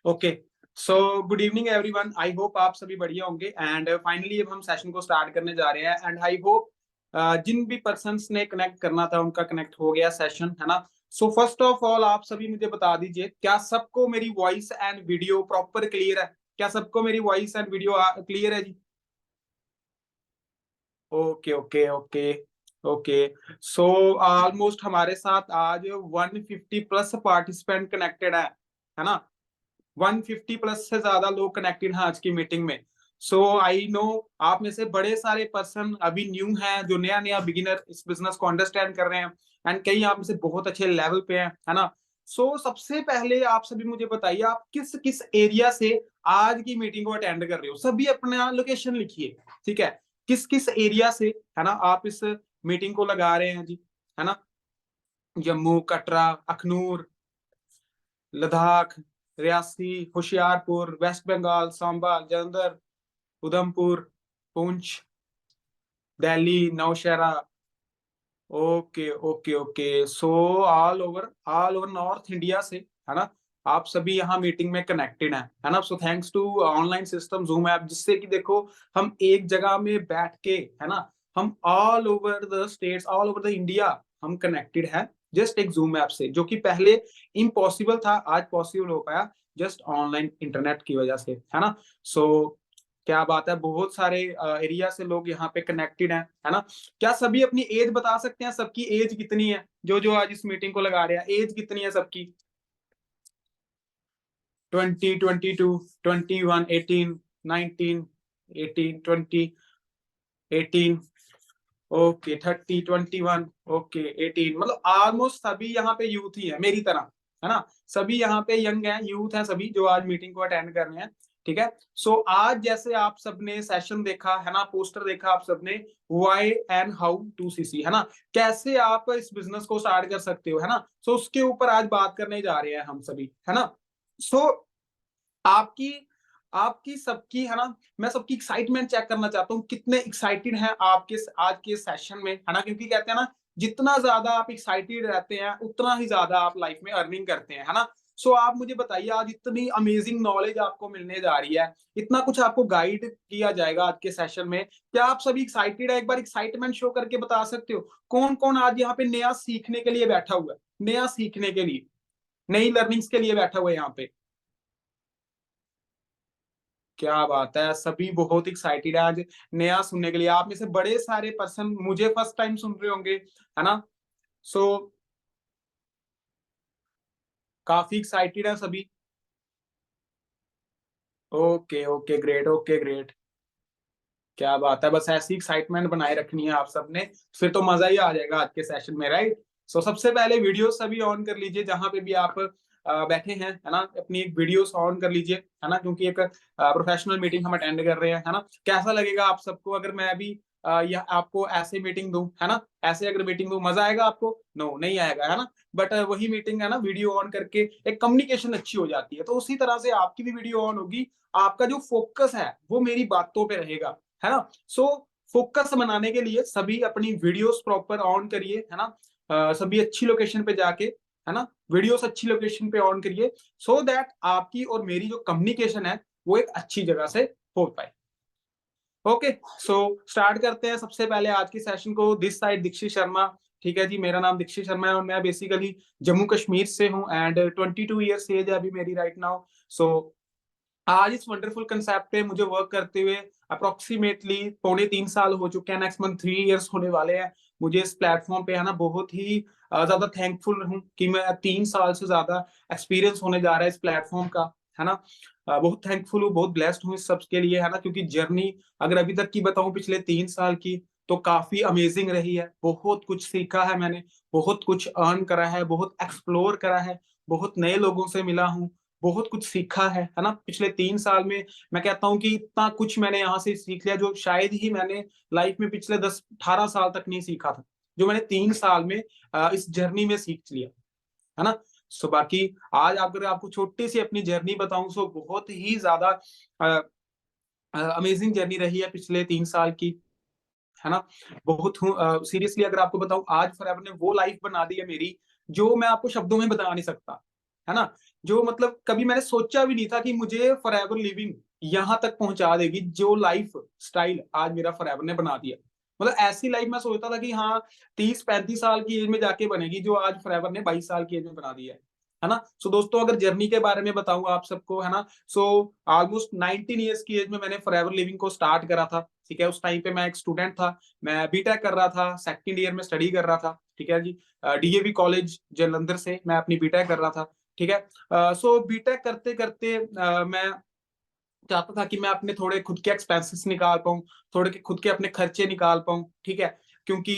Okay, so good evening everyone. I hope आप सभी बढ़िया होंगे एंड फाइनली अब हम सेशन को स्टार्ट करने जा रहे हैं एंड आई होप जिन भी पर्सन्स ने कनेक्ट करना था उनका कनेक्ट हो गया सेशन, है ना। सो फर्स्ट ऑफ ऑल आप सभी मुझे बता दीजिए, क्या सबको मेरी voice and video proper clear है? क्या सबको मेरी वॉइस एंड वीडियो क्लियर है जी? Okay okay okay okay. So almost हमारे साथ आज 150 प्लस पार्टिसिपेंट कनेक्टेड है ना। 150 प्लस से ज्यादा लोग कनेक्टेड हैं आज की मीटिंग में। सो आई नो आप में से बड़े सारे पर्सन अभी न्यू हैं, जो नया नया बिगिनर इस बिजनेस को अंडरस्टैंड कर रहे हैं एंड कई आप में से बहुत अच्छे लेवल पे हैं, है ना। सो सबसे पहले आप सभी मुझे बताइए, आप किस किस एरिया से आज की मीटिंग को अटेंड कर रहे हो? सभी अपना लोकेशन लिखिए, ठीक है। किस किस एरिया से, है ना, आप इस मीटिंग को लगा रहे हैं जी, है ना। Jammu, Katra, Akhnoor, Ladakh, Reasi, Hoshiarpur, West Bengal, Samba, Jalandhar, Udhampur, Poonch, Delhi, Nowshera. Okay okay okay. So all over North India से, है ना, आप सभी यहाँ मीटिंग में कनेक्टेड हैं, है ना। So thanks to online system Zoom app, जिससे कि देखो हम एक जगह में बैठ के, है ना, हम all over the states, all over the India हम कनेक्टेड हैं जस्ट एक जूम ऐप से, जो कि पहले इम्पॉसिबल था, आज पॉसिबल हो पाया जस्ट ऑनलाइन इंटरनेट की वजह से, है ना। सो क्या बात है, बहुत सारे एरिया से लोग यहाँ पे कनेक्टेड हैं, है ना। क्या सभी अपनी एज बता सकते हैं? सबकी एज कितनी है? जो जो आज इस मीटिंग को लगा रहे हैं, एज कितनी है सबकी? 20, 22, 21, 18, 19, 18, 20, 18, ओके, 30, 21, ओके, 18। मतलब ऑलमोस्ट सभी यहाँ पे यूथ ही है मेरी तरह, है ना। सभी यहाँ पे यंग हैं, यूथ हैं सभी जो आज मीटिंग को अटेंड कर रहे हैं, ठीक है। सो आज जैसे आप सबने सेशन देखा है ना, पोस्टर देखा आप सबने, why and how to CC, है ना, कैसे आप इस बिजनेस को स्टार्ट कर सकते हो, है ना। सो उसके ऊपर आज बात करने जा रहे हैं हम सभी, है ना। सो आपकी आपकी सबकी, है ना, मैं सबकी एक्साइटमेंट चेक करना चाहता हूँ, कितने एक्साइटेड हैं आपके आज के सेशन में, है ना। क्योंकि कहते हैं ना, जितना ज्यादा आप एक्साइटेड रहते हैं उतना ही ज्यादा आप लाइफ में अर्निंग करते हैं, है ना। सो आप मुझे बताइए, आज इतनी अमेजिंग नॉलेज आपको मिलने जा रही है, इतना कुछ आपको गाइड किया जाएगा आज के सेशन में। क्या आप सभी एक्साइटेड है? एक बार एक्साइटमेंट शो करके बता सकते हो कौन कौन आज यहाँ पे नया सीखने के लिए बैठा हुआ है, नया सीखने के लिए, नई लर्निंग्स के लिए बैठा हुआ है यहाँ पे? क्या बात है, सभी बहुत एक्साइटेड है आज नया सुनने के लिए। आप में से बड़े सारे पर्सन मुझे फर्स्ट टाइम सुन रहे होंगे, है ना। सो काफी एक्साइटेड है सभी। Okay okay great, okay great. क्या बात है, बस ऐसी एक्साइटमेंट बनाए रखनी है आप सबने, फिर तो मजा ही आ जाएगा आज के सेशन में, राइट। सो सबसे पहले वीडियो सभी ऑन कर लीजिए, जहां पे भी आप बैठे हैं, है ना। अपनी एक वीडियोस ऑन कर लीजिए, है ना, क्योंकि एक प्रोफेशनल मीटिंग हम अटेंड कर रहे हैं, है ना। कैसा लगेगा आप सबको अगर मैं अभी या आपको ऐसे मीटिंग दूं, है ना, ऐसे अगर मीटिंग दूं, मजा आएगा आपको? नो, नहीं आएगा, है ना। बट वही मीटिंग, है ना, वीडियो ऑन करके एक कम्युनिकेशन अच्छी हो जाती है, तो उसी तरह से आपकी भी वीडियो ऑन होगी। आपका जो फोकस है वो मेरी बातों पे रहेगा, है ना। सो फोकस बनाने के लिए सभी अपनी वीडियोस प्रॉपर ऑन करिए, है ना। सभी अच्छी लोकेशन पे जाके, है ना, वीडियोस अच्छी लोकेशन पे ऑन करिए, सो दैट आपकी और मेरी जो कम्युनिकेशन है वो एक अच्छी जगह से हो पाए। ओके, सो स्टार्ट करते हैं सबसे पहले आज की सेशन को। दिस साइड दीक्षित शर्मा, ठीक है जी, मेरा नाम दीक्षित शर्मा है और मैं बेसिकली जम्मू कश्मीर से हूँ एंड 22 ईयर्स एज है अभी मेरी राइट नाउ। सो आज इस वंडरफुल कंसेप्ट पे मुझे वर्क करते हुए अप्रोक्सीमेटली पौने 3 साल हो चुके हैं, नेक्स्ट मंथ 3 इयर्स होने वाले हैं मुझे इस प्लेटफॉर्म पे, है ना। बहुत ही ज्यादा थैंकफुल हूँ कि मैं 3 साल से ज्यादा एक्सपीरियंस होने जा रहा है इस प्लेटफॉर्म का, है ना। बहुत थैंकफुल हूँ, बहुत ब्लेस्ड हूँ इस सब के लिए, है ना, क्योंकि जर्नी अगर अभी तक की बताऊं पिछले 3 साल की, तो काफी अमेजिंग रही है। बहुत कुछ सीखा है मैंने, बहुत कुछ अर्न करा है, बहुत एक्सप्लोर करा है, बहुत नए लोगों से मिला हूँ, बहुत कुछ सीखा है ना, पिछले 3 साल में। मैं कहता हूँ कि इतना कुछ मैंने यहाँ से सीख लिया जो शायद ही मैंने लाइफ में पिछले 10-18 साल तक नहीं सीखा था, जो मैंने 3 साल में इस जर्नी में सीख लिया, है ना। सो बाकी आज अगर आपको छोटी सी अपनी जर्नी बताऊं, सो बहुत ही ज्यादा अमेजिंग जर्नी रही है पिछले 3 साल की, है ना। बहुत सीरियसली अगर आपको बताऊं, आज फॉरएवर ने वो लाइफ बना दी है मेरी, जो मैं आपको शब्दों में बता नहीं सकता, है ना। जो मतलब कभी मैंने सोचा भी नहीं था कि मुझे फॉरएवर लिविंग यहाँ तक पहुंचा देगी, जो लाइफ स्टाइल आज मेरा फॉरएवर ने बना दिया। मतलब ऐसी लाइफ मैं सोचता था कि हाँ 30-35 साल की एज में जाके बनेगी, जो आज फॉरएवर ने 22 साल की एज में बना दिया है ना। सो दोस्तों अगर जर्नी के बारे में बताऊं आप सबको, है ना, सो ऑलमोस्ट 19 ईयर्स की एज में मैंने फॉरएवर लिविंग को स्टार्ट करा था। ठीक है, उस टाइम पे मैं एक स्टूडेंट था, मैं बीटेक कर रहा था, सेकंड ईयर में स्टडी कर रहा था। ठीक है जी, डीएवी कॉलेज जलंधर से मैं अपनी बीटेक कर रहा था। ठीक है, सो बीटेक करते करते मैं चाहता था कि मैं अपने थोड़े खुद के एक्सपेंसेस निकाल पाऊँ, थोड़े के खुद के अपने खर्चे निकाल पाऊँ, ठीक है? क्योंकि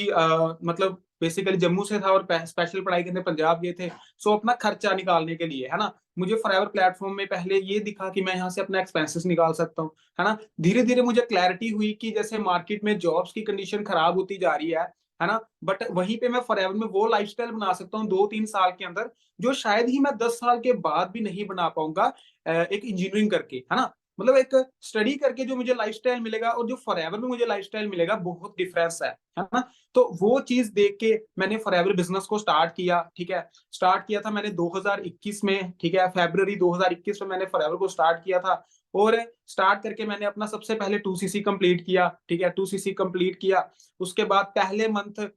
मतलब बेसिकली जम्मू से था और स्पेशल पढ़ाई करने पंजाब गए थे, सो अपना खर्चा निकालने के लिए, है ना? मुझे फॉरएवर प्लेटफ़ॉर्म में पहले ये दिखा कि मैं यहाँ से अपना एक्सपेंसेस निकाल सकता हूँ, है ना? धीरे-धीरे मुझे क्लैरिटी हुई कि जैसे मार्केट में जॉब्स की कंडीशन खराब होती जा रही है ना? बट वहीं पे मैं फॉरएवर में वो लाइफ़स्टाइल बना सकता हूँ 2-3 साल के अंदर, जो शायद ही मैं 10 साल के बाद भी नहीं बना पाऊँगा एक इंजीनियरिंग करके, है ना? मतलब एक स्टडी करके जो मुझे लाइफस्टाइल मिलेगा और जो फॉरएवर में मुझे लाइफस्टाइल मिलेगा, बहुत डिफरेंस है ना? तो वो चीज़ देख के मैंने फॉरएवर बिज़नेस को स्टार्ट किया, ठीक है? स्टार्ट किया था मैंने 2021 में, ठीक है? फ़रवरी 2021 में मैंने फॉरएवर को स्टार्ट किया था और स्टार्ट करके मैंने अपना सबसे पहले 2सीसी कंप्लीट किया, ठीक है? 2सीसी कंप्लीट किया, उसके बाद पहले मंथ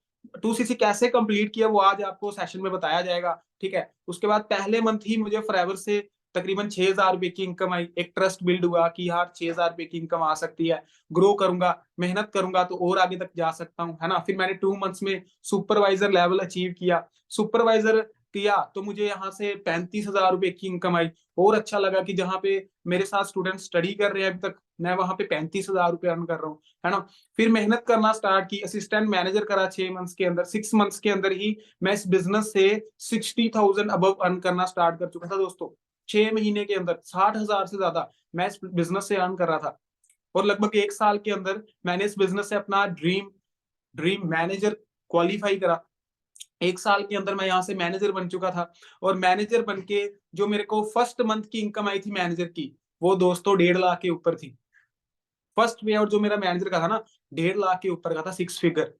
2सीसी कैसे कंप्लीट किया वो आज आपको सेशन में बताया जाएगा, ठीक है? उसके बाद पहले मंथ ही मुझे फॉरएवर से तकरीबन 6,000 रुपए की इनकम आई, एक ट्रस्ट बिल्ड हुआ कि यार 6,000 रुपए की इनकम आ सकती है, ग्रो करूंगा, मेहनत करूंगा तो और आगे तक जा सकता हूँ, है ना। फिर मैंने 2 मंथ्स में सुपरवाइजर लेवल अचीव किया, सुपरवाइजर किया तो मुझे यहाँ से 35,000 रुपए की इनकम आई। और अच्छा लगा कि जहाँ पे मेरे साथ स्टूडेंट स्टडी कर रहे हैं अभी तक, मैं वहां पे 35,000 रुपए अर्न कर रहा हूँ, है ना। फिर मेहनत करना स्टार्ट की, असिस्टेंट मैनेजर करा 6 मंथ्स के अंदर, 6 मंथ्स के अंदर ही मैं इस बिजनेस से 60,000 अबव अर्न करना स्टार्ट कर चुका था दोस्तों। 6 महीने के अंदर 60,000 से ज्यादा मैं इस बिजनेस से अर्न कर रहा था। और लगभग 1 साल के अंदर मैंने इस बिजनेस से अपना ड्रीम ड्रीम मैनेजर क्वालिफाई करा। 1 साल के अंदर मैं यहाँ से मैनेजर बन चुका था और मैनेजर बन के जो मेरे को फर्स्ट मंथ की इनकम आई थी मैनेजर की, वो दोस्तों 1.5 लाख के ऊपर थी। फर्स्ट पे आउट जो मेरा मैनेजर का था ना, 1.5 लाख के ऊपर का था, 6 फिगर।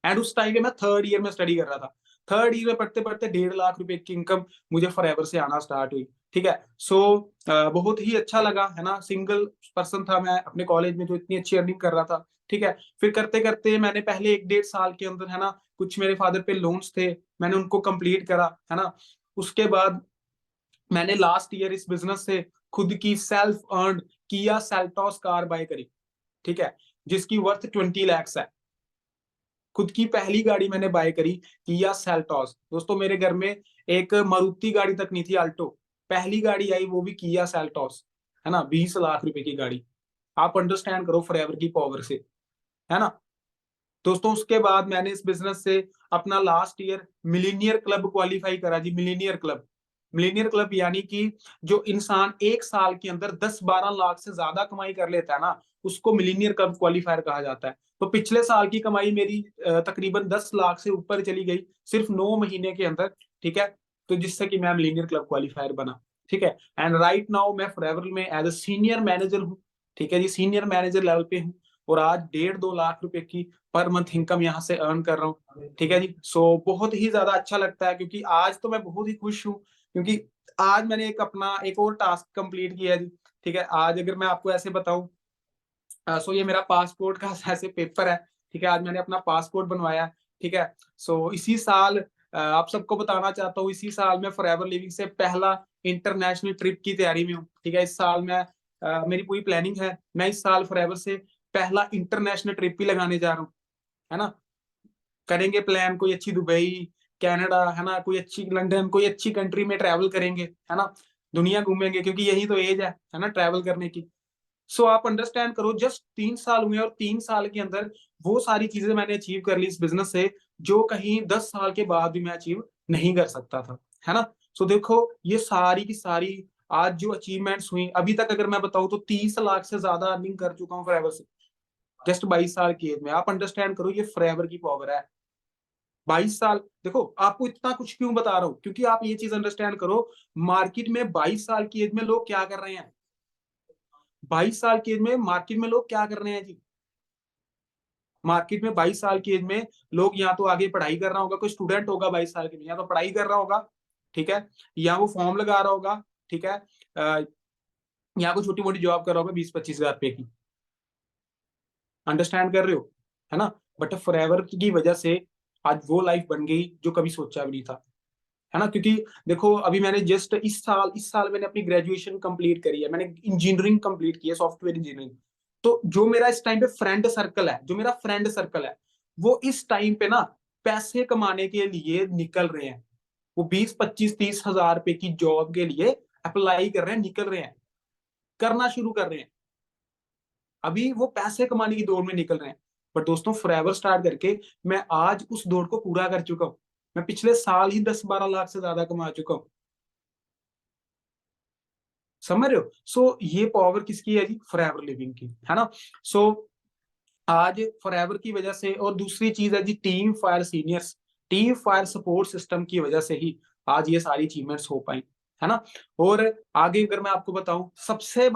एंड उस टाइम पे मैं थर्ड ईयर में स्टडी कर रहा था। थर्ड ईयर में पढ़ते पढ़ते 1.5 लाख रुपए की इनकम मुझे फॉरएवर से आना स्टार्ट हुई। ठीक है, सो बहुत ही अच्छा लगा, है ना। सिंगल पर्सन था मैं अपने कॉलेज में जो इतनी अच्छी अर्निंग कर रहा था। ठीक है, फिर करते करते मैंने पहले 1-1.5 साल के अंदर, है ना, कुछ मेरे फादर पे लोन्स थे, मैंने उनको कंप्लीट करा, है ना। उसके बाद मैंने लास्ट ईयर इस बिजनेस से खुद की सेल्फ अर्न किया सेल्टॉस कार बाय करी। ठीक है, जिसकी वर्थ 20 lakhs है। खुद की पहली गाड़ी मैंने बाय करी किया सेल्टॉस। दोस्तों मेरे घर में एक मारुति गाड़ी तक नहीं थी अल्टो, पहली गाड़ी आई वो भी किया सेल्टॉस, है ना, 20 लाख रुपए की गाड़ी। आप अंडरस्टैंड करो फॉरएवर की पावर से, है ना। दोस्तों उसके बाद मैंने इस बिजनेस से अपना last year millionaire club qualify करा जी, मिलीनियर क्लब। मिलीनियर क्लब यानी कि जो इंसान 1 साल के अंदर 10-12 लाख से ज्यादा कमाई कर लेता है ना, उसको मिलीनियर क्लब क्वालिफायर कहा जाता है। तो पिछले साल की कमाई मेरी तकरीबन 10 लाख से ऊपर चली गई सिर्फ 9 महीने के अंदर। ठीक है, तो जिससे कि मैं मिलीनियर क्लब क्वालिफायर बना। ठीक है, एंड राइट नाउ मैं फॉरएवर में एज अ सीनियर मैनेजर हूँ। ठीक है जी, सीनियर मैनेजर लेवल पे हूँ और आज 1.5-2 लाख रुपए की पर मंथ इनकम यहाँ से अर्न कर रहा हूँ। ठीक है जी, सो बहुत ही ज्यादा अच्छा लगता है क्योंकि आज तो मैं बहुत ही खुश हूँ क्योंकि आज मैंने एक अपना एक और टास्क कंप्लीट किया जी। ठीक है, आज अगर मैं आपको ऐसे बताऊं, सो ये मेरा पासपोर्ट का ऐसे पेपर है। ठीक है, आज मैंने अपना पासपोर्ट बनवाया है। ठीक है, सो इसी साल आप सबको बताना चाहता हूँ, इसी साल मैं फॉरएवर लिविंग से पहला इंटरनेशनल ट्रिप की तैयारी में हूँ। ठीक है, इस साल मैं मेरी पूरी प्लानिंग है, मैं इस साल फॉरएवर से पहला इंटरनेशनल ट्रिप भी लगाने जा रहा हूँ, है ना। करेंगे प्लान, कोई अच्छी दुबई, कनाडा, है ना, कोई अच्छी लंदन, कोई अच्छी कंट्री में ट्रैवल करेंगे, है ना। दुनिया घूमेंगे क्योंकि यही तो एज है ना, ट्रैवल करने की। सो आप अंडरस्टैंड करो, जस्ट 3 साल हुए और 3 साल के अंदर वो सारी चीजें मैंने अचीव कर ली इस बिजनेस से, जो कहीं 10 साल के बाद भी मैं अचीव नहीं कर सकता था, है ना। सो देखो ये सारी की सारी आज जो अचीवमेंट्स हुई अभी तक, अगर मैं बताऊं तो 30 लाख से ज्यादा अर्निंग कर चुका हूँ फॉरएवर से, जस्ट 22 साल की एज में। आप अंडरस्टैंड करो ये फॉरएवर की पावर है। 22 साल, देखो आपको इतना कुछ क्यों बता रहा हूँ, क्योंकि आप ये चीज अंडरस्टैंड करो, मार्केट में 22 साल की एज में लोग क्या कर रहे हैं। 22 साल की एज में मार्केट में लोग क्या कर रहे हैं जी। मार्केट में 22 साल की एज में लोग या तो आगे पढ़ाई कर रहा होगा, कोई स्टूडेंट होगा 22 साल के में, या तो पढ़ाई कर रहा होगा, ठीक है, या वो फॉर्म लगा रहा होगा, ठीक है, यहाँ कोई छोटी मोटी जॉब कर रहा होगा 20-25 हजार रुपए की, अंडरस्टैंड कर रहे हो, है ना। बट फॉरएवर की वजह से आज वो लाइफ बन गई जो कभी सोचा भी नहीं था, है ना। क्योंकि देखो अभी मैंने जस्ट इस साल मैंने अपनी ग्रेजुएशन कंप्लीट करी है, मैंने इंजीनियरिंग कंप्लीट की है, सॉफ्टवेयर इंजीनियरिंग। तो जो मेरा इस टाइम पे फ्रेंड सर्कल है, जो मेरा फ्रेंड सर्कल है, वो इस टाइम पे ना पैसे कमाने के लिए निकल रहे हैं। वो 20-25-30 हजार रुपए की जॉब के लिए अप्लाई कर रहे हैं, निकल रहे हैं, करना शुरू कर रहे हैं। अभी वो पैसे कमाने की दौड़ में निकल रहे हैं। पर दोस्तों फॉरएवर स्टार्ट करके मैं आज उस दौड़ को पूरा कर चुका हूं। मैं पिछले साल ही 10-12 लाख से ज्यादा कमा चुका हूं, समझ रहे हो। सो ये पावर किसकी है जी, फॉरएवर लिविंग की, है ना। सो आज फॉरएवर की वजह से, और दूसरी चीज है जी team fire seniors, team fire support system की वजह से ही आज ये सारी अचीवमेंट्स हो पाई, है ना। और आगे अगर मैं आपको बताऊं, सबसे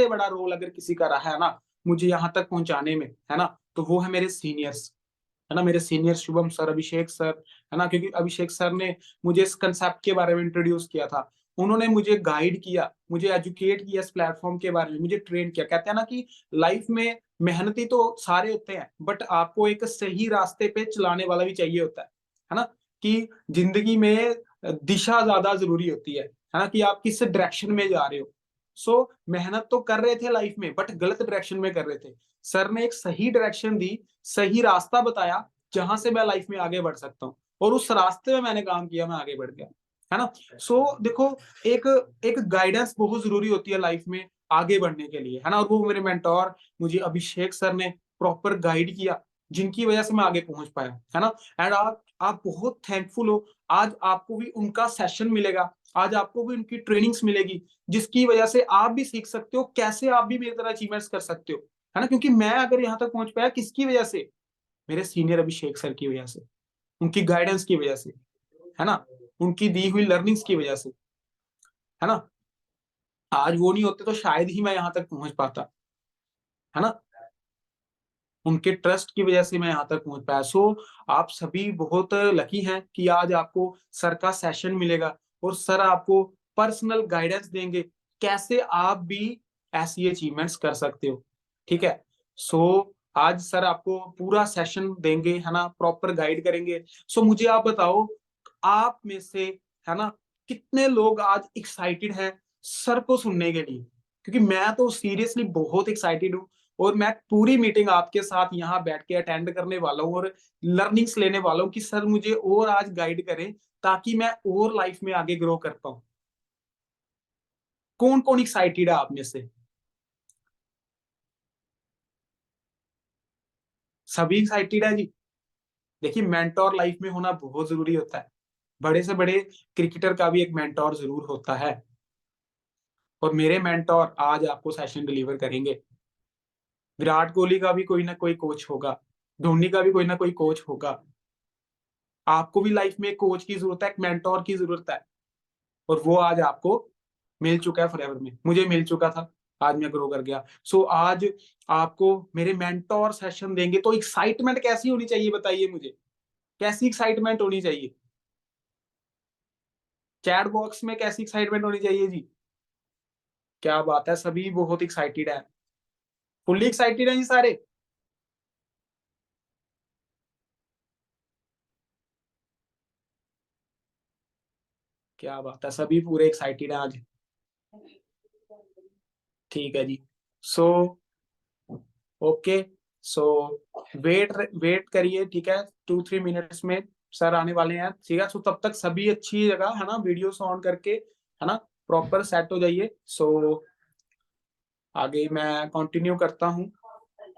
बड़ा रोल अगर किसी का रहा है ना मुझे यहाँ तक पहुंचाने में, है ना, तो वो है मेरे सीनियर्स, है ना। मेरे सीनियर शुभम सर, अभिषेक सर, है ना। क्योंकि अभिषेक सर ने मुझे इस कंसेप्ट के बारे में इंट्रोड्यूस किया था, उन्होंने मुझे गाइड किया, मुझे एजुकेट किया इस प्लेटफॉर्म के बारे में, मुझे ट्रेन किया। कहते हैं ना कि लाइफ में मेहनती तो सारे होते हैं, बट आपको एक सही रास्ते पे चलाने वाला भी चाहिए होता है ना। कि जिंदगी में दिशा ज्यादा जरूरी होती है ना, कि आप किस डायरेक्शन में जा रहे हो। सो मेहनत तो कर रहे थे लाइफ में, बट गलत डायरेक्शन में कर रहे थे। सर ने एक सही डायरेक्शन दी, सही रास्ता बताया, जहां से मैं लाइफ में आगे बढ़ सकता हूँ, और उस रास्ते में मैंने काम किया, मैं आगे बढ़ गया, है ना। सो देखो एक एक गाइडेंस बहुत जरूरी होती है लाइफ में आगे बढ़ने के लिए, है ना। और वो मेरे मेंटोर मुझे अभिषेक सर ने प्रॉपर गाइड किया, जिनकी वजह से मैं आगे पहुंच पाया, है ना। एंड आप बहुत थैंकफुल हो, आज आपको भी उनका सेशन मिलेगा, आज आपको भी उनकी ट्रेनिंग्स मिलेगी, जिसकी वजह से आप भी सीख सकते हो कैसे आप भी मेरी तरह अचीवमेंट्स कर सकते हो, है ना। क्योंकि मैं अगर यहाँ तक पहुंच पाया किसकी वजह से, मेरे सीनियर अभिषेक सर की वजह से, उनकी गाइडेंस की वजह से, है ना, उनकी दी हुई लर्निंग्स की वजह से, है ना। आज वो नहीं होते तो शायद ही मैं यहाँ तक पहुंच पाता, है ना। उनके ट्रस्ट की वजह से मैं यहाँ तक पहुंच पाया। सो आप सभी बहुत लकी हैं कि आज आपको सर का सेशन मिलेगा, और सर आपको पर्सनल गाइडेंस देंगे कैसे आप भी ऐसी अचीवमेंट्स कर सकते हो, ठीक है। सो आज सर आपको पूरा सेशन देंगे, है ना, प्रॉपर गाइड करेंगे। सो मुझे आप बताओ, आप में से, है ना, कितने लोग आज एक्साइटेड हैं सर को सुनने के लिए। क्योंकि मैं तो सीरियसली बहुत एक्साइटेड हूँ, और मैं पूरी मीटिंग आपके साथ यहाँ बैठ के अटेंड करने वाला हूँ, और लर्निंग्स लेने वाला हूँ कि सर मुझे और आज गाइड करें, ताकि मैं और लाइफ में आगे ग्रो कर पाऊं। कौन कौन एक्साइटेड है आप में से? सभी एक्साइटेड है जी। देखिए मेंटोर लाइफ में होना बहुत जरूरी होता है। बड़े से बड़े क्रिकेटर का भी एक मेंटोर जरूर होता है, और मेरे मेंटोर आज आपको सेशन डिलीवर करेंगे। विराट कोहली का भी कोई ना कोई कोच होगा, धोनी का भी कोई ना कोई कोच होगा। आपको भी लाइफ में एक कोच की जरूरत है, एक मेंटोर की जरूरत है, और वो आज आपको मिल चुका है फॉरएवर में। मुझे मिल चुका था, आज मैं ग्रो कर गया। सो आज आपको मेरे मेंटोर सेशन देंगे, तो एक्साइटमेंट कैसी होनी चाहिए बताइए मुझे, कैसी एक्साइटमेंट होनी चाहिए? चैट बॉक्स में कैसी एक्साइटमेंट होनी चाहिए जी? क्या बात है, सभी बहुत एक्साइटेड है, फुल्ली एक्साइटेड है जी सारे। क्या बात है, सभी पूरे एक्साइटेड है आज। ठीक है जी। So okay. So wait wait करिए, ठीक है, 2-3 मिनट्स में सर आने वाले हैं, ठीक है। सो तब तक सभी अच्छी जगह, है ना, वीडियोस ऑन करके, है ना, प्रॉपर सेट हो जाइए। सो आगे मैं कंटिन्यू करता हूँ।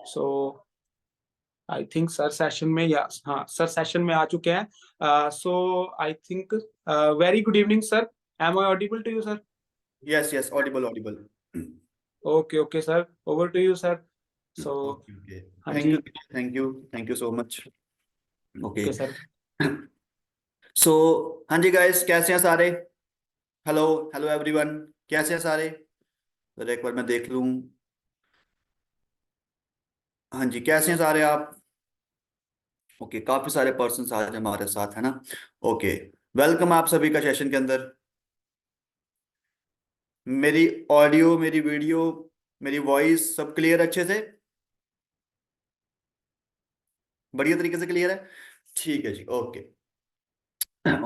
So I think sir session में, या हाँ सर सेशन में आ चुके हैं। So I think very good evening sir, am I audible to you sir? Yes, yes, audible, audible. Okay okay sir, over to you sir. So Okay, okay. हाँ Thank जी। you, thank you so much. Okay Okay. Sir. So, हाँ जी guys, कैसे हैं सारे? Hello hello everyone, कैसे हैं सारे? तो एक बार मैं देख लूँ। हाँ जी, कैसे हैं सारे आप? ओके, काफी सारे पर्सन आज हमारे साथ है ना। ओके, वेलकम आप सभी का सेशन के अंदर। मेरी ऑडियो, मेरी वीडियो, मेरी वॉइस सब क्लियर अच्छे से, बढ़िया तरीके से क्लियर है? ठीक है जी, ओके।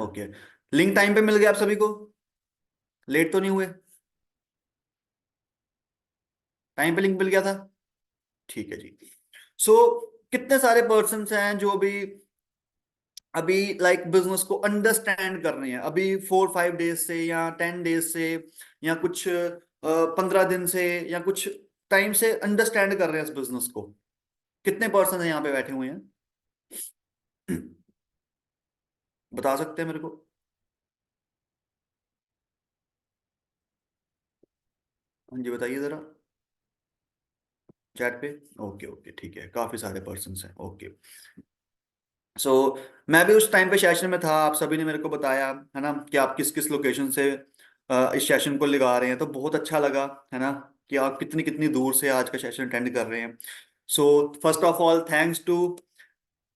ओके, लिंक टाइम पे मिल गया आप सभी को? लेट तो नहीं हुए? टाइम पे लिंक मिल गया था? ठीक है जी। सो कितने सारे पर्सन हैं जो भी अभी लाइक बिजनेस को अंडरस्टैंड कर रहे हैं, अभी 4-5 डेज से या 10 डेज से या कुछ 15 दिन से या कुछ टाइम से अंडरस्टैंड कर रहे हैं इस बिजनेस को? कितने पर्सन है यहाँ पे बैठे हुए हैं? बता सकते हैं मेरे को? हाँ जी, बताइए जरा चैट पे। ओके ओके, ठीक है, काफी सारे पर्सन हैं, ओके। सो मैं भी उस टाइम पे सेशन में था, आप सभी ने मेरे को बताया है ना कि आप किस किस लोकेशन से इस सेशन को लगा रहे हैं, तो बहुत अच्छा लगा, है ना, कि आप कितनी कितनी दूर से आज का सेशन अटेंड कर रहे हैं। So first of all thanks to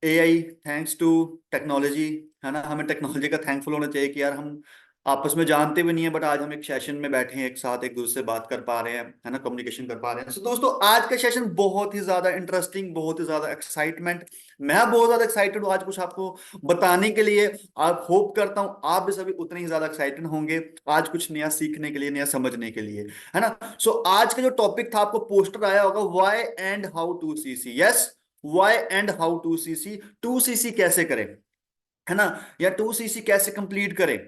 AI, thanks to technology, है ना। हमें टेक्नोलॉजी का थैंकफुल होना चाहिए कि यार हम आपस में जानते भी नहीं है, बट आज हम एक सेशन में बैठे हैं, एक साथ एक दूसरे से बात कर पा रहे हैं, है ना, कम्युनिकेशन कर पा रहे हैं। तो दोस्तों आज का सेशन बहुत ही ज्यादा इंटरेस्टिंग, बहुत ही ज्यादा एक्साइटमेंट, मैं बहुत ज्यादा एक्साइटेड हूँ आज कुछ आपको बताने के लिए। आप होप करता हूँ आप भी सभी उतने ही ज्यादा एक्साइटेड होंगे आज कुछ नया सीखने के लिए, नया समझने के लिए, है ना। सो आज का जो टॉपिक था, आपको पोस्टर आया होगा, why and how to CC. Yes, why and how to CC, to CC कैसे करें, है ना, या टू सीसी कैसे कंप्लीट करें,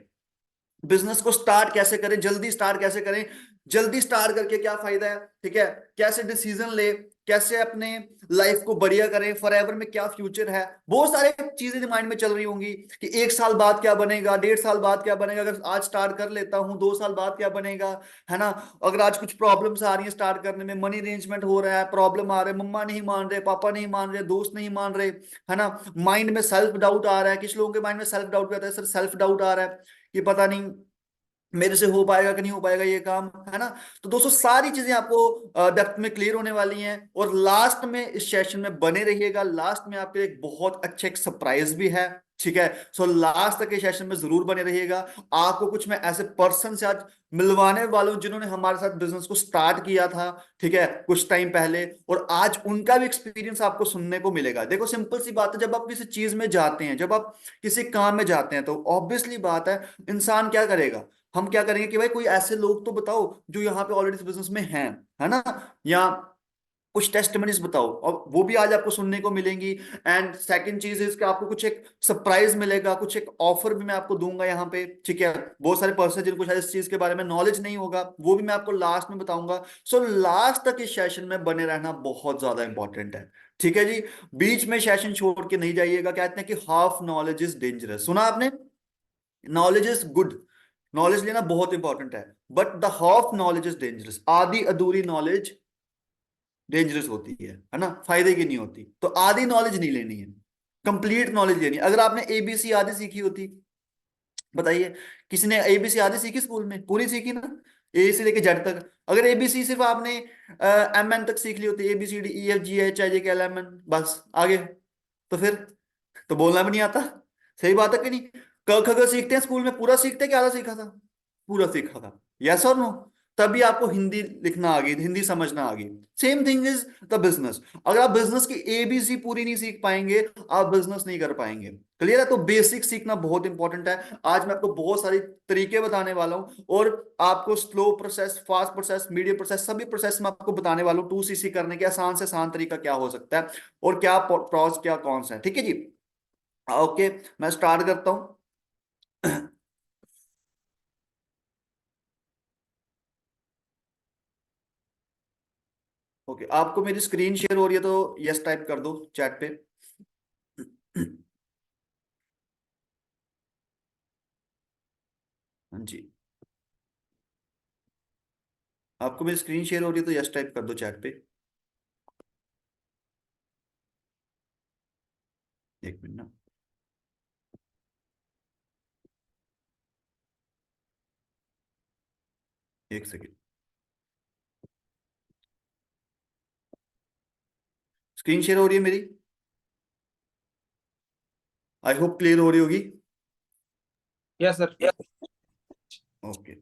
बिजनेस को स्टार्ट कैसे करें, जल्दी स्टार्ट कैसे करें, जल्दी स्टार्ट करके क्या फायदा है, ठीक है, कैसे डिसीजन ले, कैसे अपने लाइफ को बढ़िया करें, फॉरएवर में क्या फ्यूचर है, बहुत सारे चीजें माइंड में चल रही होंगी कि 1 साल बाद क्या बनेगा, 1.5 साल बाद क्या बनेगा, अगर आज स्टार्ट कर लेता हूं 2 साल बाद क्या बनेगा, है ना। अगर आज कुछ प्रॉब्लम्स आ रही है स्टार्ट करने में, मनी अरेंजमेंट हो रहा है, प्रॉब्लम आ रहा है, मम्मा नहीं मान रहे, पापा नहीं मान रहे, दोस्त नहीं मान रहे, है ना, माइंड में सेल्फ डाउट आ रहा है, किस लोगों के माइंड में सेल्फ डाउट आता है, सर सेल्फ डाउट आ रहा है कि पता नहीं मेरे से हो पाएगा कि नहीं हो पाएगा ये काम, है ना। तो दोस्तों सारी चीजें आपको डेप्थ में क्लियर होने वाली हैं, और लास्ट में इस सेशन में बने रहिएगा, लास्ट में आपके एक बहुत अच्छे एक सरप्राइज भी है, ठीक है। सो लास्ट तक इस सेशन में जरूर बने रहिएगा। आपको कुछ मैं ऐसे पर्सन से आज मिलवाने वालों हूं जिन्होंने हमारे साथ बिजनेस को स्टार्ट किया था, ठीक है, कुछ टाइम पहले, और आज उनका भी एक्सपीरियंस आपको सुनने को मिलेगा। देखो सिंपल सी बात है, जब आप किसी चीज में जाते हैं, जब आप किसी काम में जाते हैं, तो ऑब्वियसली बात है इंसान क्या करेगा, हम क्या करेंगे कि भाई कोई ऐसे लोग तो बताओ जो यहाँ पे ऑलरेडी इस बिजनेस में हैं, है ना, या कुछ टेस्टिमनीज बताओ, और वो भी आज आपको सुनने को मिलेंगी। एंड सेकंड चीज इज कि आपको कुछ एक सरप्राइज मिलेगा, कुछ एक ऑफर भी मैं आपको दूंगा यहाँ पे, ठीक है। बहुत सारे पर्सन जिनको शायद इस चीज के बारे में नॉलेज नहीं होगा, वो भी मैं आपको लास्ट में बताऊंगा। सो लास्ट तक इस सेशन में बने रहना बहुत ज्यादा इंपॉर्टेंट है, ठीक है जी। बीच में सेशन छोड़ के नहीं जाइएगा, कहते हैं कि हाफ नॉलेज इज डेंजरस, सुना आपने? नॉलेज इज गुड, नॉलेज लेना बहुत इंपॉर्टेंट है, but the half knowledge is dangerous, आधी अधूरी नॉलेज डेंजरस होती है ना, फायदे की नहीं होती। तो आधी नॉलेज नहीं लेनी है, कंप्लीट नॉलेज लेनी है। अगर आपने एबीसी आधी सीखी होती, बताइए, किसी ने एबीसी आधी सीखी स्कूल में, पूरी सीखी ना, ए से लेके जेड तक? अगर एबीसी सिर्फ आपने एम एन तक सीख ली होती, ABCDEFGHIJKLMN, बस आगे तो फिर तो बोलना भी नहीं आता, सही बात है कि नहीं। क ख ग सीखते हैं स्कूल में, पूरा सीखते हैं, क्या आधा सीखा था? पूरा सीखा था, यस और नो? तभी आपको हिंदी लिखना आ गई, हिंदी समझना आ गई। Same thing is the business, अगर आप बिजनेस की एबीसी पूरी नहीं सीख पाएंगे, आप बिजनेस नहीं कर पाएंगे। क्लियर है? तो बेसिक सीखना बहुत इंपॉर्टेंट है। आज मैं आपको बहुत सारे तरीके बताने वाला हूं, और आपको slow process, fast process, medium process, सभी प्रोसेस में आपको बताने वाला हूं, 2CC करने के आसान से आसान तरीका क्या हो सकता है, और क्या प्रॉस क्या कॉन्स है, ठीक है जी। ओके, मैं स्टार्ट करता हूं। ओके, आपको मेरी स्क्रीन शेयर हो रही है तो यस टाइप कर दो चैट पे। हाँ जी, आपको मेरी स्क्रीन शेयर हो रही है तो यस टाइप कर दो चैट पे। एक मिनट ना, एक सेकेंड। स्क्रीन शेयर हो रही है मेरी? आई होप क्लियर हो रही होगी। Yes sir. Okay,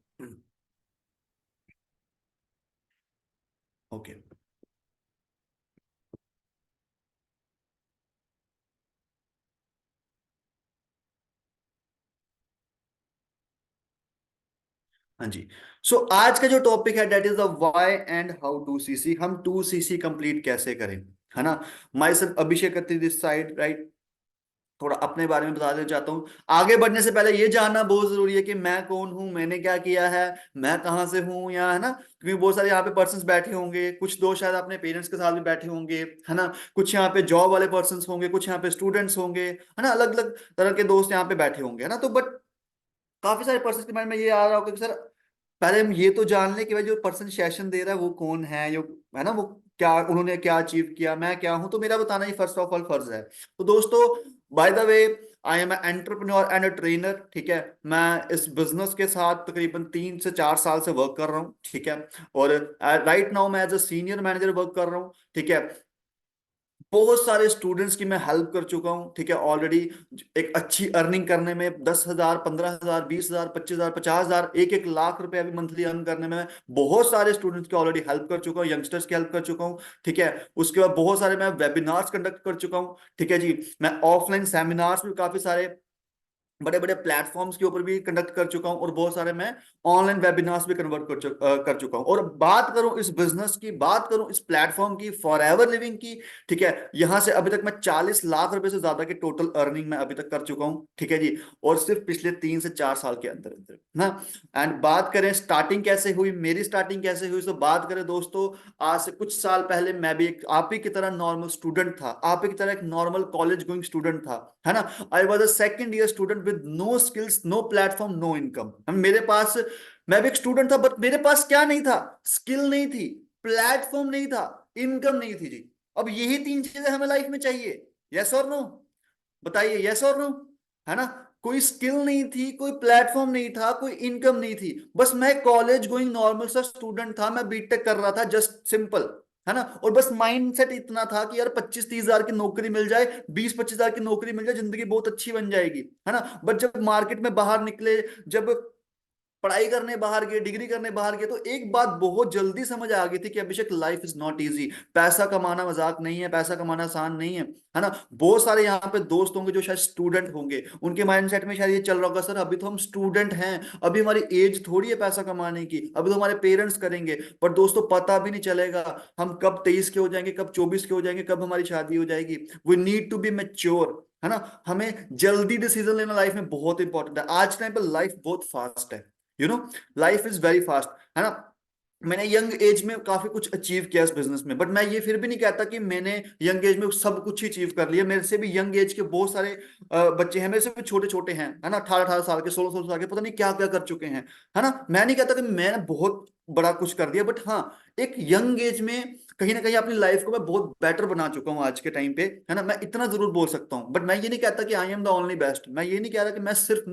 okay. हाँ जी। सो आज का जो टॉपिक है that is the why and how to CC, हम टू सीसी कंप्लीट कैसे करें, है ना। Myself Abhishek Khatri this side, right. थोड़ा अपने बारे में बता देना चाहता हूँ। आगे बढ़ने से पहले ये जानना बहुत जरूरी है कि मैं कौन हूँ, मैंने क्या किया है, मैं कहाँ से हूँ, या है ना, क्योंकि बहुत सारे यहाँ पे पर्सन्स बैठे होंगे, कुछ दोस्त शायद अपने पेरेंट्स के साथ भी बैठे होंगे, है ना, कुछ यहाँ पे जॉब वाले पर्सन्स होंगे, कुछ यहाँ पे स्टूडेंट्स होंगे, है ना, अलग अलग तरह के दोस्त यहाँ पे बैठे होंगे, है ना। तो बट काफी सारे पर्सन के माइंड में ये आ रहा होगा कि सर पहले हम ये तो जान लें कि भाई जो पर्सन सेशन दे रहा है वो कौन है, जो है ना, वो क्या, उन्होंने क्या अचीव किया, मैं क्या हूं, तो मेरा बताना ही फर्स्ट ऑफ ऑल फर्ज है। तो दोस्तों, by the way, I am entrepreneur and a trainer, ठीक है। मैं इस बिजनेस के साथ तकरीबन 3 से 4 साल से वर्क कर रहा हूँ, ठीक है। और राइट नाउ मैं as a senior manager work कर रहा हूँ, ठीक है। बहुत सारे स्टूडेंट्स की मैं हेल्प कर चुका हूँ, ठीक है, ऑलरेडी। एक अच्छी अर्निंग करने में 10,000, 15,000, 20,000, 25,000, 50,000, 1-1 लाख रुपए अभी मंथली अर्न करने में मैं बहुत सारे स्टूडेंट्स की ऑलरेडी हेल्प कर चुका हूँ, यंगस्टर्स की हेल्प कर चुका हूँ, ठीक है। उसके बाद बहुत सारे मैं वेबिनार्स कंडक्ट कर चुका हूँ, ठीक है जी। मैं ऑफलाइन सेमिनार्स भी काफी सारे बड़े बड़े प्लेटफॉर्म्स के ऊपर भी कंडक्ट कर चुका हूं, और बहुत सारे मैं ऑनलाइन वेबिनार्स भी कन्वर्ट कर चुका हूं। और बात करूं इस बिजनेस की, बात करूं इस प्लेटफॉर्म की, फॉर एवर लिविंग की, ठीक है, यहां से अभी तक मैं 40 लाख रुपए से ज्यादा की टोटल अर्निंग मैं अभी तक कर चुका हूं, ठीक है जी। और सिर्फ पिछले 3 से 4 साल के अंदर अंदर ना। एंड बात करें स्टार्टिंग कैसे हुई, मेरी स्टार्टिंग कैसे हुई, तो बात करें दोस्तों, आज से कुछ साल पहले मैं भी एक आप ही की तरह नॉर्मल स्टूडेंट था, आप ही की तरह एक नॉर्मल कॉलेज गोइंग स्टूडेंट था, है ना। I was a second year student with no skills, no platform, no income. मेरे पास, मैं भी एक स्टूडेंट था, बट मेरे पास क्या नहीं था, स्किल नहीं थी, प्लेटफॉर्म नहीं था, इनकम नहीं थी जी। अब यही 3 चीजें हमें लाइफ में चाहिए, यस और नो, बताइए, यस और नो, है ना। कोई स्किल नहीं थी, कोई प्लेटफॉर्म नहीं था, कोई इनकम नहीं थी, बस मैं कॉलेज गोइंग नॉर्मल सा स्टूडेंट था, मैं बीटेक कर रहा था, जस्ट सिंपल, है ना। और बस माइंडसेट इतना था कि यार 25-30 हजार की नौकरी मिल जाए, 20-25 हजार की नौकरी मिल जाए, जिंदगी बहुत अच्छी बन जाएगी, है ना। बट जब मार्केट में बाहर निकले, जब पढ़ाई करने बाहर गए, डिग्री करने बाहर गए, तो एक बात बहुत जल्दी समझ आ गई थी कि अभिषेक, लाइफ इज नॉट इजी। पैसा कमाना मजाक नहीं है, पैसा कमाना आसान नहीं है ना। बहुत सारे यहाँ पे दोस्त होंगे जो शायद स्टूडेंट होंगे, उनके माइंडसेट में शायद ये चल रहा होगा, सर अभी तो हम स्टूडेंट हैं, अभी हमारी एज थोड़ी है पैसा कमाने की, अभी तो हमारे पेरेंट्स करेंगे। पर दोस्तों, पता भी नहीं चलेगा हम कब 23 के हो जाएंगे, कब 24 के हो जाएंगे, कब हमारी शादी हो जाएगी। We need to be mature, है ना। हमें जल्दी डिसीजन लेना लाइफ में बहुत इंपॉर्टेंट है। आज टाइम पे लाइफ बहुत फास्ट है, you know, life is very fast, है ना। मैंने यंग एज में काफी कुछ अचीव किया इस बिजनेस में, बट मैं ये फिर भी नहीं कहता कि मैंने यंग एज में सब कुछ ही अचीव कर लिया। मेरे से भी यंग एज के बहुत सारे बच्चे हैं, मेरे से भी छोटे छोटे हैं, है ना, 18-18 साल के, 16-16 साल के, पता नहीं क्या क्या कर चुके हैं, है ना। मैं नहीं कहता कि मैंने बहुत बड़ा कुछ कर दिया, बट हाँ, एक यंग एज में कहीं ना कहीं अपनी लाइफ को मैं बहुत बेटर बना चुका हूँ आज के टाइम पे, है ना। मैं इतना जरूर बोल सकता हूँ, बट मैं ये नहीं कहता कि I am the only best, मैं ये नहीं कह रहा कि मैं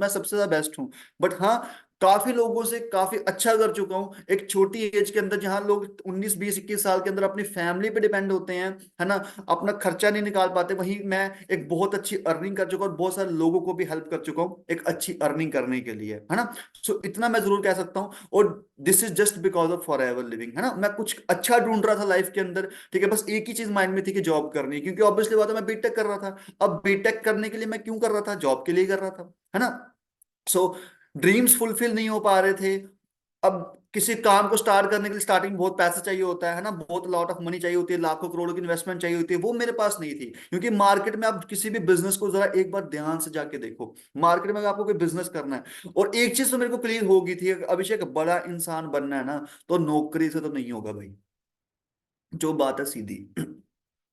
सबसे ज्यादा बेस्ट हूँ। बट हाँ, काफी लोगों से काफी अच्छा कर चुका हूँ एक छोटी एज के अंदर, जहां लोग 19-20-21 साल के अंदर अपनी फैमिली पे डिपेंड होते हैं, है ना, अपना खर्चा नहीं निकाल पाते, वहीं मैं एक बहुत अच्छी अर्निंग कर चुका हूँ और बहुत सारे लोगों को भी हेल्प कर चुका हूँ एक अच्छी अर्निंग करने के लिए, है ना। सो इतना मैं जरूर कह सकता हूँ। और this is just because of for ever living, है ना। मैं कुछ अच्छा ढूंढ रहा था लाइफ के अंदर, ठीक है, बस एक ही चीज माइंड में थी कि जॉब करनी, क्योंकि ऑब्वियसली बात है, मैं बीटेक कर रहा था। अब बीटेक करने के लिए मैं क्यों कर रहा था, जॉब के लिए कर रहा था, है ना। सो ड्रीम्स फुलफिल नहीं हो पा रहे थे। अब किसी काम को स्टार्ट करने के लिए स्टार्टिंग में बहुत पैसा चाहिए होता है ना, बहुत लॉट ऑफ मनी चाहिए होती है, लाखों करोड़ों की इन्वेस्टमेंट चाहिए होती है, वो मेरे पास नहीं थी। क्योंकि मार्केट में आप किसी भी बिजनेस को जरा एक बार ध्यान से जाके देखो, मार्केट में अगर आपको कोई बिजनेस करना है, और एक चीज तो मेरे को क्लियर हो गई थी, अभिषेक बड़ा इंसान बनना है ना, तो नौकरी से तो नहीं होगा भाई, जो बात है सीधी।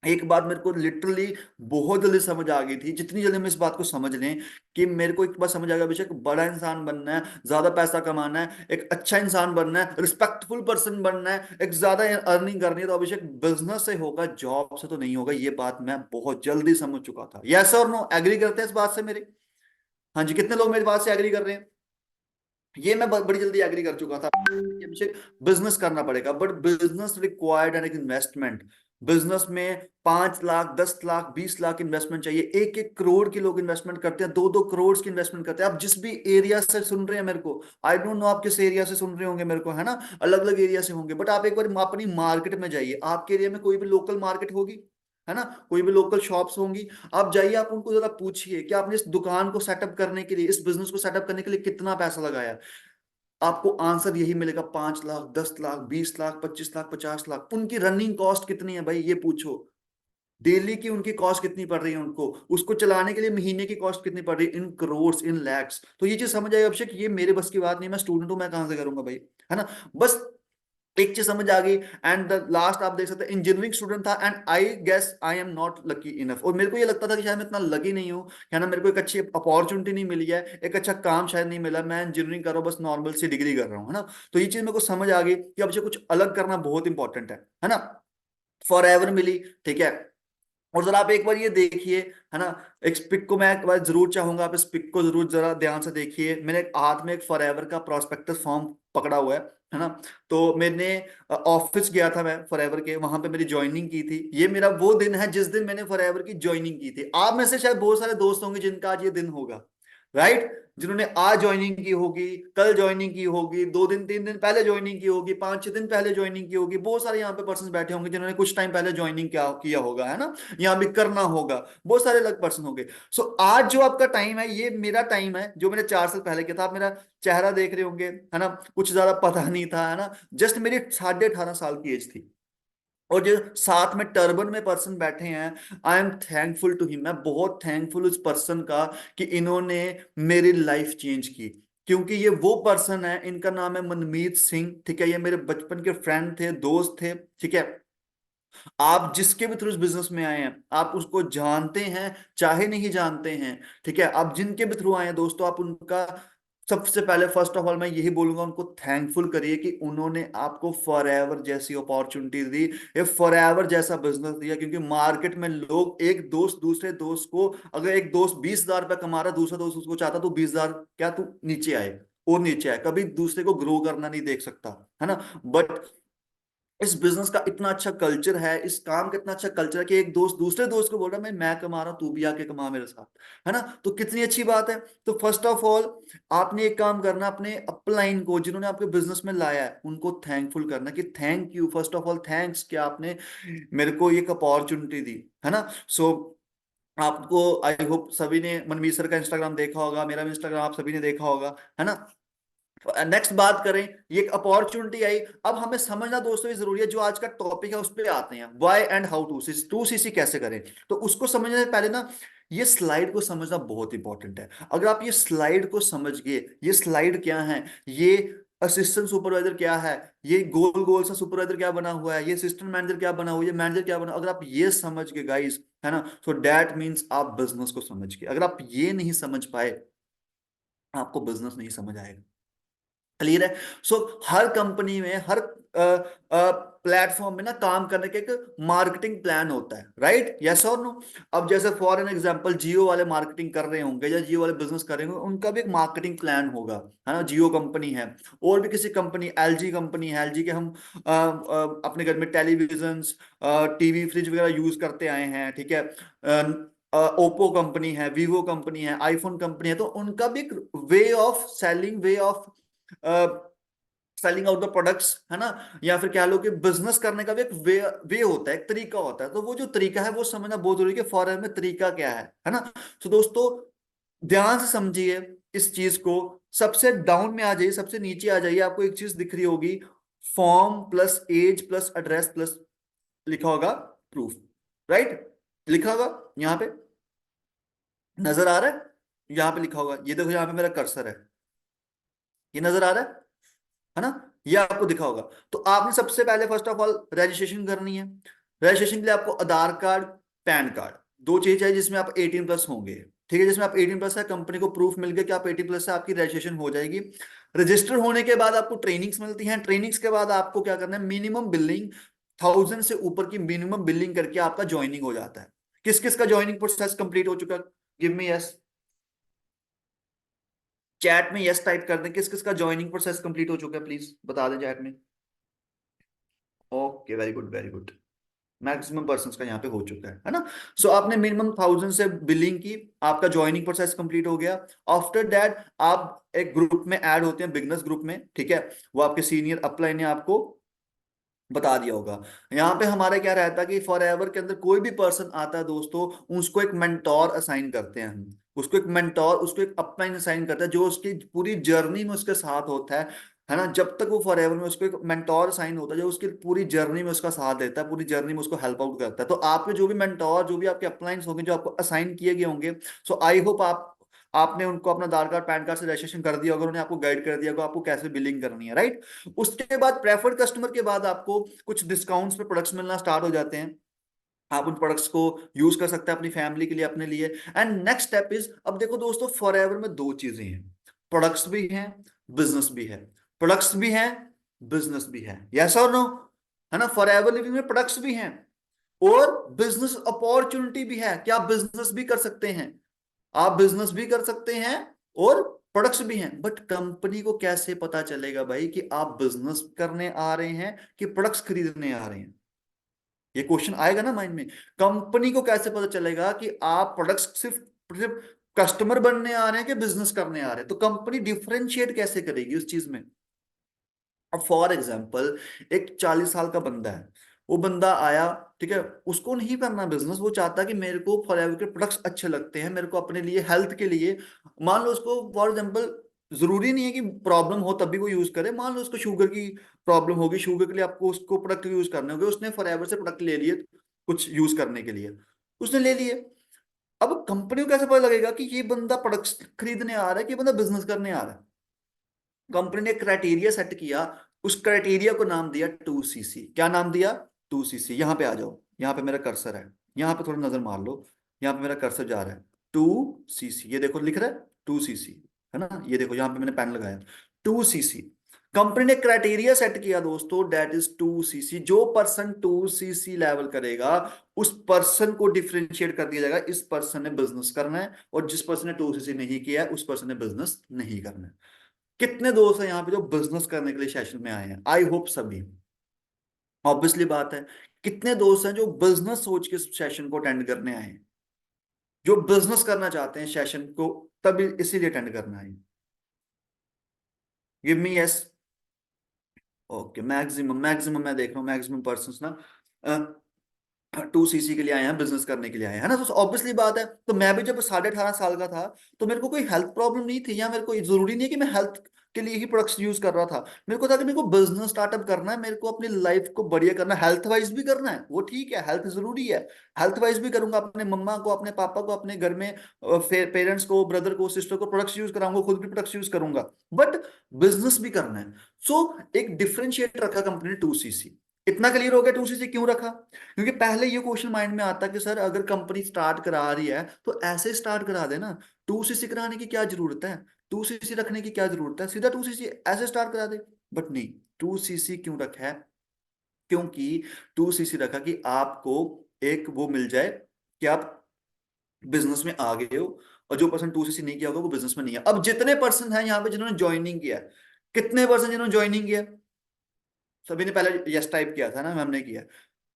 एक बात मेरे को लिटरली बहुत जल्दी समझ आ गई थी, जितनी जल्दी हम इस बात को समझ लें, कि मेरे को एक बात समझ आ गया, अभिषेक बड़ा इंसान बनना है, ज्यादा पैसा कमाना है, एक अच्छा इंसान बनना है, रिस्पेक्टफुल पर्सन बनना है, एक ज्यादा अर्निंग करनी है, तो अभिषेक बिजनेस से होगा, जॉब से तो नहीं होगा। ये बात मैं बहुत जल्दी समझ चुका था। यस और नो, एग्री करते हैं इस बात से मेरे? हाँ जी, कितने लोग मेरी बात से एग्री कर रहे हैं? ये मैं बड़ी जल्दी एग्री कर चुका था कि अभिषेक बिजनेस करना पड़ेगा, but business required an investment. Business में 5 लाख, 10 लाख, 20 लाख इन्वेस्टमेंट चाहिए। 1-1 करोड़ की लोग इन्वेस्टमेंट करते हैं, 2-2 करोड़ की इन्वेस्टमेंट करते हैं। आप जिस भी एरिया से सुन रहे हैं मेरे को, आई डोंट नो आप किस एरिया से सुन रहे होंगे मेरे को, है ना, अलग अलग एरिया से होंगे, बट आप एक बार अपनी मार्केट में जाइए। आपके एरिया में कोई भी लोकल मार्केट होगी, है ना, कोई भी लोकल शॉप्स होंगी, आप जाइए, आप उनको जरा पूछिए कि आपने इस दुकान को सेटअप करने के लिए, इस बिजनेस को सेटअप करने के लिए कितना पैसा लगाया। आपको आंसर यही मिलेगा, 5 लाख, 10 लाख, 20 लाख, 25 लाख, 50 लाख। उनकी रनिंग कॉस्ट कितनी है भाई, ये पूछो। डेली की उनकी कॉस्ट कितनी पड़ रही है उनको, उसको चलाने के लिए महीने की कॉस्ट कितनी पड़ रही है, इन करोड़, इन लैक्स। तो ये चीज समझ आई अभिषेक, ये मेरे बस की बात नहीं, मैं स्टूडेंट हूं, मैं कहां से करूंगा भाई, है ना। बस एक चीज समझ आ गई। एंड द लास्ट आप देख सकते हैं, इंजीनियरिंग स्टूडेंट था, and I guess I am not lucky enough. और मेरे को ये लगता था कि शायद मैं इतना लकी नहीं हूँ, है ना, मेरे को एक अच्छी अपॉर्चुनिटी नहीं मिली है, एक अच्छा काम शायद नहीं मिला, मैं इंजीनियरिंग कर रहा हूँ, बस नॉर्मल सी डिग्री कर रहा हूँ, है ना। तो ये चीज मेरे को समझ आ गई कि अब से कुछ अलग करना बहुत इंपॉर्टेंट है ना। फॉर एवर मिली, ठीक है। और जरा आप एक बार ये देखिए, है ना, एक पिक को मैं एक बार जरूर चाहूंगा, आप इस पिक को जरूर जरा ध्यान से देखिए। मेरे हाथ में एक फॉरएवर का प्रोस्पेक्टस फॉर्म पकड़ा हुआ है ना। तो मैंने ऑफिस गया था, मैं फॉरएवर के, वहां पे मेरी ज्वाइनिंग की थी। ये मेरा वो दिन है जिस दिन मैंने फॉरएवर की ज्वाइनिंग की थी। आप में से शायद बहुत सारे दोस्त होंगे जिनका आज ये दिन होगा, राइट, जिन्होंने आज ज्वाइनिंग की होगी, कल ज्वाइनिंग की होगी, 2 दिन 3 दिन पहले ज्वाइनिंग की होगी, 5-6 दिन पहले ज्वाइनिंग की होगी। बहुत सारे यहाँ पे पर्सन बैठे होंगे जिन्होंने कुछ टाइम पहले ज्वाइनिंग किया होगा, है ना, यहाँ भी करना होगा। बहुत सारे अलग पर्सन होंगे। सो आज जो आपका टाइम है, ये मेरा टाइम है जो मैंने 4 साल पहले किया था। आप मेरा चेहरा देख रहे होंगे, है ना, कुछ ज्यादा पता नहीं था, है ना, जस्ट मेरी 18.5 साल की एज थी। और जो साथ में टर्बन में पर्सन बैठे हैं, I am thankful to him, मैं बहुत थैंकफुल उस पर्सन का कि इन्होंने मेरी लाइफ चेंज की। क्योंकि ये वो पर्सन है, इनका नाम है मनमीत सिंह, ठीक है, ये मेरे बचपन के फ्रेंड थे, दोस्त थे, ठीक है। आप जिसके भी थ्रू इस बिजनेस में आए हैं, आप उसको जानते हैं चाहे नहीं जानते हैं, ठीक है, आप जिनके भी थ्रू आए हैं दोस्तों, आप उनका सबसे पहले फर्स्ट ऑफ ऑल मैं यही बोलूंगा, उनको थैंकफुल करिए कि उन्होंने आपको फॉरएवर जैसी अपॉर्चुनिटी दी, ये फॉरएवर जैसा बिजनेस दिया। क्योंकि मार्केट में लोग, एक दोस्त दूसरे दोस्त को, अगर एक दोस्त 20,000 रुपया कमा रहा, दूसरा दोस्त उसको चाहता तो 20,000 क्या तू नीचे आए, और नीचे आए, कभी दूसरे को ग्रो करना नहीं देख सकता, है ना। बट इस बिजनेस का इतना अच्छा कल्चर है, इस काम का इतना अच्छा कल्चर है कि एक दोस्त दूसरे दोस्त को बोल रहा है मैं कमा रहा हूं, तू भी आके कमा मेरे साथ, है ना। तो कितनी अच्छी बात है। तो फर्स्ट ऑफ ऑल आपने एक काम करना, अपने अपलाइन को, जिन्होंने आपके बिजनेस में लाया है, उनको थैंकफुल करना कि thank you, first of all thanks कि आपने मेरे को एक अपॉर्चुनिटी दी, है ना। सो आपको, आई होप सभी ने मनवीर सर का इंस्टाग्राम देखा होगा, मेरा भी इंस्टाग्राम आप सभी ने देखा होगा, है ना। नेक्स्ट बात करें, ये एक अपॉर्चुनिटी आई। अब हमें समझना दोस्तों ये जरूरी है, जो आज का टॉपिक है उस पर आते हैं, why and how to CC कैसे करें। तो उसको समझने से पहले ना, ये स्लाइड को समझना बहुत इंपॉर्टेंट है। अगर आप ये स्लाइड को समझ गए, ये स्लाइड क्या है, ये असिस्टेंट सुपरवाइजर क्या है, ये गोल गोल सा सुपरवाइजर क्या बना हुआ है, ये असिस्टेंट मैनेजर क्या बना हुआ है, ये मैनेजर क्या बना, अगर आप ये समझ गए गाइस, है ना, सो दैट मीन्स आप बिजनेस को समझ गए। अगर आप ये नहीं समझ पाए, आपको बिजनेस नहीं समझ आएगा। क्लियर है। सो हर कंपनी में, हर प्लेटफॉर्म में ना काम करने का एक मार्केटिंग प्लान होता है, राइट, यस और नो। अब जैसे फॉर एन एग्जांपल जियो वाले मार्केटिंग कर रहे होंगे, या जियो वाले बिजनेस कर रहे होंगे, उनका भी एक मार्केटिंग प्लान होगा, है ना। जियो कंपनी है, और भी किसी कंपनी, एलजी कंपनी है, एलजी के हम अपने घर में टेलीविजन, टीवी, फ्रिज वगैरह यूज करते आए हैं, ठीक है। ओप्पो कंपनी है, वीवो कंपनी है, आईफोन कंपनी है, तो उनका भी एक way of selling, way of selling out the products, है ना, या फिर कह लो कि बिजनेस करने का भी एक वे होता है, एक तरीका होता है। तो वो जो तरीका है वो समझना बहुत जरूरी है कि फॉरेन में तरीका क्या है ना। तो दोस्तों ध्यान से समझिए इस चीज को। सबसे डाउन में आ जाइए, सबसे नीचे आ जाइए, आपको एक चीज दिख रही होगी, form plus age plus address plus लिखा होगा प्रूफ, राइट, लिखा होगा यहाँ पे, नजर आ रहा है, यहाँ पे लिखा होगा, ये देखो यहाँ पे मेरा कर्सर है, ये नजर आ रहा है ना, ये आपको दिखा होगा। तो आपने सबसे पहले फर्स्ट ऑफ ऑल रजिस्ट्रेशन करनी है। रजिस्ट्रेशन के लिए आपको आधार कार्ड, पैन कार्ड, दो चीज चाहिए जिसमें आप 18+ होंगे, ठीक है। जिसमें आप 18+ है, कंपनी को प्रूफ मिल गया कि आप 18+ है, आपकी रजिस्ट्रेशन हो जाएगी। रजिस्टर होने के बाद आपको ट्रेनिंग्स मिलती हैं। ट्रेनिंग्स के बाद आपको क्या करना है, मिनिमम बिलिंग 1000 से ऊपर की मिनिमम बिलिंग करके आपका ज्वाइनिंग हो जाता है। किस किस का ज्वाइनिंग प्रोसेस कंप्लीट हो चुका, गिव मी यस। चैट में यस टाइप कर दें। किस किस का ज्वाइनिंग प्रोसेस कंप्लीट हो चुका है प्लीज बता दें चैट में। Okay, very good very good. Maximum persons का यहाँ पे हो चुका है ना। सो आपने मिनिमम 1000 से बिलिंग की, आपका ज्वाइनिंग प्रोसेस कंप्लीट हो गया। आफ्टर दैट आप एक ग्रुप में ऐड होते हैं, बिगनर्स ग्रुप में, ठीक है। वो आपके सीनियर अपलाइन ने आपको बता दिया होगा। यहाँ पे हमारा क्या रहता है कि फॉर एवर के अंदर कोई भी पर्सन आता है दोस्तों, उसको एक मेंटोर असाइन करते हैं हम। उसको एक मेंटोर, उसको एक अपलाइन असाइन करता है जो उसकी पूरी जर्नी में उसके साथ होता है ना। जब तक वो फॉर एवर में, उसको एक मेंटोर असाइन होता है जो उसकी पूरी जर्नी में उसका साथ देता है, पूरी जर्नी में उसको हेल्प आउट करता है। तो आपके जो भी मेंटोर, जो भी आपके अपलाइंस होंगे, जो आपको असाइन किए गए होंगे, सो आई होप आपने उनको अपना आधार कार्ड पैन कार्ड से रजिस्ट्रेशन कर दिया होगा, उन्होंने आपको गाइड कर दिया होगा आपको कैसे बिलिंग करनी है, राइट। उसके बाद प्रेफर्ड कस्टमर के बाद आपको कुछ डिस्काउंट्स पे प्रोडक्ट्स मिलना स्टार्ट हो जाते हैं। आप उन प्रोडक्ट्स को यूज कर सकते हैं अपनी फैमिली के लिए, अपने लिए। एंड नेक्स्ट स्टेप इज, अब देखो दोस्तों, फॉरएवर में दो चीजें हैं, प्रोडक्ट्स भी हैं, बिजनेस भी है। प्रोडक्ट्स भी हैं, बिजनेस भी है, यस और नो, है ना। फॉरएवर लिविंग में प्रोडक्ट्स भी हैं और बिजनेस अपॉर्चुनिटी भी है, क्या आप बिजनेस भी कर सकते हैं। आप बिजनेस भी कर सकते हैं और प्रोडक्ट्स भी हैं। बट कंपनी को कैसे पता चलेगा भाई कि आप बिजनेस करने आ रहे हैं कि प्रोडक्ट्स खरीदने आ रहे हैं। ये क्वेश्चन आएगा ना माइंड में। कंपनी को कैसे पता चलेगा कि आप प्रोडक्ट्स सिर्फ सिर्फ कस्टमर बनने आ रहे हैं कि बिजनेस करने आ रहे हैं। तो कंपनी डिफरेंशिएट कैसे करेगी उस चीज में। अब फॉर एग्जाम्पल, एक 40 साल का बंदा है, वो बंदा आया, ठीक है, उसको नहीं करना बिजनेस, वो चाहता है कि मेरे को फॉरएवर के प्रोडक्ट्स अच्छे लगते हैं, मेरे को अपने लिए हेल्थ के लिए, मान लो उसको फॉर एग्जाम्पल, जरूरी नहीं है कि प्रॉब्लम हो तभी वो यूज करे। मान लो उसको शुगर की प्रॉब्लम होगी, शुगर के लिए आपको उसको प्रोडक्ट यूज करने होंगे, उसने फॉरएवर से प्रोडक्ट ले लिए कुछ यूज करने के लिए, उसने ले लिए। अब कंपनी को कैसे पता लगेगा कि ये बंदा प्रोडक्ट्स खरीदने आ रहा है कि ये बंदा बिजनेस करने आ रहा है। कंपनी ने क्राइटेरिया सेट किया, उस क्राइटेरिया को नाम दिया 2cc। क्या नाम दिया? 2cc। यहां पे आ जाओ, यहाँ पे मेरा कर्सर है, यहाँ पे थोड़ा नजर मार लो, यहाँ पे मेरा कर्सर जा रहा है। 2cc, ये देखो लिख रहा है 2cc, है ना। ये देखो यहाँ पे मैंने पेन लगाया, 2cc। कंपनी ने क्राइटेरिया सेट किया दोस्तों, दैट इज 2cc। जो पर्सन 2cc लेवल करेगा, उस पर्सन को डिफरेंशिएट कर दिया जाएगा, इस पर्सन ने बिजनेस करना है, और जिस पर्सन ने 2cc नहीं किया है, उस पर्सन ने बिजनेस नहीं करना है। कितने दोस्त हैं यहाँ पे जो बिजनेस करने के लिए सेशन में आए हैं? आई होप सभी। ऑब्वियसली बात है, कितने दोस्त हैं जो बिजनेस सोच के सेशन को अटेंड करने आए हैं, जो बिजनेस करना चाहते हैं सेशन को, तभी इसीलिए अटेंड करना है। Give me yes. Okay, maximum maximum मैं देख रहा हूँ, मैक्सिमम पर्सन ना 2cc के लिए आए हैं, बिजनेस करने के लिए आए हैं ना। तो ऑब्वियसली बात है, तो मैं भी जब 18.5 साल का था, तो मेरे को कोई हेल्थ प्रॉब्लम नहीं थी, या मेरे को जरूरी नहीं है कि मैं हेल्थ के लिए ही प्रोडक्ट्स यूज कर रहा था। मेरे को था कि मेरे को बिजनेस स्टार्टअप करना है, मेरे को अपनी लाइफ को बढ़िया करना है, हेल्थ वाइज भी करना है, वो ठीक है, हेल्थ जरूरी है। हेल्थ वाइज भी करूंगा, अपने मम्मा को, अपने पापा को, अपने घर में पेरेंट्स को, ब्रदर को, सिस्टर को प्रोडक्ट्स यूज कराऊंगा, खुद भी प्रोडक्ट्स यूज करूंगा, बट बिजनेस भी करना है। सो एक डिफरेंशिएट रखा कंपनी ने 2cc। इतना क्लियर हो गया 2cc क्यों रखा? क्योंकि पहले ये क्वेश्चन माइंड में आता कि सर अगर कंपनी स्टार्ट करा रही है तो ऐसे स्टार्ट करा देना, 2cc कराने की क्या जरूरत है, 2cc रखने की क्या जरूरत है, सीधा 2cc ऐसे स्टार्ट करा दे। बट नहीं, 2cc क्यों रखा है? क्योंकि 2cc रखा कि आपको एक वो मिल जाए कि आप बिजनेस में आ गए हो, और जो पर्सन 2cc नहीं किया होगा वो बिजनेस में नहीं है। अब जितने पर्सन है यहाँ पे जिन्होंने ज्वाइनिंग किया, कितने पर्सन जिन्होंने ज्वाइनिंग किया? सभी ने पहले यस टाइप किया था ना, हमने किया।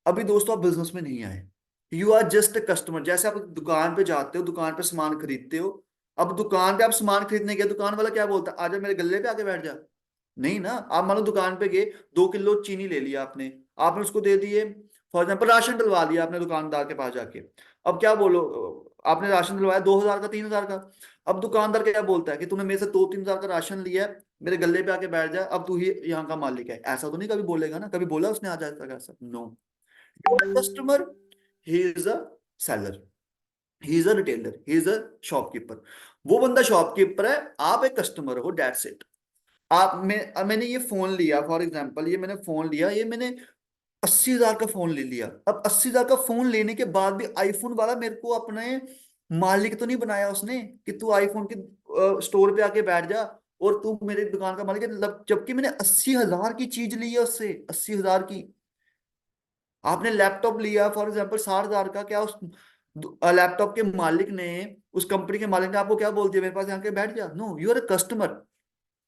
अभी दोस्तों आप बिजनेस में नहीं आए, you are just a customer. जैसे आप दुकान पे जाते हो, दुकान पे सामान खरीदते हो, अब दुकान पे आप सामान खरीदने गए, दुकान वाला क्या बोलता है, आजा मेरे गल्ले पे आके बैठ जा? नहीं ना। आप मान लो दुकान पे गए, 2 किलो चीनी ले लिया आपने, आपने उसको दे दिए, फॉर एग्जाम्पल राशन डलवा लिया आपने दुकानदार के पास जाके। अब क्या बोलो, आपने राशन डलवाया 2,000 का, 3,000 का। अब दुकानदार क्या बोलता है कि तूने मेरे से 2-3 हजार का राशन लिया है, मेरे गले पे आके बैठ जा, अब तू ही यहाँ का मालिक है। ऐसा तो नहीं कभी बोलेगा ना, कभी बोला उसने आज तक ऐसा? No. Customer, he is a seller, he is a retailer, he is a shopkeeper. वो बंदा शॉपकीपर है, आप एक कस्टमर हो, दैट्स इट। मैंने ये फोन लिया, फॉर एग्जाम्पल ये मैंने फोन लिया, ये मैंने 80,000 का फोन ले लिया। अब 80,000 का फोन लेने के बाद भी आईफोन वाला मेरे को अपने मालिक तो नहीं बनाया उसने कि तू आईफोन के स्टोर पे आके बैठ जा और तू मेरे दुकान का मालिक है, जबकि मैंने 80,000 की चीज ली है उससे, 80,000 की। आपने लैपटॉप लिया फॉर एग्जाम्पल 60,000 का, क्या उस लैपटॉप के मालिक ने, उस कंपनी के मालिक ने आपको क्या बोल दिया, मेरे पास यहाँ के बैठ जा? No, you are a customer.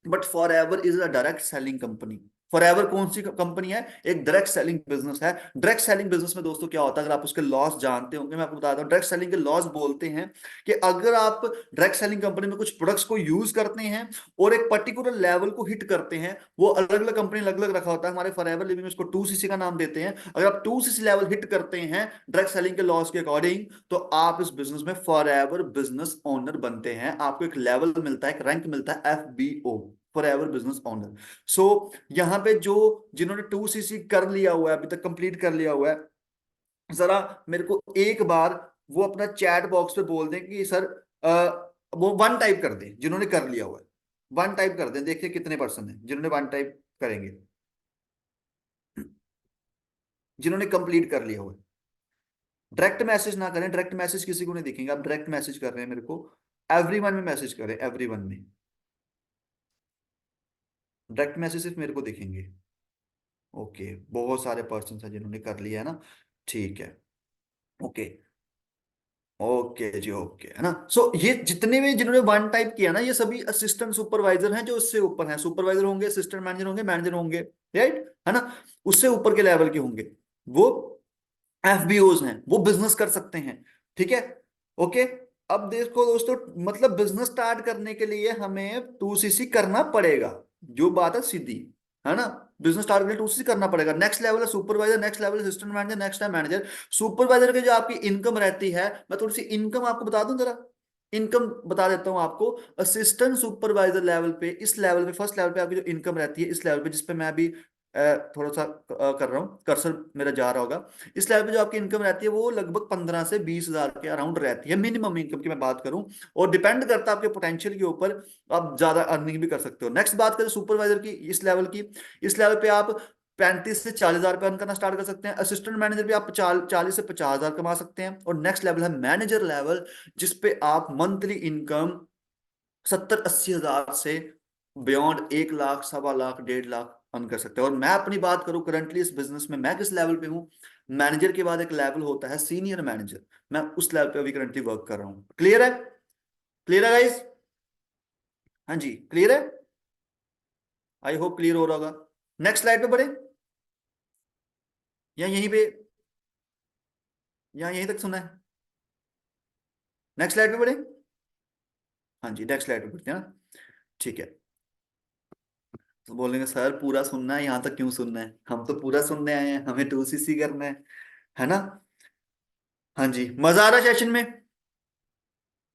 But Forever is a direct selling company. Forever कौन सी कंपनी है? एक डायरेक्ट सेलिंग बिजनेस है। डायरेक्ट सेलिंग बिजनेस में दोस्तों क्या होता है, अगर आप उसके लॉस जानते होंगे, मैं आपको बताता हूँ। डायरेक्ट सेलिंग के लॉस बोलते हैं कि अगर आप डायरेक्ट सेलिंग कंपनी में कुछ प्रोडक्ट्स को यूज करते हैं और एक पर्टिकुलर लेवल को हिट करते हैं, वो अलग अलग कंपनी अलग अलग रखा होता है। हमारे फॉर एवर लिविंग में उसको 2cc का नाम देते हैं। अगर आप 2cc लेवल हिट करते हैं डायरेक्ट सेलिंग के लॉस के अकॉर्डिंग, तो आप इस बिजनेस में फॉर एवर बिजनेस ओनर बनते हैं। आपको एक लेवल मिलता है, एक रैंक मिलता है, FBO, forever business owner. So यहां पे जो जिन्होंने 2cc कर लिया हुआ है, अभी तक कंप्लीट कर लिया हुआ है, जरा मेरे को एक बार वो अपना चैट बॉक्स पे बोल दें कि सर वो वन टाइप कर दें जिन्होंने कर लिया हुआ है। वन टाइप कर दें, देखिए कितने पर्सन है जिन्होंने वन टाइप करेंगे, जिन्होंने कंप्लीट कर लिया हुआ है। डायरेक्ट मैसेज ना करें, डायरेक्ट मैसेज किसी को नहीं दिखेंगे। आप डायरेक्ट मैसेज कर रहे हैं मेरे को, एवरीवन में मैसेज करें, एवरीवन में डायरेक्ट मैसेज सिर्फ मेरे को दिखेंगे। ओके, बहुत सारे पर्सन हैं जिन्होंने कर लिया है ना, ठीक है। ओके, ओके जी, ओके, है ना। सो ये जितने भी जिन्होंने वन टाइप किया ना, ये सभी असिस्टेंट सुपरवाइजर हैं, जो उससे ऊपर हैं। सुपरवाइजर होंगे, असिस्टेंट मैनेजर होंगे, मैनेजर होंगे, राइट, है ना। उससे ऊपर के लेवल के होंगे वो, FBOs हैं, वो बिजनेस कर सकते हैं, ठीक है। ओके, अब देखो दोस्तों, मतलब बिजनेस स्टार्ट करने के लिए हमें 2cc करना पड़ेगा, जो बात है सीधी, है ना। बिजनेस स्टार्ट करने 2cc करना पड़ेगा। नेक्स्ट लेवल है supervisor, next level assistant manager, next है मैनेजर। सुपरवाइजर की जो आपकी इनकम रहती है, मैं थोड़ी सी इनकम आपको बता दूं जरा, इनकम बता देता हूं आपको। असिस्टेंट सुपरवाइजर लेवल पे, इस लेवल पे, फर्स्ट लेवल पे आपकी जो इनकम रहती है, इस लेवल पे जिसपे मैं अभी थोड़ा सा कर रहा हूँ, कर्सर मेरा जा रहा होगा, इस लेवल पे जो आपकी इनकम रहती है वो लगभग 15 से 20 हजार के अराउंड रहती है, मिनिमम इनकम की मैं बात करूं। और डिपेंड करता है आपके पोटेंशियल के ऊपर, आप ज्यादा अर्निंग भी कर सकते हो। नेक्स्ट बात करें सुपरवाइजर की, इस लेवल की, इस लेवल पे आप 35 से 40 हजार रुपये अर्न करना स्टार्ट कर सकते हैं। असिस्टेंट मैनेजर भी आप 40 से 50 हजार कमा सकते हैं। और नेक्स्ट लेवल है मैनेजर लेवल, जिसपे आप मंथली इनकम 70-80 हजार से बियॉन्ड 1 लाख, 1.25 लाख, 1.5 लाख अर्न कर सकते हैं। और मैं अपनी बात करूं करंटली इस बिजनेस में मैं किस लेवल पे हूं, मैनेजर के बाद एक लेवल होता है सीनियर मैनेजर, मैं उस लेवल पे अभी करंटली वर्क कर रहा हूं। क्लियर है? क्लियर है गाइस? हाँ जी, क्लियर है। आई होप क्लियर हो रहा होगा। नेक्स्ट स्लाइड पे बढ़े, या यहीं पे, या यहीं तक सुना है? नेक्स्ट स्लाइड पे बढ़े। हाँ जी, नेक्स्ट स्लाइड पे बढ़ते हैं ना, ठीक है। तो बोलेंगे सर पूरा सुनना है, यहाँ तक क्यों सुनना है? हम तो पूरा सुनने आए हैं, हमें 2cc करना है ना। हाँ जी, मजा आ रहा है सेशन में?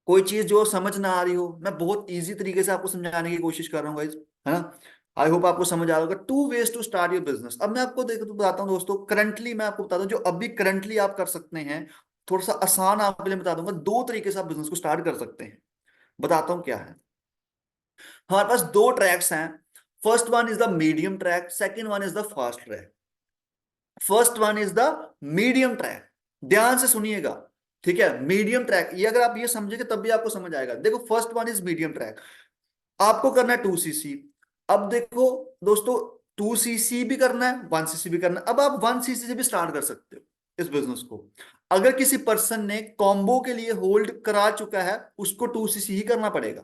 कोई चीज जो समझ ना आ रही हो, मैं बहुत इजी तरीके से आपको समझाने की कोशिश कर रहा हूँ गाइस, है ना। आई होप आपको समझ आ रहा होगा। 2 ways to start your business. अब मैं आपको देख तो बताता हूँ दोस्तों, करंटली मैं आपको बताता हूँ जो अभी करंटली आप कर सकते हैं, थोड़ा सा आसान आपके लिए बता दूंगा। 2 तरीके से आप बिजनेस को स्टार्ट कर सकते हैं, बताता हूँ क्या है। हमारे पास 2 ट्रैक्स हैं। First one is the medium track, second one is the fast track. First one is the medium track, ध्यान से सुनिएगा, ठीक है। मीडियम ट्रैक, ये अगर आप ये समझेंगे तब भी आपको समझ आएगा। देखो, first one is medium track, आपको करना है 2cc। अब देखो दोस्तों, 2cc भी करना है, 1cc भी करना है। अब आप 1cc से भी स्टार्ट कर सकते हो इस बिजनेस को। अगर किसी पर्सन ने कॉम्बो के लिए होल्ड करा चुका है, उसको 2cc ही करना पड़ेगा।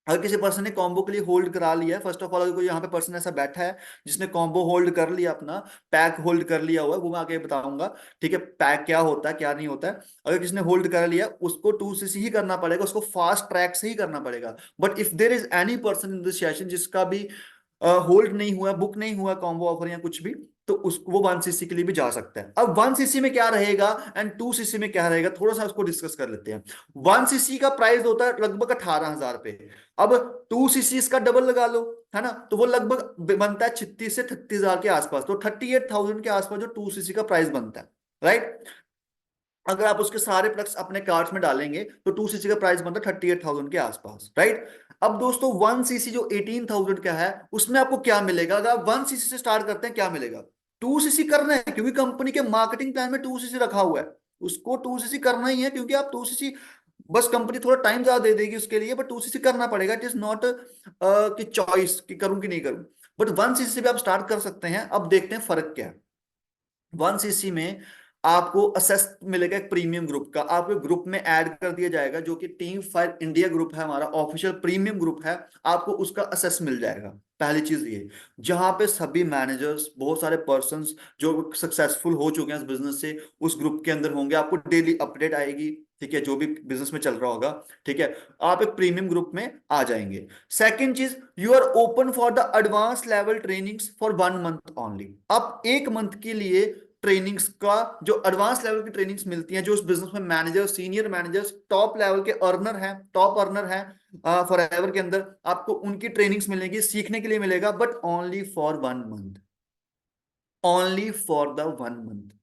अगर किसी पर्सन ने कॉम्बो के लिए होल्ड करा लिया है, फर्स्ट ऑफ ऑल, अगर कोई यहाँ पे पर्सन ऐसा बैठा है जिसने कॉम्बो होल्ड कर लिया, अपना पैक होल्ड कर लिया हुआ है, वो मैं आगे बताऊंगा, ठीक है, पैक क्या होता है क्या नहीं होता है। अगर किसने होल्ड कर लिया, उसको 2cc ही करना पड़ेगा, उसको फास्ट ट्रैक से ही करना पड़ेगा। But if there is any person in this session जिसका भी होल्ड नहीं हुआ, बुक नहीं हुआ कॉम्बो ऑफर या कुछ भी, तो उसको वो 1cc के लिए भी जा सकता है। अब 1cc में क्या रहेगा एंड 2cc में क्या रहेगा, थोड़ा सा उसको डिस्कस कर लेते हैं। 1cc का प्राइस होता है लगभग 18 हजार रुपए। अब 2cc इसका डबल लगा लो, है ना, तो वो लगभग बनता है 36 से 38 हजार के आसपास। तो 38,000 के आसपास जो 2cc का प्राइस बनता है, राइट। अगर आप उसके सारे प्रोडक्ट्स अपने कार्ट में डालेंगे तो 2cc का प्राइस बनता है 38,000 के आसपास, राइट। अब दोस्तों 1cc जो 18,000 का है, उसमें आपको क्या मिलेगा? अगर आप 1cc से स्टार्ट करते हैं, क्या मिलेगा? 2cc करना है, क्योंकि कंपनी के मार्केटिंग प्लान में 2cc रखा हुआ है, उसको 2cc करना ही है। क्योंकि आप 2cc, बस कंपनी थोड़ा टाइम ज्यादा दे देगी उसके लिए, बट 2cc करना पड़ेगा। इट इज नॉट कि चॉइस कि करूं कि नहीं करूं, बट 1cc से भी आप स्टार्ट कर सकते हैं। अब देखते हैं फर्क क्या है 1cc में। आपको असेस मिलेगा एक प्रीमियम ग्रुप का, आपके ग्रुप में ऐड कर दिया जाएगा, जो कि टीम फायर इंडिया ग्रुप है, हमारा ऑफिशियल प्रीमियम ग्रुप है, आपको उसका असेस मिल जाएगा। पहली चीज ये, जहां पे सभी मैनेजर्स, बहुत सारे पर्संस जो सक्सेसफुल हो चुके हैं इस बिजनेस से, उस ग्रुप के अंदर होंगे, आपको डेली अपडेट आएगी, ठीक है, जो भी बिजनेस में चल रहा होगा, ठीक है, आप एक प्रीमियम ग्रुप में आ जाएंगे। सेकेंड चीज, you are open for the advance level trainings for 1 month only. आप 1 मंथ के लिए ट्रेनिंग्स का, जो एडवांस लेवल की ट्रेनिंग्स मिलती हैं, जो उस बिजनेस में manager, senior managers, top level के अर्नर हैं, टॉप अर्नर हैं फॉर एवर के अंदर, आपको उनकी ट्रेनिंग्स मिलेगी, सीखने के लिए मिलेगा, but only for 1 month, only for the 1 month.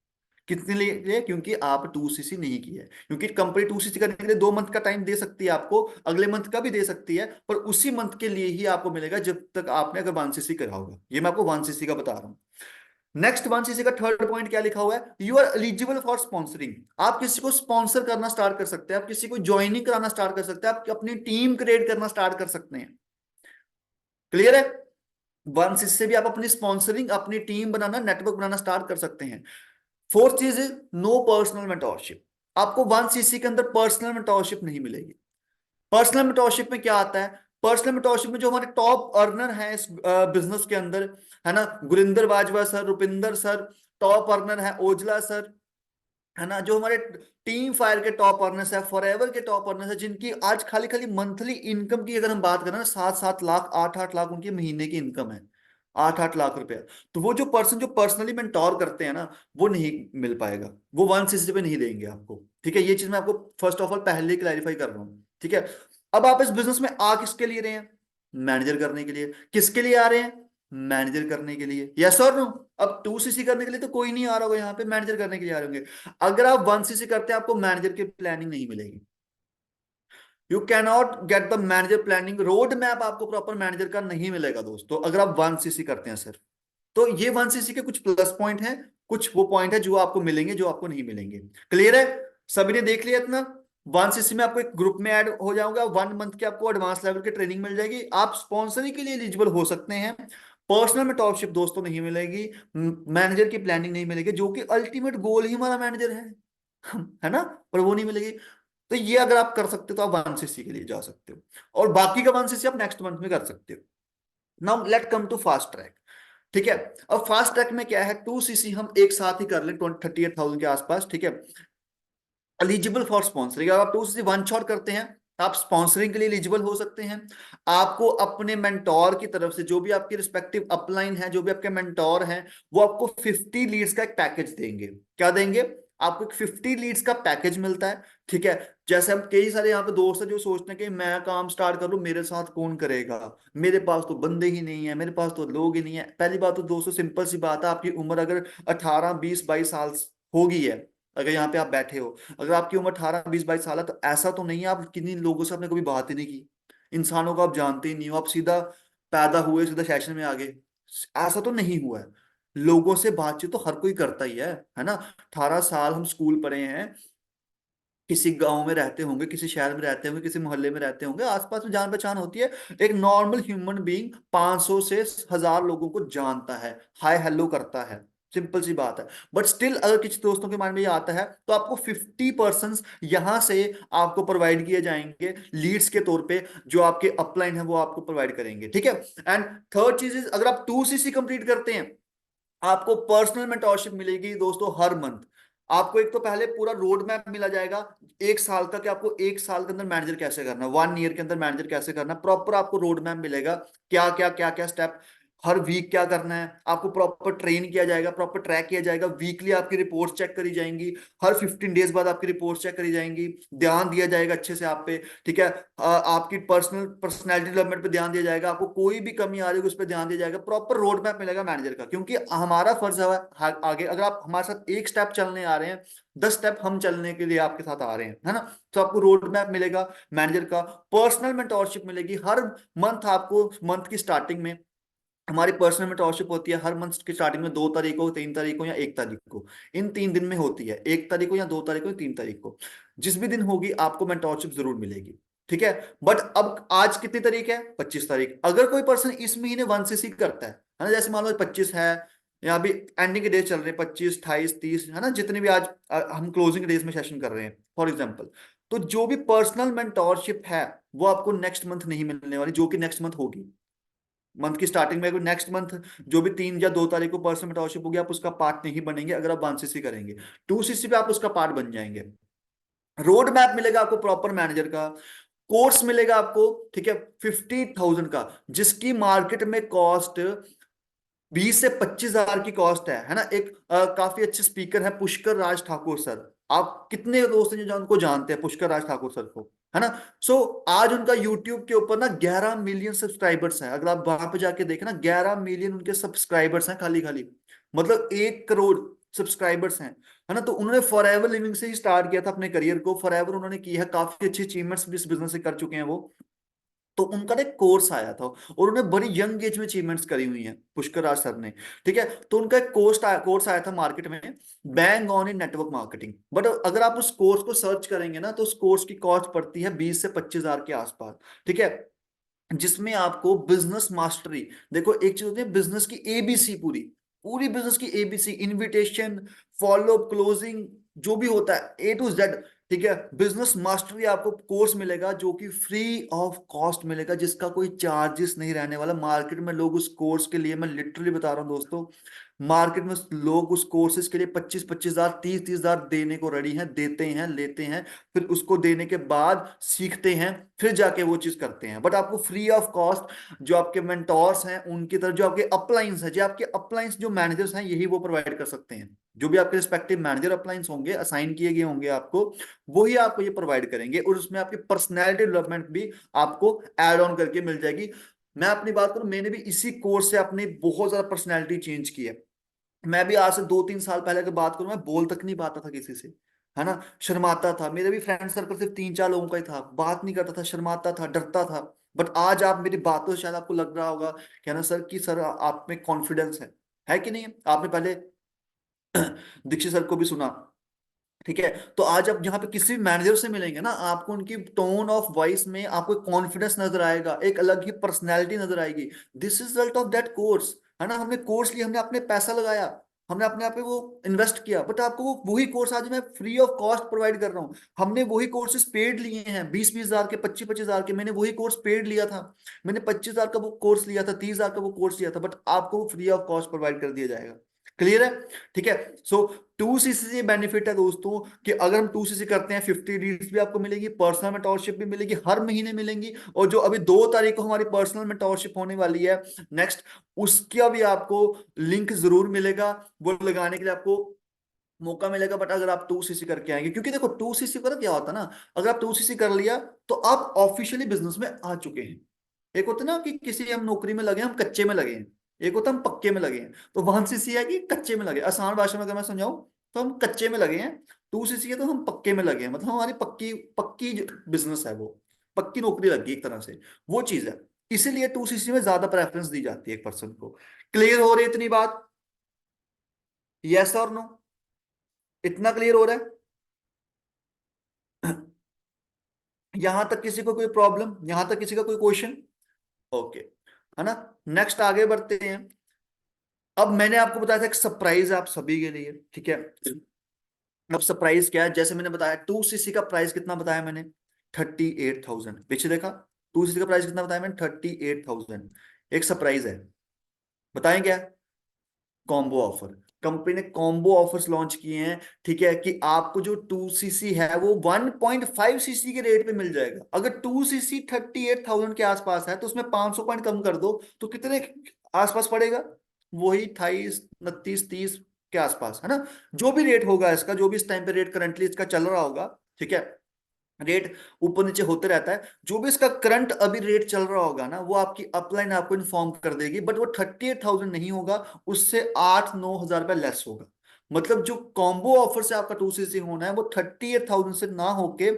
कितने लिए? क्योंकि आप 2cc नहीं किया है, क्योंकि कंपनी 2cc करने के लिए 2 मंथ का टाइम दे सकती है आपको, अगले मंथ का भी दे सकती है, पर उसी मंथ के लिए ही आपको मिलेगा जब तक आपने अगर 1cc करा होगा। ये मैं आपको 1cc का बता रहा हूँ। नेक्स्ट 1cc का थर्ड पॉइंट क्या लिखा हुआ है? You are eligible for sponsoring. आप किसी को स्पॉन्सर करना स्टार्ट कर सकते हैं, आप किसी को ज्वाइनिंग कराना स्टार्ट कर सकते हैं, आप अपनी टीम क्रिएट करना स्टार्ट कर सकते हैं। क्लियर है? 1cc से भी आप अपनी स्पॉन्सरिंग, अपनी टीम बनाना, नेटवर्क बनाना स्टार्ट कर सकते हैं। फोर्थ चीज है नो पर्सनल मेंटोरशिप। आपको 1cc के अंदर पर्सनल मेंटोरशिप नहीं मिलेगी। पर्सनल मेंटोरशिप में क्या आता है? पर्सनल मेंटोरशिप में जो हमारे टॉप अर्नर हैं इस बिजनेस के अंदर, है ना, Gurinder Bajwa sir, Rupinder sir, top earner है, ओजला सर, है ना, जो हमारे टीम फायर के टॉप अर्नर्स है, फॉरएवर के टॉप अर्नर्स है, जिनकी आज खाली खाली मंथली इनकम की अगर हम बात करें ना, 7-7 लाख, 8-8 लाख उनकी महीने की इनकम है, 8-8 लाख रुपया। तो वो जो पर्सन जो पर्सनली मेंटोर करते हैं ना, वो नहीं मिल पाएगा, वो 1cc पे नहीं देंगे आपको, ठीक है। ये चीज मैं आपको फर्स्ट ऑफ ऑल पहले क्लैरिफाई कर रहा हूँ, ठीक है। अब आप इस बिजनेस में आ किसके लिए रहे हैं? मैनेजर करने के लिए। किसके लिए आ रहे हैं? मैनेजर करने के लिए। यस और नो? अब 2cc करने के लिए तो कोई नहीं आ रहा होगा यहाँ पे, मैनेजर करने के लिए आ रहे होंगे। अगर आप 1cc करते हैं, आपको मैनेजर की प्लानिंग नहीं मिलेगी। You cannot get the manager planning, road map आपको प्रॉपर मैनेजर का नहीं मिलेगा दोस्तों, अगर आप 1cc करते हैं सिर्फ। तो ये 1cc के कुछ प्लस पॉइंट हैं, कुछ वो पॉइंट है जो आपको मिलेंगे, जो आपको नहीं मिलेंगे। क्लियर है? सभी ने देख लिया इतना? 1cc में आपको एक ग्रुप में ऐड हो जाऊंगा, 1 मंथ की आपको एडवांस लेवल की ट्रेनिंग मिल जाएगी, आप स्पॉन्सरिंग के लिए एलिजिबल हो सकते हैं। पर्सनल मेंटोरशिप दोस्तों नहीं मिलेगी, मैनेजर की प्लानिंग नहीं मिलेगी, जो कि अल्टीमेट गोल ही हमारा मैनेजर है ना, पर वो नहीं मिलेगी। तो ये अगर आप कर सकते हो तो आप 1cc के लिए जा सकते हो, और बाकी का 1cc आप नेक्स्ट मंथ में कर सकते हो। Now let come to fast track, ठीक है। अब फास्ट ट्रैक में क्या है? 2cc हम एक साथ ही कर लें 38,000 के आसपास, ठीक है। एलिजिबल फॉर स्पॉन्सरिंग, अगर आप 2cc वन शॉट करते हैं, आप स्पॉन्सरिंग के लिए एलिजिबल हो सकते हैं। आपको अपने मेंटोर की तरफ से, जो भी आपकी रिस्पेक्टिव अपलाइन है, जो भी आपके मेंटोर हैं, वो आपको 50 लीड्स का एक पैकेज देंगे। क्या देंगे? आपको एक 50 लीड्स का पैकेज मिलता है, ठीक है। जैसे हम कई सारे यहाँ पे दोस्त हैं जो सोचते हैं कि मैं काम स्टार्ट कर लूं, मेरे साथ कौन करेगा, मेरे पास तो बंदे ही नहीं है, मेरे पास तो लोग ही नहीं है। पहली बात तो दोस्तों सिंपल सी बात है, आपकी उम्र अगर 18, 20, 22 साल होगी है, अगर यहाँ पे आप बैठे हो, अगर आपकी उम्र 18, 20, 22 साल है, तो ऐसा तो नहीं है आप किन्हीं लोगों से आपने कभी बात ही नहीं की, इंसानों को आप जानते ही नहीं हो, आप सीधा पैदा हुए सीधा सेशन में आ गए, ऐसा तो नहीं हुआ है। लोगों से बातचीत तो हर कोई करता ही है ना। 18 साल हम स्कूल पढ़े हैं, किसी गांव में रहते होंगे, किसी शहर में रहते होंगे, किसी मोहल्ले में रहते होंगे, आसपास में जान पहचान होती है। एक नॉर्मल ह्यूमन बीइंग 500 से 1000 लोगों को जानता है, हाय हेलो करता है, सिंपल सी बात है। बट स्टिल अगर किसी दोस्तों के माइंड में ये आता है, तो आपको 50% यहां से आपको प्रोवाइड किए जाएंगे लीड्स के तौर पे, जो आपके अपलाइन है वो आपको प्रोवाइड करेंगे, ठीक है। एंड थर्ड चीज इज, अगर आप 2cc कंप्लीट करते हैं, आपको पर्सनल मेंटोरशिप मिलेगी दोस्तों हर मंथ। आपको एक तो पहले पूरा रोड मैप मिला जाएगा 1 साल का, कि आपको 1 साल के अंदर मैनेजर कैसे करना है, 1 ईयर के अंदर मैनेजर कैसे करना है, प्रॉपर आपको रोड मैप मिलेगा, क्या क्या स्टेप, हर वीक क्या करना है, आपको प्रॉपर ट्रेन किया जाएगा, प्रॉपर ट्रैक किया जाएगा, वीकली आपकी रिपोर्ट चेक करी जाएंगी, हर 15 डेज बाद आपकी रिपोर्ट चेक करी जाएंगी, ध्यान दिया जाएगा अच्छे से आप पे, ठीक है। आपकी पर्सनैलिटी डेवलपमेंट पे ध्यान दिया जाएगा, आपको कोई भी कमी आ रही है उस पर ध्यान दिया जाएगा, प्रॉपर रोड मैप मिलेगा मैनेजर का। क्योंकि हमारा फर्ज है आगे, अगर आप हमारे साथ एक स्टेप चलने आ रहे हैं, 10 स्टेप हम चलने के लिए आपके साथ आ रहे हैं, है ना। तो आपको रोड मैप मिलेगा मैनेजर का, पर्सनल मेंटोरशिप मिलेगी हर मंथ आपको। मंथ की स्टार्टिंग में हमारी पर्सनल मेंटोरशिप होती है, हर मंथ की स्टार्टिंग में 2 तारीख को, 3 तारीख को या 1 तारीख को, इन 3 दिन में होती है, 1 तारीख को या 2 तारीख को या 3 तारीख को, जिस भी दिन होगी आपको मेंटोरशिप जरूर मिलेगी, ठीक है। बट अब आज कितनी तारीख है? 25 तारीख। अगर कोई पर्सन इस महीने 1cc करता है ना, जैसे मान लो 25 है, यहाँ भी एंडिंग के डेज चल रहे हैं 25 28 30, है ना, जितने भी आज हम क्लोजिंग डेज में सेशन कर रहे हैं फॉर एग्जांपल। तो जो भी पर्सनल मेंटोरशिप है वो आपको नेक्स्ट मंथ नहीं मिलने वाली, जो कि नेक्स्ट मंथ होगी। मंथ की स्टार्टिंग में, नेक्स्ट मंथ जो भी 3 या 2 तारीख को पर्सनल मेंटोरशिप होगी, आप उसका पार्ट नहीं बनेंगे अगर आप 1cc करेंगे। 2cc पे आप उसका पार्ट बन जाएंगे। रोड मैप मिलेगा आपको प्रॉपर मैनेजर का, कोर्स मिलेगा आपको, ठीक है, 50,000 का, जिसकी मार्केट में कॉस्ट 20 से 25 हजार की कॉस्ट है ना। एक काफी अच्छे स्पीकर है पुष्कर राज ठाकुर सर। आप कितने दोस्त हैं जो उनको जानते हैं, पुष्कर राज ठाकुर सर को, है ना। सो आज उनका यूट्यूब के ऊपर ना 11 मिलियन सब्सक्राइबर्स हैं। अगर आप वहां पे जाके देखें ना, 11 मिलियन उनके सब्सक्राइबर्स हैं खाली खाली, मतलब 1 करोड़ सब्सक्राइबर्स हैं, है ना। तो उन्होंने फॉर एवर लिविंग से ही स्टार्ट किया था अपने करियर को, फॉर एवर उन्होंने की है, काफी अच्छी अचीवमेंट्स भी इस बिजनेस से कर चुके हैं वो। तो उनका ना एक कोर्स आया था और उन्होंने बड़ी यंग एज में अचीवमेंट्स करी हुई हैं पुष्कर राज सर ने, ठीक है। तो उनका एक कोर्स आया था मार्केट में, bang on in network marketing. But अगर आप उस कोर्स को सर्च करेंगे ना, तो उस कोर्स की कॉस्ट पड़ती है 20 से 25 हजार के आसपास, ठीक है। जिसमें आपको बिजनेस मास्टरी, देखो एक चीज होती है बिजनेस की एबीसी, पूरी पूरी बिजनेस की ABC, invitation, follow up, closing, जो भी होता है A to Z, ठीक है। बिजनेस मास्टरी आपको कोर्स मिलेगा जो कि फ्री ऑफ कॉस्ट मिलेगा, जिसका कोई चार्जेस नहीं रहने वाला। मार्केट में लोग उस कोर्स के लिए, मैं लिटरली बता रहा हूँ दोस्तों, मार्केट में लोग उस कोर्सेज के लिए 25 25 हजार, 30 30 हजार देने को रेडी हैं, देते हैं, लेते हैं, फिर उसको देने के बाद सीखते हैं, फिर जाके वो चीज करते हैं। बट आपको फ्री ऑफ कॉस्ट जो आपके मेंटोर्स हैं उनकी तरफ, जो आपके अपलाइंस है, जो आपके अपलाइंस जो मैनेजर्स हैं, यही वो प्रोवाइड कर सकते हैं। जो भी आपके रिस्पेक्टिव मैनेजर अपलाइंस होंगे, असाइन किए गए होंगे आपको, वही आपको ये प्रोवाइड करेंगे, और उसमें आपकी पर्सनैलिटी डेवलपमेंट भी आपको एड ऑन करके मिल जाएगी। मैं अपनी बात करूं, मैंने भी इसी कोर्स से अपनी बहुत ज्यादा पर्सनैलिटी चेंज की है। मैं भी आज से 2 3 साल पहले की बात करूं, मैं बोल तक नहीं पाता था किसी से, है ना, शर्माता था। मेरे भी फ्रेंड सर्कल सिर्फ 3 4 लोगों का ही था, बात नहीं करता था, शर्माता था, डरता था। बट आज आप मेरी बातों से शायद आपको लग रहा होगा, कहना सर कि सर आप में कॉन्फिडेंस है कि नहीं। आपने पहले दीक्षित सर को भी सुना, ठीक है। तो आज आप यहाँ पे किसी भी मैनेजर से मिलेंगे ना, आपको उनकी टोन ऑफ वॉइस में आपको कॉन्फिडेंस नजर आएगा, एक अलग ही पर्सनैलिटी नजर आएगी। This is result of that course, है ना। हमने कोर्स लिया, हमने अपने पैसा लगाया, हमने अपने आप पे वो इन्वेस्ट किया, बट आपको वो वही कोर्स आज मैं फ्री ऑफ कॉस्ट प्रोवाइड कर रहा हूँ। हमने वही कोर्सेज पेड लिए हैं, 20 20 हजार के, 25 25 हजार के, मैंने वही कोर्स पेड लिया था। मैंने 25 हजार का वो कोर्स लिया था, 30 हजार का वो कोर्स लिया था, बट आपको वो फ्री ऑफ कॉस्ट प्रोवाइड कर दिया जाएगा। क्लियर है, ठीक है। सो 2cc से बेनिफिट है दोस्तों कि अगर हम 2cc करते हैं, 50 डील्स भी आपको मिलेगी, पर्सनल मेंटोरशिप भी मिलेगी, हर महीने मिलेंगी। और जो अभी 2 तारीख को हमारी पर्सनल मेंटोरशिप होने वाली है नेक्स्ट, उसका भी आपको लिंक जरूर मिलेगा, वो लगाने के लिए आपको मौका मिलेगा। बट अगर आप 2cc करके आएंगे, क्योंकि देखो 2cc का क्या होता है ना, अगर आप 2cc कर लिया तो आप ऑफिशियली बिजनेस में आ चुके हैं। एक होता है ना कि किसी हम नौकरी में लगे हैं, हम कच्चे में लगे हैं, एक होता है हम पक्के में लगे हैं। तो 1cc है कि कच्चे में लगे, आसान भाषा में अगर मैं समझाऊं तो हम कच्चे में लगे हैं। 2cc है तो हम पक्के में लगे हैं, मतलब हमारी पक्की पक्की बिजनेस है वो, पक्की नौकरी लगी एक तरह से, वो चीज है। इसीलिए 2cc में ज्यादा प्रेफरेंस दी जाती है एक पर्सन को। क्लियर हो रही है इतनी बात, यस और नो, इतना क्लियर हो रहा है? यहां तक किसी को कोई प्रॉब्लम, यहां तक किसी का कोई क्वेश्चन? ओके, है ना। नेक्स्ट आगे बढ़ते हैं। अब मैंने आपको बताया था एक सरप्राइज है आप सभी के लिए, ठीक है। अब सरप्राइज क्या है, जैसे मैंने बताया 2cc का प्राइस कितना बताया मैंने, 38,000। पीछे देखा, 2cc का प्राइस कितना बताया मैंने, 38,000। एक सरप्राइज है, बताएं क्या? Combo offer. कंपनी ने कॉम्बो ऑफर्स लॉन्च किए हैं, ठीक है, कि आपको जो 2cc है वो 1.5cc के रेट पे मिल जाएगा। अगर 2cc 38,000 के आसपास है तो उसमें 500 पॉइंट कम कर दो तो कितने आसपास पड़ेगा, वही 28 29 30 के आसपास, है ना। जो भी रेट होगा इसका, जो भी इस टाइम पे रेट करंटली इसका चल रहा होगा, ठीक है, रेट ऊपर नीचे होते रहता है, जो भी इसका करंट अभी रेट चल रहा होगा ना, वो आपकी अपलाइन आपको इन्फॉर्म कर देगी। बट वो 38,000 नहीं होगा, उससे 8 9 हजार रुपया लेस होगा। मतलब जो कॉम्बो ऑफर से आपका 2cc होना है वो 38,000 से ना होके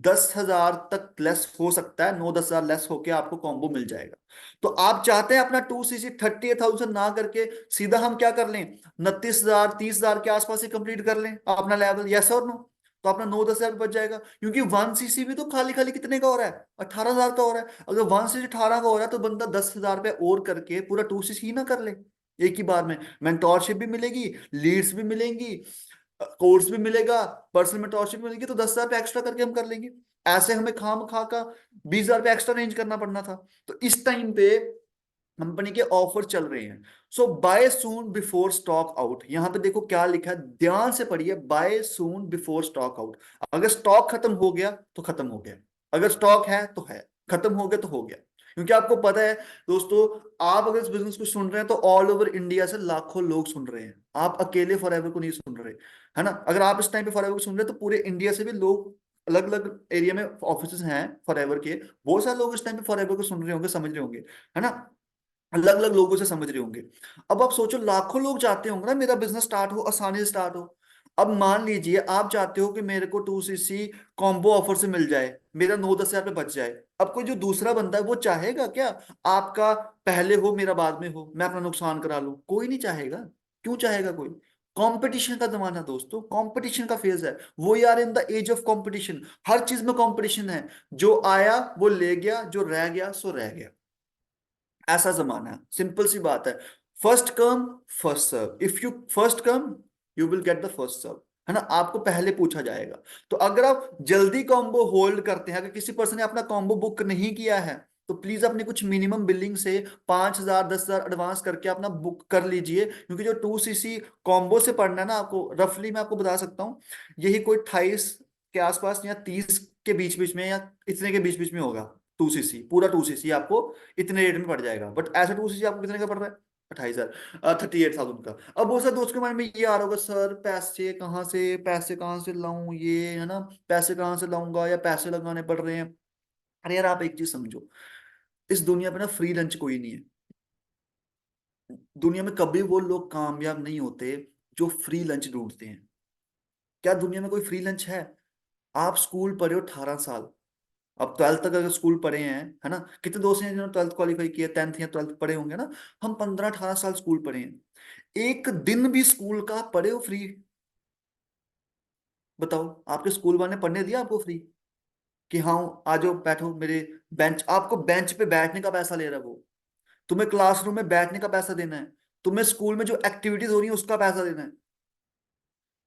10 हजार तक लेस हो सकता है, 9 10 हजार लेस होके आपको कॉम्बो मिल जाएगा। तो आप चाहते हैं अपना 2cc 38,000 ना करके सीधा हम क्या कर लें, 29 हजार 30 हजार के आसपास ही कंप्लीट कर लें अपना लेवल, यस और नो। तो अपना 9 10 हजार बच जाएगा, क्योंकि 1cc भी तो खाली खाली कितने का हो रहा है, 18 हजार का हो रहा है। अगर 1cc 18 का हो रहा है तो बंदा 10 हजार रुपये और करके पूरा 2cc ही ना कर ले, एक ही बार में मेंटोरशिप भी मिलेगी, लीड्स भी मिलेंगी, कोर्स भी मिलेगा, पर्सनल मेंटोरशिप भी मिलेगी, तो 10,000 एक्स्ट्रा करके हम कर लेंगे। ऐसे हमें खाम खा का 20,000 एक्स्ट्रा अरेंज करना पड़ना था। तो इस टाइम पे कंपनी के ऑफर चल रहे हैं। So buy soon before stock out, यहां पे देखो क्या लिखा है, ध्यान से पढ़िए, buy soon before stock out. अगर स्टॉक खत्म हो गया तो खत्म हो गया, अगर स्टॉक है तो है, खत्म हो गया तो हो गया। क्योंकि आपको पता है दोस्तों, आप अगर इस बिजनेस को सुन रहे हैं तो ऑल ओवर इंडिया से लाखों लोग सुन रहे हैं, आप अकेले फॉरएवर को नहीं सुन रहे, है ना। अगर आप इस टाइम पे फॉरएवर को सुन रहे हैं तो पूरे इंडिया से भी लोग, अलग अलग एरिया में ऑफिस हैं फॉरएवर के, बहुत सारे लोग इस टाइम पे फॉरएवर को सुन रहे होंगे, समझ रहे होंगे, है ना, अलग अलग लोगों से समझ रहे होंगे। अब आप सोचो, लाखों लोग चाहते होंगे ना मेरा बिजनेस स्टार्ट हो, आसानी से स्टार्ट हो। अब मान लीजिए आप चाहते हो कि मेरे को 2cc कॉम्बो ऑफर से मिल जाए, मेरा 9-10 हजार पे बच जाए। अब कोई जो दूसरा बंदा है वो चाहेगा क्या आपका पहले हो मेरा बाद में हो, मैं अपना नुकसान करा लूं? कोई नहीं चाहेगा। क्यों चाहेगा कोई? कंपटीशन का जमाना दोस्तों, कंपटीशन का फेज है वो यार, in the age of competition, हर चीज में कंपटीशन है। जो आया वो ले गया, जो रह गया सो रह गया, ऐसा जमाना है, सिंपल सी बात है। First come first serve, if you first come you will get the first serve, है ना, आपको पहले पूछा जाएगा। तो अगर आप जल्दी कॉम्बो होल्ड करते हैं, अगर किसी पर्सन ने अपना कॉम्बो बुक नहीं किया है, तो प्लीज अपनी कुछ मिनिमम बिलिंग से 5,000 10,000 एडवांस करके अपना बुक कर लीजिए। क्योंकि जो 2cc कॉम्बो से पढ़ना है ना आपको, रफली मैं आपको बता सकता हूँ, यही कोई 28 के आसपास या 30 के बीच बीच में, या इतने के बीच बीच में होगा। 2cc, पूरा 2cc आपको इतने रेट में पड़ जाएगा। बट ऐसा 2cc आपको कितने का पड़ रहा है? 28,000, 38,000 का। अब बहुत सारे दोस्त के मन में ये आ रहा होगा, सर पैसे कहाँ से लाऊं, ये है ना, पैसे कहाँ से लाऊंगा, या पैसे लगाने पड़ रहे हैं। अरे यार आप एक चीज समझो, इस दुनिया में ना फ्री लंच कोई नहीं है। दुनिया में कभी वो लोग कामयाब नहीं होते जो फ्री लंच ढूंढते हैं। क्या दुनिया में कोई फ्री लंच है? आप स्कूल पढ़े हो 18 साल, अब 12th तक अगर स्कूल पढ़े हैं, है ना, कितने दोस्त हैं जिन्होंने 12th क्वालिफाई किया, 10th या 12th पढ़े होंगे ना। हम 15-18 साल स्कूल पढ़े हैं, एक दिन भी स्कूल का पढ़े हो फ्री? बताओ, आपके स्कूल वाले ने पढ़ने दिया आपको फ्री? कि हाँ आ जाओ बैठो मेरे बेंच, आपको बेंच पे बैठने का पैसा ले रहा है वो, तुम्हें क्लासरूम में बैठने का पैसा देना है, तुम्हें स्कूल में जो एक्टिविटीज हो रही है उसका पैसा देना है।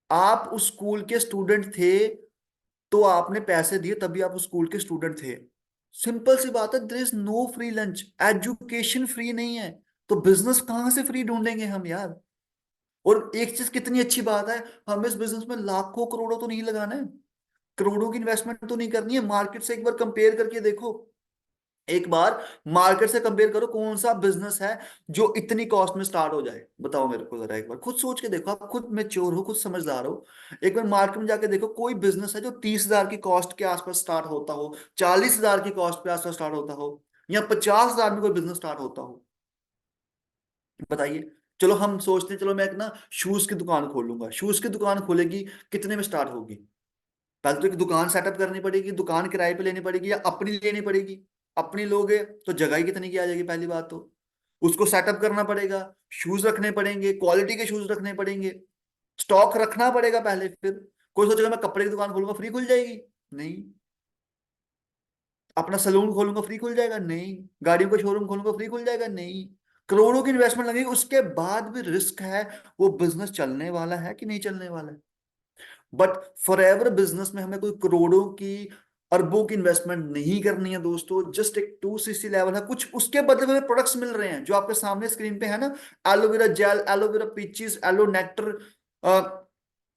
आप उस स्कूल के स्टूडेंट थे तो आपने पैसे दिए, तभी आप उस स्कूल के स्टूडेंट थे। सिंपल सी बात है, there is no free lunch, education free नहीं है, तो बिजनेस कहां से फ्री ढूंढेंगे हम यार। और एक चीज कितनी अच्छी बात है, हमें इस बिजनेस में लाखों करोड़ों तो नहीं लगाना है, करोड़ों की इन्वेस्टमेंट तो नहीं करनी है। मार्केट से एक बार कंपेयर करके देखो, एक बार मार्केट से कंपेयर करो, कौन सा बिजनेस है जो इतनी कॉस्ट में स्टार्ट हो जाए, बताओ मेरे को जरा, एक बार खुद सोच के देखो, आप खुद मैच्योर हो, खुद समझदार हो। एक बार मार्केट में जाके देखो, कोई बिजनेस है जो 30,000 की कॉस्ट के आसपास स्टार्ट होता हो, 40,000 की कॉस्ट के आसपास स्टार्ट होता हो, या 50,000 में कोई बिजनेस स्टार्ट होता हो, बताइए। चलो हम सोचते हैं, चलो मैं एक ना शूज की दुकान खोलूंगा, शूज की दुकान खोलेगी, कितने में स्टार्ट होगी? पहले तो एक दुकान सेटअप करनी पड़ेगी, दुकान किराए पे लेनी पड़ेगी या अपनी लेनी पड़ेगी। अपनी लोगे तो जगह ही कितनी की आ जाएगी, पहली बात तो उसको सेटअप करना पड़ेगा, शूज रखने पड़ेंगे, क्वालिटी के शूज रखने पड़ेंगे, स्टॉक रखना पड़ेगा पहले। फिर कोई सोचेगा मैं कपड़े की दुकान खोलूंगा फ्री खुल जाएगी, नहीं। अपना सलून खोलूंगा फ्री खुल जाएगा, नहीं। गाड़ियों का शोरूम खोलूंगा फ्री खुल जाएगा, नहीं। करोड़ों की इन्वेस्टमेंट लगेगी, उसके बाद भी रिस्क है, वो बिजनेस चलने वाला है कि नहीं चलने वाला है। बट फॉरएवर बिजनेस में हमें कोई करोड़ों की, अरबों की इन्वेस्टमेंट नहीं करनी है दोस्तों। जस्ट एक 2cc लेवल है, कुछ उसके बदले में प्रोडक्ट्स मिल रहे हैं जो आपके सामने स्क्रीन पे है ना, aloe vera gel, aloe vera peaches, aloe nectar,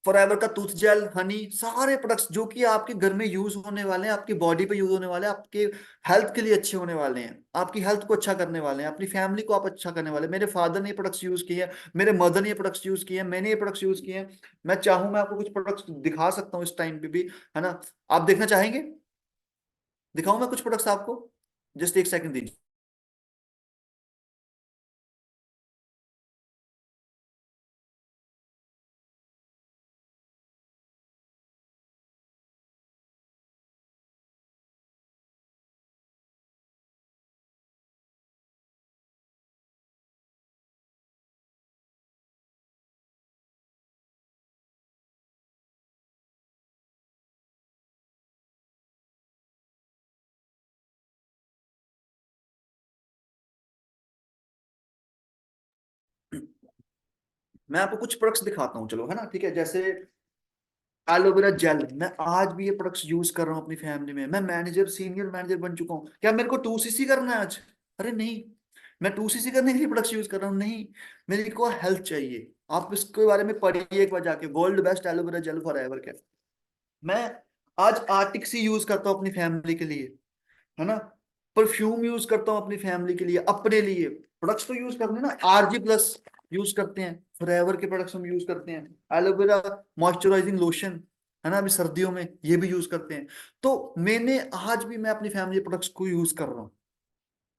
forever का टूथ जेल, हनी, सारे प्रोडक्ट्स जो कि आपके घर में यूज होने वाले हैं, आपकी बॉडी पे यूज होने वाले हैं, आपके हेल्थ के लिए अच्छे होने वाले हैं, आपकी हेल्थ को अच्छा करने वाले हैं, अपनी फैमिली को आप अच्छा करने वाले हैं। मेरे फादर ने ये प्रोडक्ट्स यूज किए हैं, मेरे मदर ने ये प्रोडक्ट्स यूज किए हैं, मैंने ये प्रोडक्ट्स यूज किए हैं। मैं चाहूं मैं आपको कुछ प्रोडक्ट्स दिखा सकता हूँ इस टाइम पे भी, है ना। आप देखना चाहेंगे? दिखाऊं मैं कुछ प्रोडक्ट्स आपको? जस्ट एक सेकंड दीजिए। मैं आपको कुछ प्रोडक्ट्स दिखाता हूँ, चलो, है ना, ठीक है। जैसे एलोवेरा जेल, मैं आज भी ये प्रोडक्ट्स यूज कर रहा हूँ अपनी फैमिली में। मैं मैनेजर, सीनियर मैनेजर बन चुका हूँ। क्या मेरे को 2cc करना है आज? अरे नहीं। मैं 2cc करने के लिए प्रोडक्ट्स यूज कर रहा हूँ? नहीं। मेरे को हेल्थ चाहिए। आप इसके बारे में पढ़िए एक बार जाके, world best aloe vera gel for ever के। मैं आज आर्टिक सी यूज करता हूँ अपनी फैमिली के लिए, है ना। परफ्यूम यूज करता हूँ अपनी फैमिली के लिए, अपने लिए। प्रोडक्ट्स तो यूज करते हैं ना, RG+ यूज करते हैं, फॉरएवर के प्रोडक्ट्स हम यूज करते हैं, एलोवेरा मॉइस्चराइजिंग लोशन, है ना, अभी सर्दियों में ये भी यूज करते हैं। तो मैंने आज भी मैं अपनी फैमिली प्रोडक्ट्स को यूज कर रहा हूँ।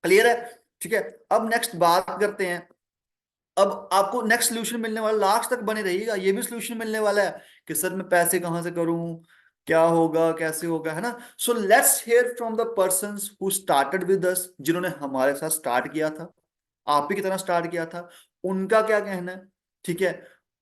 क्लियर है? ठीक है। अब नेक्स्ट बात करते हैं। अब आपको नेक्स्ट सोल्यूशन मिलने वाला, लास्ट तक बने रहिएगा, ये भी सोल्यूशन मिलने वाला है कि सर मैं पैसे कहाँ से करूं, क्या होगा, कैसे होगा, है ना। So let's hear from the persons who started with us, जिन्होंने हमारे साथ स्टार्ट किया था, आप ही की तरह स्टार्ट किया था। उनका क्या कहना है, ठीक है,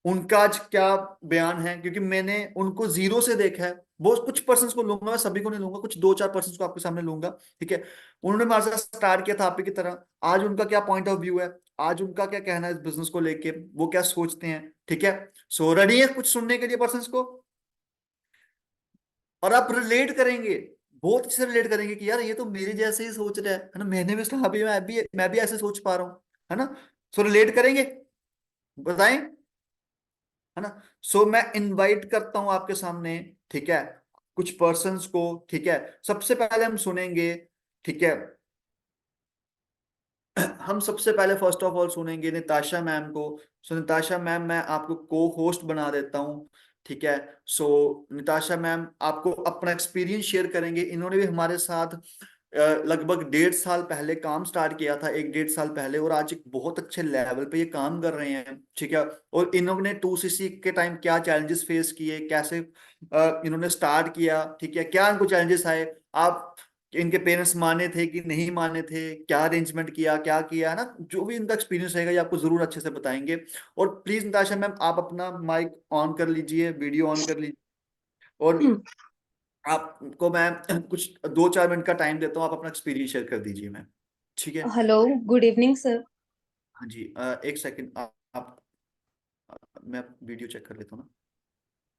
उनका आज क्या बयान है, क्योंकि मैंने उनको जीरो से देखा है। वो कुछ पर्संस को लूंगा, मैं सभी को नहीं लूंगा, कुछ 2-4 पर्संस को आपके सामने लूंगा, ठीक है। उन्होंने हमारे साथ स्टार्ट किया था आप ही की तरह। आज उनका क्या पॉइंट ऑफ व्यू है, आज उनका क्या कहना है इस बिजनेस को लेके, वो क्या सोचते हैं, ठीक है। सो रेडी है कुछ सुनने के लिए पर्संस को? और आप रिलेट करेंगे, बहुत अच्छे से रिलेट करेंगे कि यार ये तो मेरे जैसे ही सोच रहा है ना, मैंने भी अभी मैं भी ऐसे सोच पा रहा हूँ, है ना। सो रिलेट करेंगे, बताएं, है ना। सो मैं इनवाइट करता हूं आपके सामने, ठीक है, कुछ पर्सन्स को, ठीक है। सबसे पहले हम सुनेंगे, ठीक है, हम सबसे पहले फर्स्ट ऑफ ऑल सुनेंगे निताशा मैम को। सो निताशा मैम, मैं आपको को होस्ट बना देता हूँ, ठीक है। सो निताशा मैम आपको अपना एक्सपीरियंस शेयर करेंगे। इन्होंने भी हमारे साथ लगभग 1.5 साल पहले काम स्टार्ट किया था, 1-1.5 साल पहले, और आज एक बहुत अच्छे लेवल पे ये काम कर रहे हैं, ठीक है। और इन्होंने 2cc के टाइम क्या चैलेंजेस फेस किए, कैसे इन्होंने स्टार्ट किया, ठीक है, क्या इनको चैलेंजेस आए, आप इनके पेरेंट्स माने थे कि नहीं माने थे, क्या अरेंजमेंट किया, क्या किया, है ना। जो भी इनका एक्सपीरियंस रहेगा ये आपको जरूर अच्छे से बताएंगे। और प्लीज निताशा मैम, आप अपना माइक ऑन कर लीजिए, वीडियो ऑन कर लीजिए, और आपको मैं कुछ 2-4 मिनट का टाइम देता हूँ, आप अपना एक्सपीरियंस शेयर कर दीजिए मैम, ठीक है। Hello, good evening sir. हाँ जी, एक सेकंड, आप मैं वीडियो चेक कर लेता हूँ ना।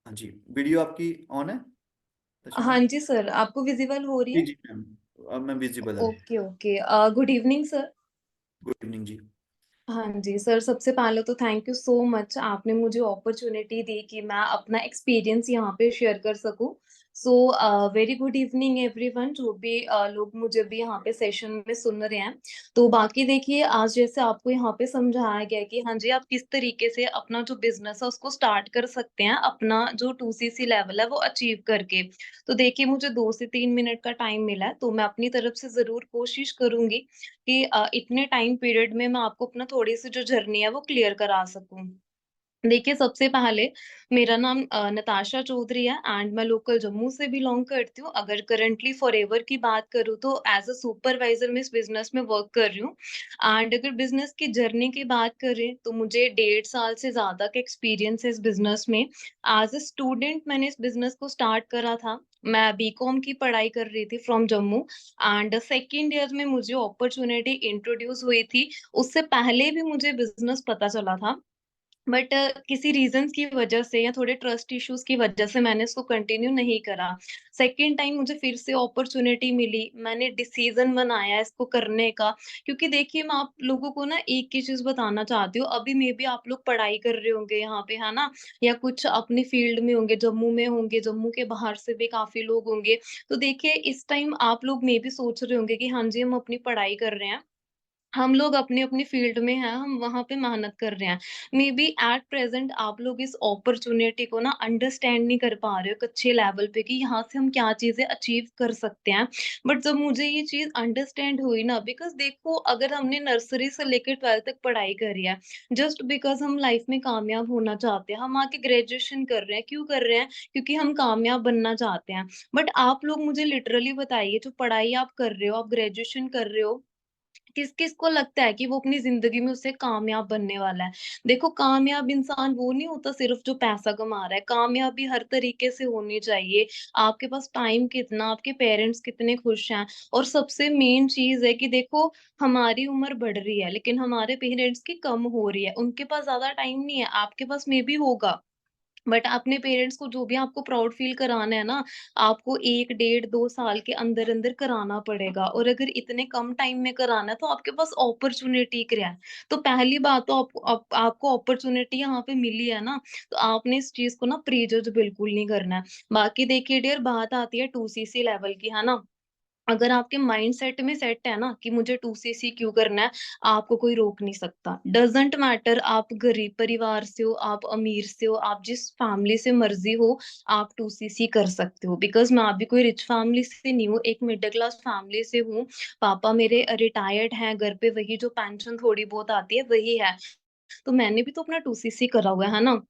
हाँ जी, वीडियो आपकी ऑन है निताशा हाँ मैम? जी सर, आपको विजिबल हो रही जी है? जी मैम, मैं विजिबल है। Okay okay. Good evening sir. Good evening जी। हाँ जी सर, सबसे पहले तो थैंक यू सो मच, आपने मुझे अपॉर्चुनिटी दी कि मैं अपना एक्सपीरियंस यहाँ पे शेयर कर सकूँ। So very good evening everyone, जो भी लोग मुझे भी यहाँ पे सेशन में सुन रहे हैं। तो बाकी देखिए, आज जैसे आपको यहाँ पे समझाया गया कि हाँ जी, आप किस तरीके से अपना जो बिजनेस है उसको स्टार्ट कर सकते हैं, अपना जो 2cc लेवल है वो अचीव करके। तो देखिए, मुझे 2 से 3 मिनट का टाइम मिला है, तो मैं अपनी तरफ से जरूर कोशिश करूंगी कि इतने टाइम पीरियड में मैं आपको अपना थोड़ी सी जो जर्नी है वो क्लियर करा सकूं। देखिए, सबसे पहले मेरा नाम नताशा चौधरी है एंड मैं लोकल जम्मू से बिलोंग करती हूँ। अगर करंटली फॉरएवर की बात करूँ तो एज अ सुपरवाइजर मैं इस बिजनेस में वर्क कर रही हूँ। एंड अगर बिजनेस की जर्नी की बात करें तो मुझे 1.5 साल से ज्यादा का एक्सपीरियंस है इस बिजनेस में। एज अ स्टूडेंट मैंने इस बिजनेस को स्टार्ट करा था। मैं बीकॉम की पढ़ाई कर रही थी from Jammu. And second year में मुझे अपॉर्चुनिटी इंट्रोड्यूस हुई थी। उससे पहले भी मुझे बिजनेस पता चला था, बट किसी रीजंस की वजह से या थोड़े ट्रस्ट इश्यूज की वजह से मैंने इसको कंटिन्यू नहीं करा। सेकेंड टाइम मुझे फिर से अपॉर्चुनिटी मिली, मैंने डिसीजन बनाया इसको करने का। क्योंकि देखिए, मैं आप लोगों को ना एक ही चीज बताना चाहती हूँ, अभी मे भी आप लोग पढ़ाई कर रहे होंगे यहाँ पे, है ना, या कुछ अपनी फील्ड में होंगे, जम्मू में होंगे, जम्मू के बाहर से भी काफी लोग होंगे। तो देखिए, इस टाइम आप लोग मे भी सोच रहे होंगे कि हाँ जी, हम अपनी पढ़ाई कर रहे हैं, हम लोग अपनी अपनी फील्ड में हैं, हम वहां पे मेहनत कर रहे हैं। मे बी एट प्रेजेंट आप लोग इस अपॉर्चुनिटी को ना अंडरस्टैंड नहीं कर पा रहे हो एक अच्छे लेवल पे कि यहाँ से हम क्या चीजें अचीव कर सकते हैं। बट जब मुझे ये चीज अंडरस्टैंड हुई ना, बिकॉज देखो, अगर हमने नर्सरी से लेकर 12th तक पढ़ाई करी है, जस्ट बिकॉज हम लाइफ में कामयाब होना चाहते हैं, हम आके ग्रेजुएशन कर रहे हैं, क्यों कर रहे हैं? क्योंकि हम कामयाब बनना चाहते हैं। बट आप लोग मुझे लिटरली बताइए, जो पढ़ाई आप कर रहे हो, आप ग्रेजुएशन कर रहे हो, किस किस को लगता है कि वो अपनी जिंदगी में उससे कामयाब बनने वाला है। देखो, कामयाब इंसान वो नहीं होता सिर्फ जो पैसा कमा रहा है, कामयाबी हर तरीके से होनी चाहिए। आपके पास टाइम कितना, आपके पेरेंट्स कितने खुश हैं, और सबसे मेन चीज है कि देखो, हमारी उम्र बढ़ रही है लेकिन हमारे पेरेंट्स की कम हो रही है। उनके पास ज्यादा टाइम नहीं है, आपके पास मे बी होगा, बट अपने पेरेंट्स को जो भी आपको प्राउड फील कराना है ना, आपको 1 डेढ़ 2 साल के अंदर-अंदर कराना पड़ेगा, और अगर इतने कम टाइम में कराना है तो आपके पास अपॉर्च्युनिटी क्या है? तो पहली बात तो आपको अपॉर्च्युनिटी यहाँ पे मिली है ना, तो आपने इस चीज़ को ना प्रीजज बिल्कुल नहीं करना है। बाकी देखिए डियर, बात आती है 2सीसी लेवल की, है ना? अगर आपके माइंडसेट में सेट है ना कि मुझे 2सीसी क्यों करना है, आपको कोई रोक नहीं सकता। डज़न्ट मैटर आप गरीब परिवार से हो, आप अमीर से हो, आप जिस फैमिली से मर्ज़ी हो, आप 2सीसी कर सकते हो। बिकॉज़ मैं अभी कोई रिच फैमिली से नहीं हूँ, एक मिडल क्लास फैमिली से हूँ। पापा मेरे रिटायर्ड हैं, घर पे वही जो पेंशन थोड़ी बहुत आती है, वही है। तो मैंने भी तो अपना 2सीसी करा हुआ है ना?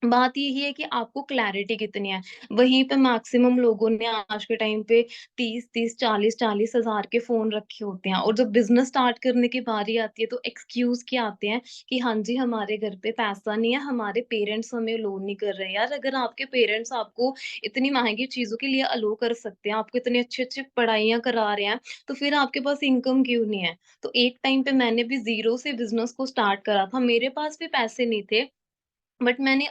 बात यही है कि आपको क्लैरिटी कितनी है। वहीं पे मैक्सिमम लोगों ने आज के टाइम पे 30-30, 40-40 हज़ार के फ़ोन रखे होते हैं, और जब बिज़नेस स्टार्ट करने की बारी आती है तो एक्सक्यूज़ क्या आते हैं कि हाँ जी, हमारे घर पे पैसा नहीं है, हमारे पेरेंट्स हमें अलाउ नहीं कर रहे हैं। यार, अगर आपके पेरेंट्स आपको इतनी महँगी चीज़ों के लिए अलाउ कर सकते हैं, आपको इतनी अच्छी-अच्छी पढ़ाइयाँ करा रहे हैं, तो फिर आपके पास इनकम क्यों नहीं है? तो एक टाइम पे मैंने भी ज़ीरो से बिज़नेस को स्टार्ट करा था। मेरे पास भी पैसे नहीं थे, बट मैंने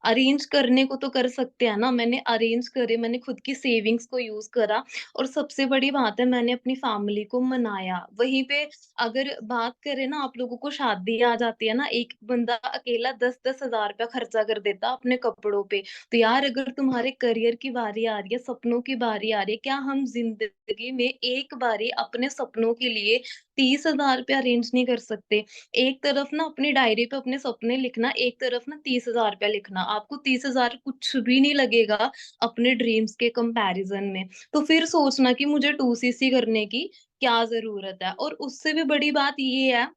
अरेंज करने को तो कर सकते हैं ना, मैंने अरेंज करे, मैंने खुद की सेविंग्स को यूज़ करा, और सबसे बड़ी बात है, मैंने अपनी फैमिली को मनाया। वहीं पे अगर बात करें ना, आप लोगों को शादी आ जाती है ना, एक बंदा अकेला 10-10 हज़ार रुपया खर्चा कर देता अपने कपड़ों पे। तो यार, अगर तुम्हारे करियर की बारी आ रही है, सपनों की बारी आ रही है, क्या हम ज़िंदगी में एक बारी अपने सपनों के लिए 30,000 रुपया अरेंज नहीं कर सकते? एक तरफ ना अपनी डायरी पे अपने सपने लिखना, एक तरफ ना 30,000 रुपया लिखना। आपको 30,000 कुछ भी नहीं लगेगा अपने ड्रीम्स के कंपैरिज़न में। तो फिर सोचना कि मुझे 2सीसी करने की क्या ज़रूरत है? और उससे भी बड़ी बात ये है,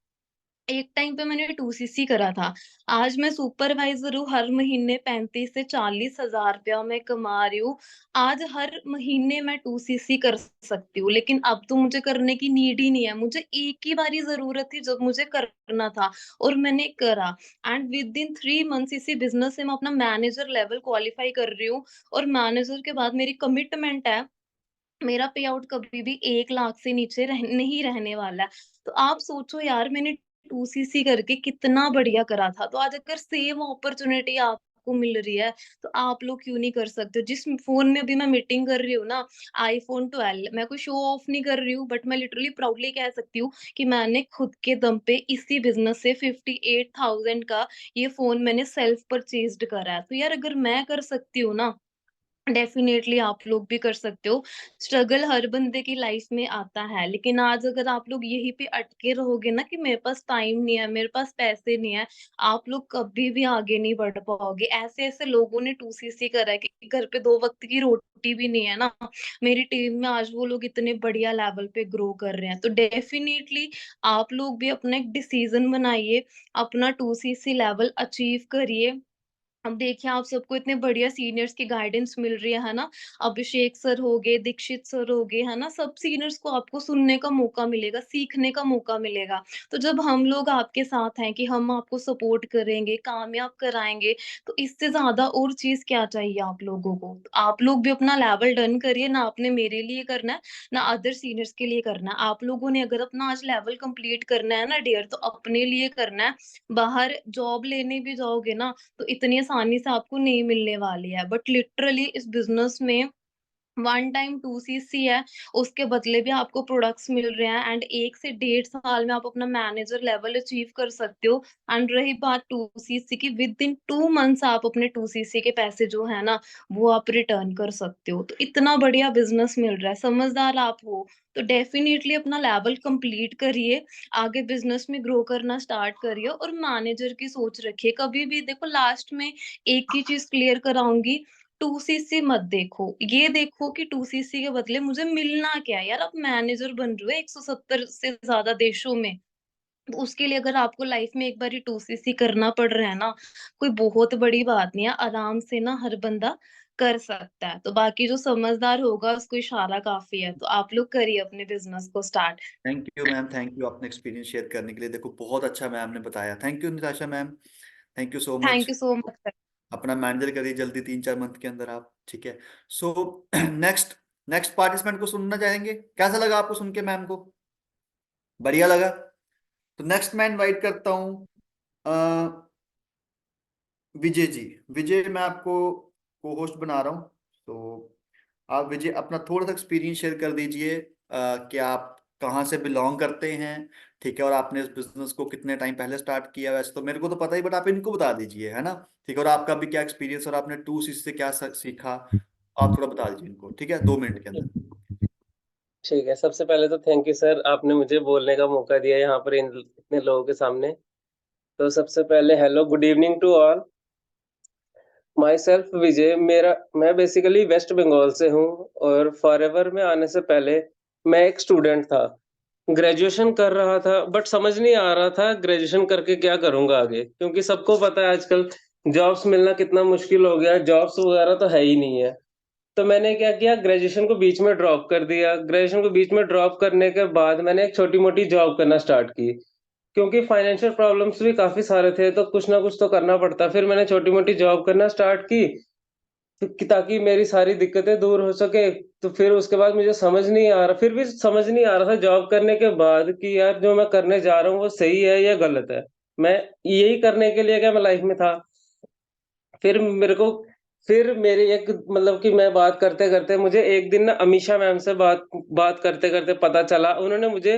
एक टाइम पे मैंने 2सीसी करा था। आज मैं सुपरवाइज़र हूँ, हर महीने 35 से 40 हज़ार रुपया मैं कमा रही हूँ। आज हर महीने मैं 2सीसी कर सकती हूँ, लेकिन अब तो मुझे करने की नीड ही नहीं है। मुझे एक ही बारी ज़रूरत थी जब मुझे करना था, और मैंने करा, एंड विदिन 3 मंथ्स इसी बिज़नेस से मैं अपना मैनेजर लेवल क्वालिफ़ाई कर रही हूँ, और मैनेजर के बाद मेरी कमिटमेंट है, मेरा पे आउट कभी भी 1 लाख से नीचे नहीं रहने वाला है। तो आप सोचो यार, मैंने 2सीसी करके कितना बढ़िया करा था। तो आज अगर सेम अपॉर्च्युनिटी आपको मिल रही है, तो आप लोग क्यों नहीं कर सकते हो? जिस फ़ोन में अभी मैं मीटिंग कर रही हूँ ना, आईफ़ोन 12, मैं कोई शो ऑफ नहीं कर रही हूँ, बट मैं लिटरली प्राउडली कह सकती हूँ कि मैंने खुद के दम पे इसी बिज़नेस से 58,000 का ये फ़ोन मैंने सेल्फ परचेज़्ड करा है। तो यार, अगर मैं कर सकती हूँ ना, डेफिनेटली आप लोग भी कर सकते हो। स्ट्रगल हर बंदे की लाइफ में आता है, लेकिन आज अगर आप लोग यहीं पे अटके रहोगे ना कि मेरे पास टाइम नहीं है, मेरे पास पैसे नहीं है, आप लोग कभी भी आगे नहीं बढ़ पाओगे। ऐसे-ऐसे लोगों ने 2सीसी करा है कि घर पे 2 वक़्त की रोटी भी नहीं है ना। मेरी टीम में आज वो लोग इतने बढ़िया लेवल पे ग्रो कर रहे हैं। तो डेफिनिटली आप लोग भी अपना एक डिसीज़न बनाइए, अपना 2सीसी लेवल अचीव करिए। अब देखिए, आप सबको इतने बढ़िया सीनियर्स की गाइडेंस मिल रही है ना? अभिषेक सर हो गए, दीक्षित सर हो गए, है ना? सब सीनियर्स को आपको सुनने का मौका मिलेगा, सीखने का मौका मिलेगा। तो जब हम लोग आपके साथ हैं कि हम आपको सपोर्ट करेंगे, कामयाब कराएँगे, तो इससे ज़्यादा और चीज़ क्या चाहिए आप लोगों को? तो आप लोग भी अपना लेवल डन करिए, ना आपने मेरे लिए करना है, ना अदर सीनियर्स के लिए करना है। आप लोगों ने अगर अपना आज लेवल कंप्लीट करना है ना डियर, तो अपने लिए करना है। बाहर जॉब लेने भी जाओगे ना, तो इतनी आसानी से आपको नहीं मिलने वाली है। बट लिटरली इस बिज़नेस में वन टाइम 2सीसी है, उसके बदले भी आपको प्रोडक्ट्स मिल रहे हैं, एंड 1 से डेढ़ साल में आप अपना मैनेजर लेवल अचीव कर सकते हो। एंड रही बात 2सीसी की, विदिन 2 मंथ्स आप अपने 2सीसी के पैसे जो है ना, वो आप रिटर्न कर सकते हो। तो इतना बढ़िया बिज़नेस मिल रहा है, समझदार आप हो, तो डेफिनिटली अपना लेवल कंप्लीट करिए, आगे बिज़नेस में ग्रो करना स्टार्ट करिए, और मैनेजर की सोच रखिए। कभी भी देखो, लास्ट में एक ही चीज़ क्लियर कराऊँगी, 2सीसी मत देखो। ये देखो कि 2सीसी के बदले मुझे मिलना क्या है? यार, आप मैनेजर बन रहे हो 170 से ज़्यादा देशों में। तो उसके लिए अगर आपको लाइफ में एक बार 2cc करना पड़ रहा है ना, कोई बहुत बड़ी बात नहीं है, आराम से ना हर बंदा कर सकता है। तो बाकी जो समझदार होगा उसको इशारा काफ़ी है, तो आप लोग करिए अपने बिज़नेस को start. Thank you ma'am, thank you अपने एक्सपीरियंस शेयर करने के लिए। देखो बहुत अच्छा मैम ने बताया, thank you Nitasha ma'am, thank you so thank much. You so much sir. अपना मैनेजर करिए जल्दी 3-4 मंथ के अंदर आप, ठीक है। सो नेक्स्ट नेक्स्ट पार्टिसिपेंट को सुनना चाहेंगे, कैसा लगा आपको सुन के मैम को? बढ़िया लगा? तो नेक्स्ट मैं इनवाइट करता हूँ विजय जी। विजय, मैं आपको को होस्ट बना रहा हूँ, तो आप विजय अपना थोड़ा सा एक्सपीरियंस शेयर कर दीजिए, कि आप कहाँ से बिलोंग करते हैं, ठीक है, और आपने इस बिजनेस को कितने टाइम पहले स्टार्ट किया। वैसे तो मेरे को तो पता ही, बट आप इनको बता दीजिए, है ना, ठीक है, और आपका भी क्या एक्सपीरियंस, और आपने 2cc से क्या सीखा, आप थोड़ा बता दीजिए इनको, ठीक है, 2 मिनट के अंदर। ठीक है, सबसे पहले तो थैंक यू सर, आपने मुझे बोलने का मौका दिया यहाँ पर इतने लोगों के सामने। तो सबसे पहले hello, good evening to all. Myself Vijay, मैं बेसिकली वेस्ट बंगाल से हूँ और फॉरएवर में आने से पहले मैं एक स्टूडेंट था। ग्रेजुएशन कर रहा था बट समझ नहीं आ रहा था ग्रेजुएशन करके क्या करूँगा आगे, क्योंकि सबको पता है आजकल जॉब्स मिलना कितना मुश्किल हो गया है, जॉब्स वगैरह तो है ही नहीं है। तो मैंने क्या किया, ग्रेजुएशन को बीच में ड्रॉप कर दिया। ग्रेजुएशन को बीच में ड्रॉप करने के बाद मैंने एक छोटी-मोटी जॉब करना स्टार्ट की, क्योंकि फाइनेंशियल प्रॉब्लम्स भी काफ़ी सारे थे, तो कुछ ना कुछ तो करना पड़ता। फिर मैंने छोटी-मोटी जॉब करना स्टार्ट की, कि ताकि मेरी सारी दिक्कतें दूर हो सके। तो फिर उसके बाद मुझे समझ नहीं आ रहा, फिर भी समझ नहीं आ रहा था जॉब करने के बाद कि यार जो मैं करने जा रहा हूँ वो सही है या गलत है। मैं यही करने के लिए क्या मैं लाइफ में था। फिर मेरे को फिर मेरी एक मतलब कि मैं बात करते-करते मुझे एक दिन ना अमीषा मैम से बात बात करते-करते पता चला, उन्होंने मुझे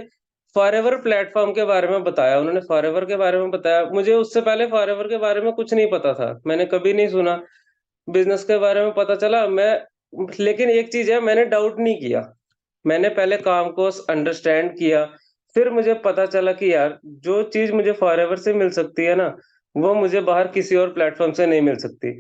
फॉरएवर प्लेटफ़ॉर्म के बारे में बताया। उन्होंने फॉरएवर के बारे में बताया। मुझे उससे पहले फॉरएवर के बारे में कुछ नहीं पता था। मैंने कभी नहीं सुना। बिज़नेस के बारे में पता चला, लेकिन एक चीज़ है, मैंने डाउट नहीं किया। मैंने पहले काम को अंडरस्टैंड किया, फिर मुझे पता चला कि यार जो चीज़ मुझे फॉरएवर से मिल सकती है ना, वो मुझे बाहर किसी और प्लेटफ़ॉर्म से नहीं मिल सकती।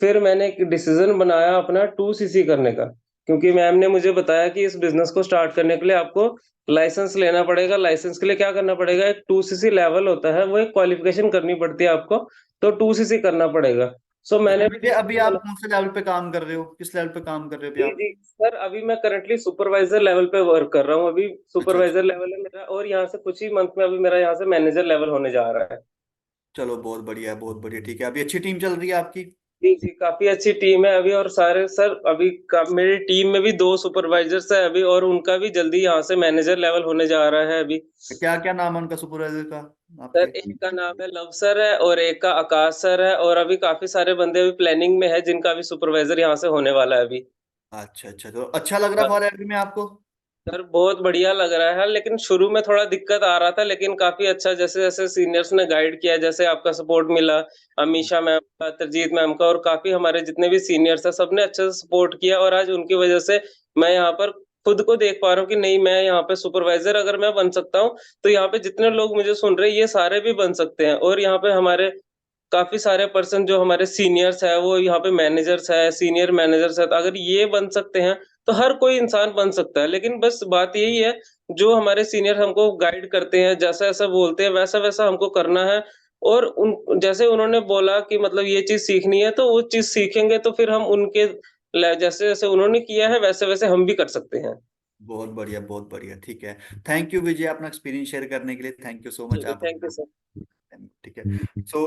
फिर मैंने एक डिसीज़न बनाया अपना 2cc करने का, क्योंकि मैम ने मुझे बताया कि इस बिज़नेस को स्टार्ट करने के लिए आपको लाइसेंस लेना पड़ेगा। लाइसेंस के लिए क्या करना पड़ेगा, एक 2cc लेवल होता है, वो एक क्वालिफ़िकेशन करनी पड़ती है आपको, तो 2cc करना पड़ेगा। सो अच्छा मैंने विजय, अभी आप कौन से लेवल पे काम कर रहे हो, किस लेवल पे काम कर रहे हो अभी जी, आप? जी। सर, अभी मैं करंटली सुपरवाइज़र लेवल पे वर्क कर रहा हूँ। अभी अच्छा अच्छा, सुपरवाइज़र लेवल है मेरा और यहाँ से कुछ ही मंथ में अभी मेरा यहाँ से मैनेजर लेवल होने जा रहा है। चलो बहुत बढ़िया है, बहुत बढ़िया, ठीक है। अभी अच्छी टीम चल रही है आपकी? जी, जी, काफ़ी अच्छी टीम है अभी और सारे सर अभी का मेरी टीम में भी 2 सुपरवाइज़र्स हैं अभी और उनका भी जल्दी यहाँ से मैनेजर लेवल होने जा रहा है अभी। क्या क्या नाम है उनका, सुपरवाइजर का सर, आपके? एक का नाम है लव सर है और एक का आकाश सर है और अभी काफ़ी सारे बंदे अभी प्लानिंग में है जिनका भी सुपरवाइज़र यहाँ से होने वाला है अभी। अच्छा अच्छा, तो अच्छा लग रहा फॉर एवरी में आपको? सर बहुत बढ़िया लग रहा है, लेकिन शुरू में थोड़ा दिक्कत आ रहा था, लेकिन काफ़ी अच्छा जैसे-जैसे सीनियर्स ने गाइड किया, जैसे आपका सपोर्ट मिला, अमीषा मैम का, तरजीत मैम का और काफ़ी हमारे जितने भी सीनियर्स हैं, सबने अच्छे से सपोर्ट किया और आज उनकी वजह से मैं यहाँ पर खुद को देख पा रहा हूँ कि नहीं, मैं यहाँ पे सुपरवाइज़र अगर मैं बन सकता हूँ, तो यहाँ पे जितने लोग मुझे सुन रहे हैं, ये सारे भी बन सकते हैं और यहाँ पे हमारे काफ़ी सारे पर्सन जो हमारे सीनियर्स हैं, वो यहाँ पे मैनेजर्स हैं, सीनियर मैनेजर्स हैं, तो अगर ये बन सकते हैं, तो हर कोई इंसान बन सकता है। लेकिन बस बात यही है, जो हमारे सीनियर हमको गाइड करते हैं, जैसा-जैसा बोलते हैं, वैसा-वैसा हमको करना है और उन जैसे उन्होंने बोला कि मतलब ये चीज़ सीखनी है, तो वो चीज़ सीखेंगे तो फिर हम उनके जैसे-जैसे उन्होंने किया है, वैसे-वैसे हम भी कर सकते हैं। बहुत बढ़िया, बहुत बढ़िया, ठीक है। थैंक यू विजय अपना एक्सपीरियंस शेयर करने के लिए, थैंक यू सो मच जी, आप। Thank you sir. ठीक है। सो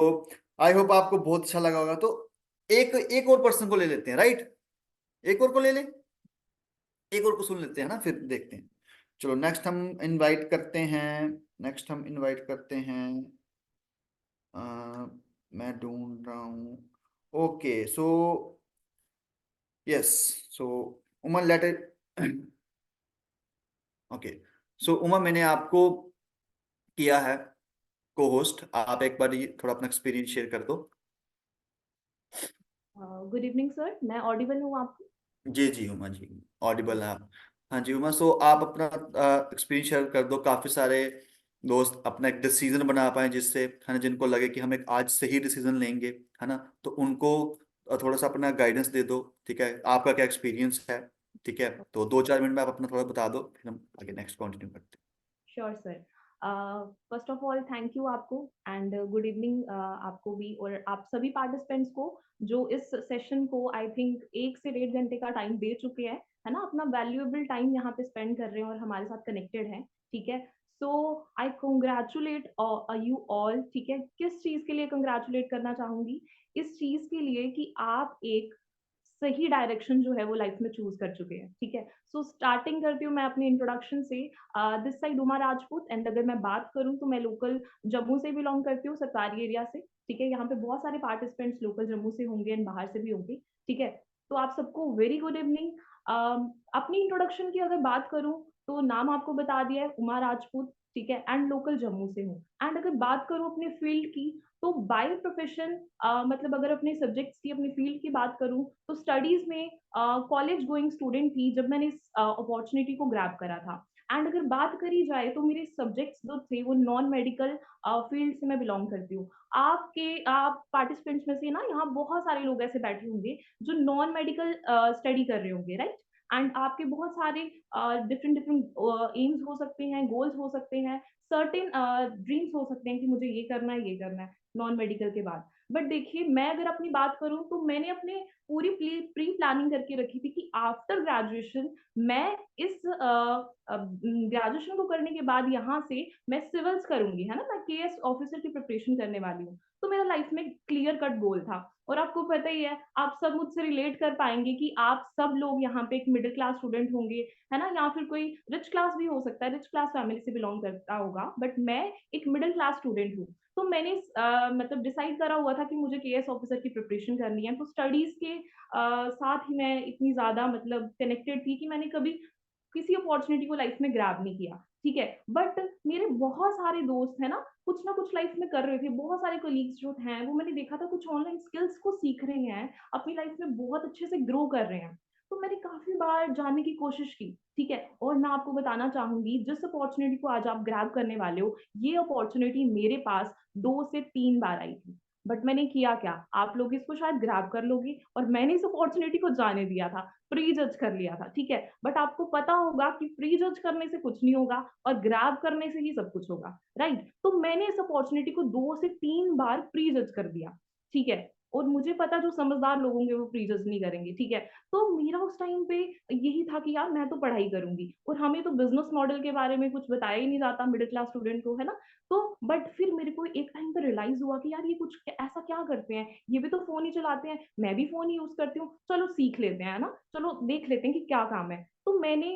आई होप आपको बहुत अच्छा लगा होगा। तो एक एक और पर्सन को ले लेते हैं, राइट? एक और को ले ले, एक और को सुन लेते हैं ना, फिर देखते हैं। चलो नेक्स्ट हम इनवाइट करते हैं, नेक्स्ट हम इनवाइट करते हैं, अ, मैं ढूंढ रहा हूँ। Okay so yes, so Umar let it. Okay, so Umar मैंने आपको किया है को होस्ट, आप एक बार ये थोड़ा अपना एक्सपीरियंस शेयर कर दो। गुड इवनिंग सर, मैं ऑडिबल हूँ आपको? जी जी उमा जी, ऑडिबल है आप। हाँ जी उमा, सो आप अपना एक्सपीरियंस शेयर कर दो। काफी सारे दोस्त अपना एक डिसीजन बना पाए, जिससे है ना, जिनको लगे कि हम एक आज सही डिसीजन लेंगे, है ना, तो उनको थोड़ा सा अपना गाइडेंस दे दो, ठीक है, आपका क्या एक्सपीरियंस है, ठीक है, तो 2-4 मिनट में आप अपना थोड़ा बता दो, फिर हम आगे नेक्स्ट कंटिन्यू करते sure sir. First of all thank you आपको एंड गुड इवनिंग आपको भी और आप सभी पार्टिसिपेंट्स को जो इस सेशन को आई थिंक 1 से 1.5 घंटे का टाइम दे चुके हैं, है ना, अपना वैल्यूएबल टाइम यहाँ पे स्पेंड कर रहे हैं और हमारे साथ कनेक्टेड हैं, ठीक है। सो आई कंग्रेचुलेट यू ऑल, ठीक है। किस चीज के लिए कंग्रेचुलेट करना चाहूंगी? इस चीज के लिए कि आप एक सही डायरेक्शन जो है वो लाइफ में चूज कर चुके हैं, ठीक है। सो स्टार्टिंग करती हूँ मैं अपने इंट्रोडक्शन से। This side Uma Rajput and अगर मैं बात करूँ तो मैं लोकल जम्मू से बिलोंग करती हूँ, सरकारी एरिया से, ठीक है। यहाँ पे बहुत सारे पार्टिसिपेंट्स लोकल जम्मू से होंगे एंड बाहर से भी होंगे, ठीक है। तो आप सबको वेरी गुड इवनिंग। अपनी इंट्रोडक्शन की अगर बात करूँ तो नाम आपको बता दिया है, उमा राजपूत, ठीक है, एंड लोकल जम्मू से हूँ। एंड अगर बात करूँ अपने फील्ड की तो बाय प्रोफेशन मतलब अगर अपने सब्जेक्ट्स की अपनी फील्ड की बात करूं तो स्टडीज में कॉलेज गोइंग स्टूडेंट थी जब मैंने इस अपॉर्चुनिटी को ग्रैब करा था। एंड अगर बात करी जाए तो मेरे सब्जेक्ट्स जो थे वो नॉन मेडिकल फील्ड से मैं बिलोंग करती हूँ। आप पार्टिसिपेंट्स में से ना यहाँ बहुत सारे लोग ऐसे बैठे होंगे जो नॉन मेडिकल स्टडी कर रहे होंगे, राइट। एंड आपके बहुत सारे डिफरेंट डिफरेंट एम्स हो सकते हैं, गोल्स हो सकते हैं, सर्टेन ड्रीम्स हो सकते हैं कि मुझे ये करना है, ये करना है नॉन मेडिकल के बाद। बट देखिए मैं अगर अपनी बात करूं तो मैंने अपने पूरी प्री प्लानिंग करके रखी थी कि आफ्टर ग्रेजुएशन मैं इस ग्रेजुएशन को करने के बाद यहाँ से मैं सिविल्स करूंगी, है ना, मैं केएस ऑफिसर की प्रिपरेशन करने वाली हूँ। तो मेरा लाइफ में क्लियर कट गोल था। और आपको पता ही है, आप सब मुझसे रिलेट कर पाएंगे कि आप सब लोग यहाँ पे एक मिडिल क्लास स्टूडेंट होंगे, है ना, या फिर कोई रिच क्लास भी हो सकता है, रिच क्लास फैमिली से बिलोंग करता होगा, बट मैं एक मिडिल क्लास स्टूडेंट हूँ। तो मैंने मतलब डिसाइड करा हुआ था कि मुझे केएस ऑफिसर की प्रिपरेशन करनी है। तो स्टडीज के साथ ही मैं इतनी ज्यादा मतलब कनेक्टेड थी कि मैंने कभी किसी अपॉर्चुनिटी को लाइफ में ग्रैब नहीं किया, ठीक है। बट मेरे बहुत सारे दोस्त है ना कुछ लाइफ में कर रहे थे, बहुत सारे कोलीग्स जो हैं वो मैंने देखा था कुछ ऑनलाइन स्किल्स को सीख रहे हैं, अपनी लाइफ में बहुत अच्छे से ग्रो कर रहे हैं। तो मैंने काफी बार जानने की कोशिश की, ठीक है। और मैं आपको बताना चाहूंगी जिस अपॉर्चुनिटी को आज आप ग्रैब करने वाले हो, ये अपॉर्चुनिटी मेरे पास 2 से 3 बार आई थी। बट मैंने किया क्या, आप लोग इसको शायद ग्रैब कर लोगे और मैंने इस अपॉर्चुनिटी को जाने दिया था, प्री जज कर लिया था, ठीक है। बट आपको पता होगा कि प्री जज करने से कुछ नहीं होगा और ग्रैब करने से ही सब कुछ होगा, राइट। तो मैंने इस अपॉर्चुनिटी को 2 से 3 बार प्री जज कर दिया, ठीक है। और मुझे पता जो समझदार लोग होंगे वो प्री जज नहीं करेंगे, ठीक है। तो मेरा उस टाइम पे यही था कि यार मैं तो पढ़ाई करूंगी और हमें तो बिजनेस मॉडल के बारे में कुछ बताया ही नहीं जाता मिडिल क्लास स्टूडेंट को, है ना। तो बट फिर मेरे को एक टाइम पर रियलाइज हुआ कि यार ये कुछ ऐसा क्या करते हैं, ये भी तो फोन ही चलाते हैं, मैं भी फोन ही यूज करती हूँ, चलो सीख लेते हैं, है ना, चलो देख लेते हैं कि क्या काम है। तो मैंने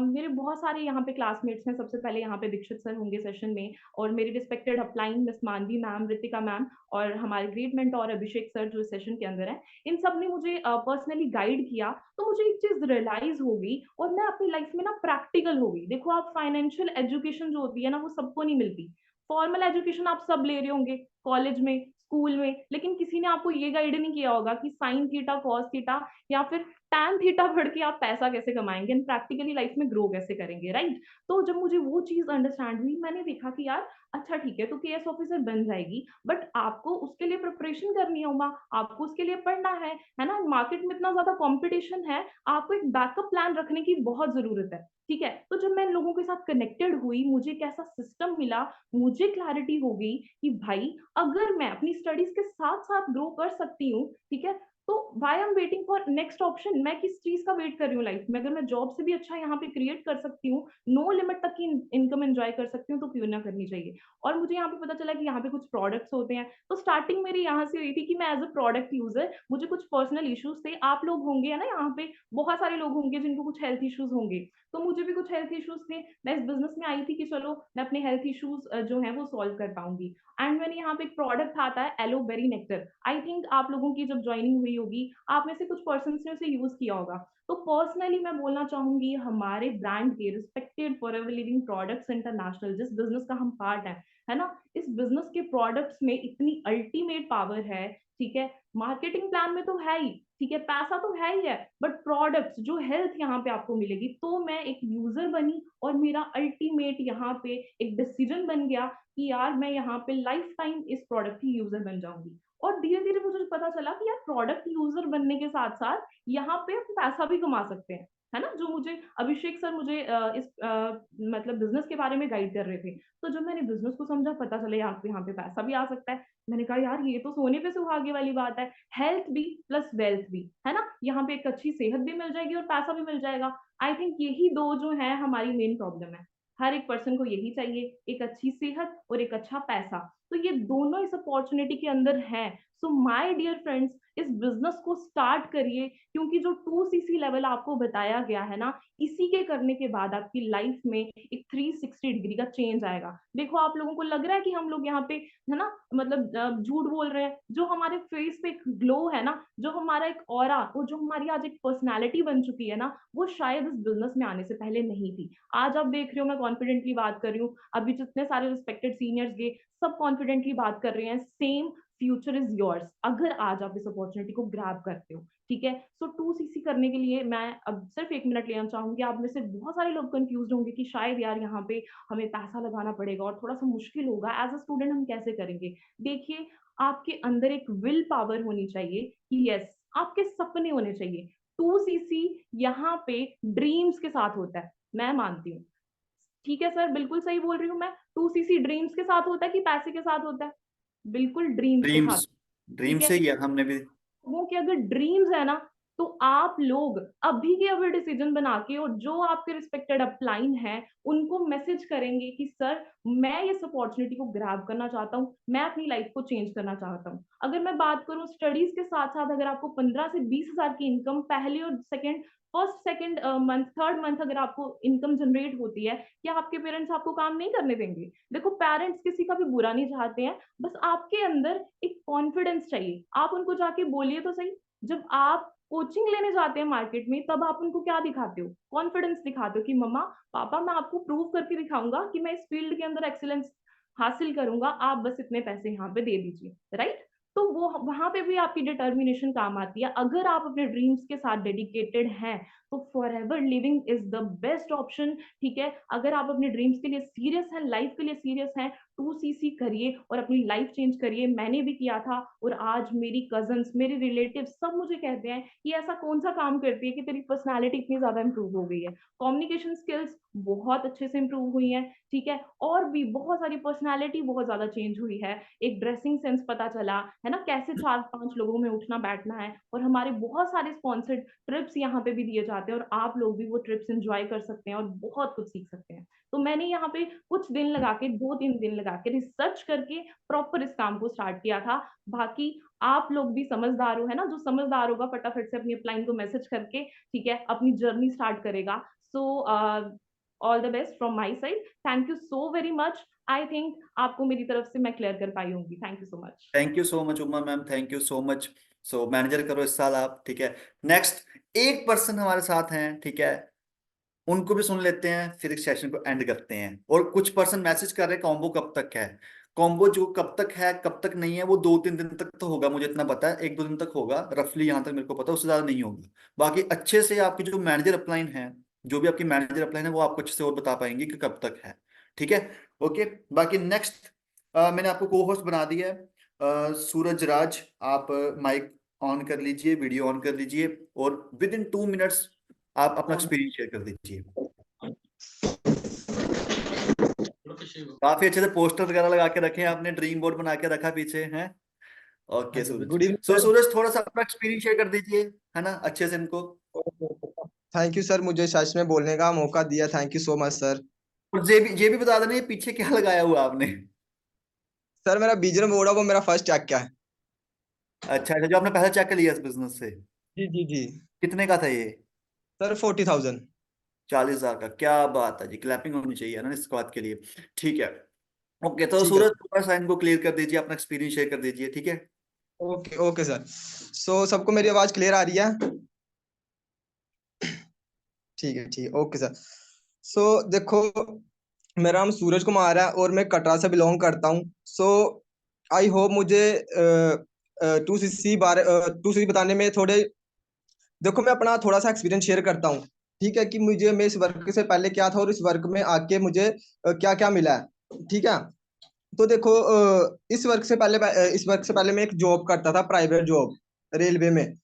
मेरे बहुत सारे यहाँ पे क्लासमेट्स हैं, सबसे पहले यहाँ पे दीक्षित सर होंगे सेशन में, और मेरी रिस्पेक्टेड अपलाइन मिस मानवी मैम, रितिका मैम, और हमारे ग्रेट मेंटोर अभिषेक सर जो सेशन के अंदर है, इन सब ने मुझे पर्सनली गाइड किया। तो मुझे एक चीज रियलाइज हो गई और मैं अपनी लाइफ में ना प्रैक्टिकल हो गई। देखो आप फाइनेंशियल एजुकेशन जो होती है ना वो सबको नहीं मिलती। फॉर्मल एजुकेशन आप सब ले रहे होंगे कॉलेज में, स्कूल में, लेकिन किसी ने आपको ये गाइड नहीं किया होगा कि साइन थीटा, कॉस थीटा या फिर टैन थीटा पढ़ के आप पैसा कैसे कमाएंगे एंड प्रैक्टिकली लाइफ में ग्रो कैसे करेंगे, राइट। तो जब मुझे वो चीज अंडरस्टैंड हुई, मैंने देखा कि यार अच्छा ठीक है, तो केएस ऑफिसर बन जाएगी, बट आपको उसके लिए प्रिपरेशन करनी है उमा, आपको उसके लिए पढ़ना है ना, मार्केट में इतना ज्यादा कंपटीशन है, आपको एक बैकअप प्लान रखने की बहुत जरूरत है, ठीक है। तो जब मैं इन लोगों के साथ कनेक्टेड हुई, मुझे एक ऐसा सिस्टम मिला, मुझे क्लैरिटी हो गई कि भाई अगर मैं अपनी स्टडीज के साथ साथ ग्रो कर सकती हूँ, ठीक है, तो why am waiting for next option, मैं किस चीज का वेट कर रही हूँ लाइफ में। अगर मैं जॉब से भी अच्छा यहाँ पे क्रिएट कर सकती हूँ, नो लिमिट तक की इनकम एंजॉय कर सकती हूँ, तो क्यों ना करनी चाहिए। और मुझे यहाँ पे पता चला कि यहाँ पे कुछ प्रोडक्ट्स होते हैं। तो स्टार्टिंग मेरी यहाँ से हुई थी कि मैं एज अ प्रोडक्ट यूजर, मुझे कुछ पर्सनल इश्यूज थे, आप लोग होंगे है ना यहाँ पे, बहुत सारे लोग होंगे जिनको कुछ हेल्थ इश्यूज होंगे, तो मुझे भी कुछ हेल्थ इश्यूज थे। मैं इस बिजनेस में आई थी कि चलो मैं अपने हेल्थ इश्यूज जो है वो सॉल्व कर पाऊंगी। एंड मैंने यहाँ पे एक प्रोडक्ट आता है एलोवेरी नेक्टर, आई थिंक आप लोगों की जब ज्वाइनिंग हुई होगी, आप में से कुछ पर्सन ने उसे यूज किया होगा। तो पर्सनली मैं बोलना चाहूंगी हमारे ब्रांड के respected forever living products international, जिस बिजनेस का हम पार्ट है ना, इस बिजनेस के प्रोडक्ट्स में इतनी अल्टीमेट पावर है, ठीक है। मार्केटिंग प्लान में तो है ही, ठीक है, पैसा तो है ही है, बट प्रोडक्ट्स जो हेल्थ यहाँ पे आपको मिलेगी। तो मैं एक यूजर बनी और मेरा अल्टीमेट यहाँ पे एक डिसीजन बन गया कि यार मैं यहाँ पे लाइफ टाइम इस प्रोडक्ट की यूजर बन जाऊंगी। और धीरे धीरे मुझे पता चला कि यार प्रोडक्ट यूजर बनने के साथ साथ यहाँ पे हम पैसा भी कमा सकते हैं, है ना। जो मुझे अभिषेक सर मुझे मतलब बिजनेस के बारे में गाइड कर रहे थे, तो जब मैंने बिजनेस को समझा, पता चला यहाँ पे पैसा भी आ सकता है। मैंने कहा यार ये तो सोने पे सुहागे वाली बात है, हेल्थ भी प्लस वेल्थ भी, है ना। यहाँ पे एक अच्छी सेहत भी मिल जाएगी और पैसा भी मिल जाएगा। आई थिंक यही दो जो है हमारी मेन प्रॉब्लम है। हर एक पर्सन को यही चाहिए, एक अच्छी सेहत और एक अच्छा पैसा। तो ये दोनों इस अपॉर्चुनिटी के अंदर है। सो माय डियर फ्रेंड्स, इस बिजनेस को स्टार्ट करिए, क्योंकि जो 2cc लेवल आपको बताया गया है ना, इसी के करने के बाद आपकी लाइफ में एक 360 डिग्री का चेंज आएगा। देखो आप लोगों को लग रहा है कि हम लोग यहाँ पे, है ना, मतलब झूठ बोल रहे हैं। जो हमारे फेस पे एक ग्लो है ना, जो हमारा एक ऑरा और जो हमारी आज एक पर्सनैलिटी बन चुकी है ना, वो शायद इस बिजनेस में आने से पहले नहीं थी। आज आप देख रहे हो मैं कॉन्फिडेंटली बात कर रही हूँ, अभी जितने सारे रिस्पेक्टेड सीनियर्स गए सब कॉन्फिडेंटली बात कर रहे हैं। सेम फ्यूचर इज योर्स, अगर आज आप इस अपॉर्चुनिटी को ग्रैब करते हो, ठीक है। सो 2cc करने के लिए मैं अब सिर्फ 1 मिनट लेना चाहूंगी। आप में से बहुत सारे लोग कंफ्यूज होंगे कि शायद यार यहाँ पे हमें पैसा लगाना पड़ेगा और थोड़ा सा मुश्किल होगा, एज अ स्टूडेंट हम कैसे करेंगे। देखिए, आपके अंदर एक विल पावर होनी चाहिए कि यस, आपके सपने होने चाहिए। 2cc यहाँ पे ड्रीम्स के साथ होता है, मैं मानती हूँ। ठीक है सर, बिल्कुल सही बोल रही हूँ मैं। 2cc ड्रीम्स के साथ होता है कि पैसे के साथ होता है? बिल्कुल ड्रीम्स के साथ। ड्रीम्स, ठीक ड्रीम है, से ही है, हमने भी। वो कि अगर ड्रीम्स है ना, तो आप लोग अभी के अभी डिसीजन बना के, और जो आपके रिस्पेक्टेड अपलाइन है उनको मैसेज करेंगे कि सर मैं इस अपॉर्चुनिटी को ग्रैब करना चाहता हूँ, मैं अपनी लाइफ को चेंज करना चाहता हूँ। अगर मैं बात करूँ स्टडीज के साथ साथ, अगर आपको 15 से 20 हजार की इनकम पहले और first second month third month अगर आपको इनकम जनरेट होती है, क्या आपके पेरेंट्स आपको काम नहीं करने देंगे? देखो, पेरेंट्स किसी का भी बुरा नहीं चाहते हैं, बस आपके अंदर एक कॉन्फिडेंस चाहिए। आप उनको जाके बोलिए तो सही। जब आप कोचिंग लेने जाते हैं मार्केट में, तब आप उनको क्या दिखाते हो? कॉन्फिडेंस दिखाते हो कि मम्मा पापा मैं आपको प्रूव करके दिखाऊंगा कि मैं इस फील्ड के अंदर एक्सीलेंस हासिल करूंगा, आप बस इतने पैसे यहाँ पे दे दीजिए, राइट। तो वो वहां पे भी आपकी डिटर्मिनेशन काम आती है। अगर आप अपने ड्रीम्स के साथ डेडिकेटेड हैं, तो for ever living is the best option. ठीक है, अगर आप अपने ड्रीम्स के लिए सीरियस हैं, लाइफ के लिए सीरियस हैं, 2cc करिए और अपनी लाइफ चेंज करिए। मैंने भी किया था, और आज मेरी कजन्स, मेरे रिलेटिव सब मुझे कहते हैं कि ऐसा कौन सा काम करती है कि तेरी पर्सनालिटी इतनी ज्यादा इंप्रूव हो गई है। कम्युनिकेशन स्किल्स बहुत अच्छे से इंप्रूव हुई हैं, ठीक है, और भी बहुत सारी पर्सनालिटी बहुत ज्यादा चेंज हुई है। एक ड्रेसिंग सेंस पता चला है ना, कैसे 4-5 लोगों में उठना बैठना है। और हमारे बहुत सारे स्पॉन्सर्ड ट्रिप्स यहाँ पे भी दिए जाते हैं, और आप लोग भी वो ट्रिप्स एंजॉय कर सकते हैं और बहुत कुछ सीख सकते हैं। तो मैंने यहाँ पे कुछ दिन लगा के, 2-3 दिन लगा के रिसर्च करके प्रॉपर इस काम को स्टार्ट किया था। बाकी आप लोग भी समझदार हो, है ना, जो समझदार होगा फटाफट से अपनी अपलाइन को मैसेज करके, ठीक है, अपनी जर्नी स्टार्ट करेगा। So all the best from my side. Thank you so very much. I think आपको मेरी तरफ से मैं क्लियर कर पाई होंगी। Thank you so much. Thank you so much Uma ma'am, thank you so much. So manager करो इस साल आप, ठीक है। नेक्स्ट एक पर्सन हमारे साथ हैं, ठीक है, उनको भी सुन लेते हैं, फिर इस सेशन को एंड करते हैं। और कुछ पर्सन मैसेज कर रहे हैं कॉम्बो कब तक है। कॉम्बो जो कब तक है कब तक नहीं है, वो 2-3 दिन तक तो होगा, मुझे इतना पता है, 1-2 दिन तक होगा रफली, यहाँ तक मेरे को पता है, उससे ज्यादा नहीं होगा। बाकी अच्छे से आपकी जो मैनेजर अपलाइन है, जो भी आपकी मैनेजर अपलाइन है, वो आपको अच्छे से और बता पाएंगे कि कब तक है, ठीक है। ओके, बाकी नेक्स्ट मैंने आपको को होस्ट बना दिया है, सूरज राज। आप माइक ऑन कर लीजिए, वीडियो ऑन कर लीजिए, और विद इन 2 मिनट्स आप अपना एक्सपीरियंस शेयर कर दीजिए। काफी अच्छे से पोस्टर वगैरह लगा के रखे हैं आपने, ड्रीम बोर्ड बना के रखा पीछे है। ओके सूरज, गुड इवनिंग सो सर। सूरज थोड़ा सा अपना एक्सपीरियंस शेयर कर दीजिए, है ना, अच्छे से इनको। थैंक यू सर, मुझे सेशन में बोलने का मौका दिया, thank you so much sir. और ये भी बता देना, ये पीछे क्या लगाया हुआ आपने। सर मेरा बिजनेस बोर्ड है, वो मेरा फर्स्ट चेक क्या है। अच्छा अच्छा, जो आपने पहले चेक कर लिया इस बिजनेस से, जी जी जी। कितने का था ये? सर 40,000। 40,000 का, क्या बात है जी, क्लैपिंग होनी चाहिए ना इस बात के लिए, ठीक है। ओके, तो ठीक है सूरज थोड़ा सा इनको क्लियर कर दीजिए, अपना एक्सपीरियंस शेयर कर दीजिए, ठीक है। Okay okay sir. सो सबको मेरी आवाज क्लियर आ रही है? ठीक है ठीक है, ओके सर। सो देखो, मेरा नाम सूरज कुमार है और मैं कटरा से बिलोंग करता हूँ। सो आई होप मुझे 2cc बताने में थोड़े, देखो मैं अपना थोड़ा सा एक्सपीरियंस शेयर करता हूँ, ठीक है, कि मैं इस वर्क से पहले क्या था और इस वर्क में आके मुझे क्या क्या मिला है, ठीक है। तो देखो इस वर्क से पहले मैं एक जॉब करता था, प्राइवेट जॉब रेलवे में।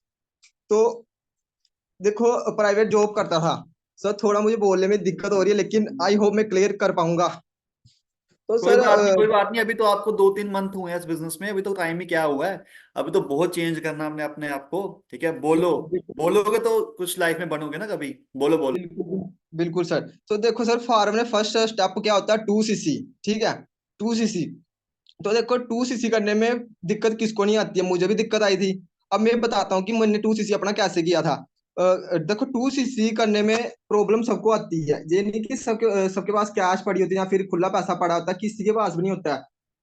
तो देखो प्राइवेट जॉब करता था सर, थोड़ा मुझे बोलने में दिक्कत हो रही है, लेकिन आई होप मैं क्लियर कर पाऊंगा। तो कोई सर बात नहीं, कोई बात नहीं, अभी तो आपको 2-3 मंथ हुए हैं इस बिजनेस में, अभी तो टाइम ही क्या हुआ है। अभी तो बहुत चेंज करना हमने अपने आप को। ठीक है, बोलो। बोलोगे तो कुछ लाइफ में बनोगे ना कभी। बोलो बोलो। बिल्कुल बिल्कुल सर। तो देखो सर, फार्म में फर्स्ट स्टेप क्या होता है, 2cc। ठीक है, 2cc। तो देखो 2cc करने में दिक्कत किसको नहीं आती है, मुझे भी दिक्कत आई थी। अब मैं बताता हूँ कि मैंने 2cc अपना कैसे किया था। देखो 2cc करने में प्रॉब्लम सबको आती है, ये नहीं कि सबके पास कैश पड़ी होती है या फिर खुला पैसा पड़ा होता है, किसी के पास भी नहीं होता है।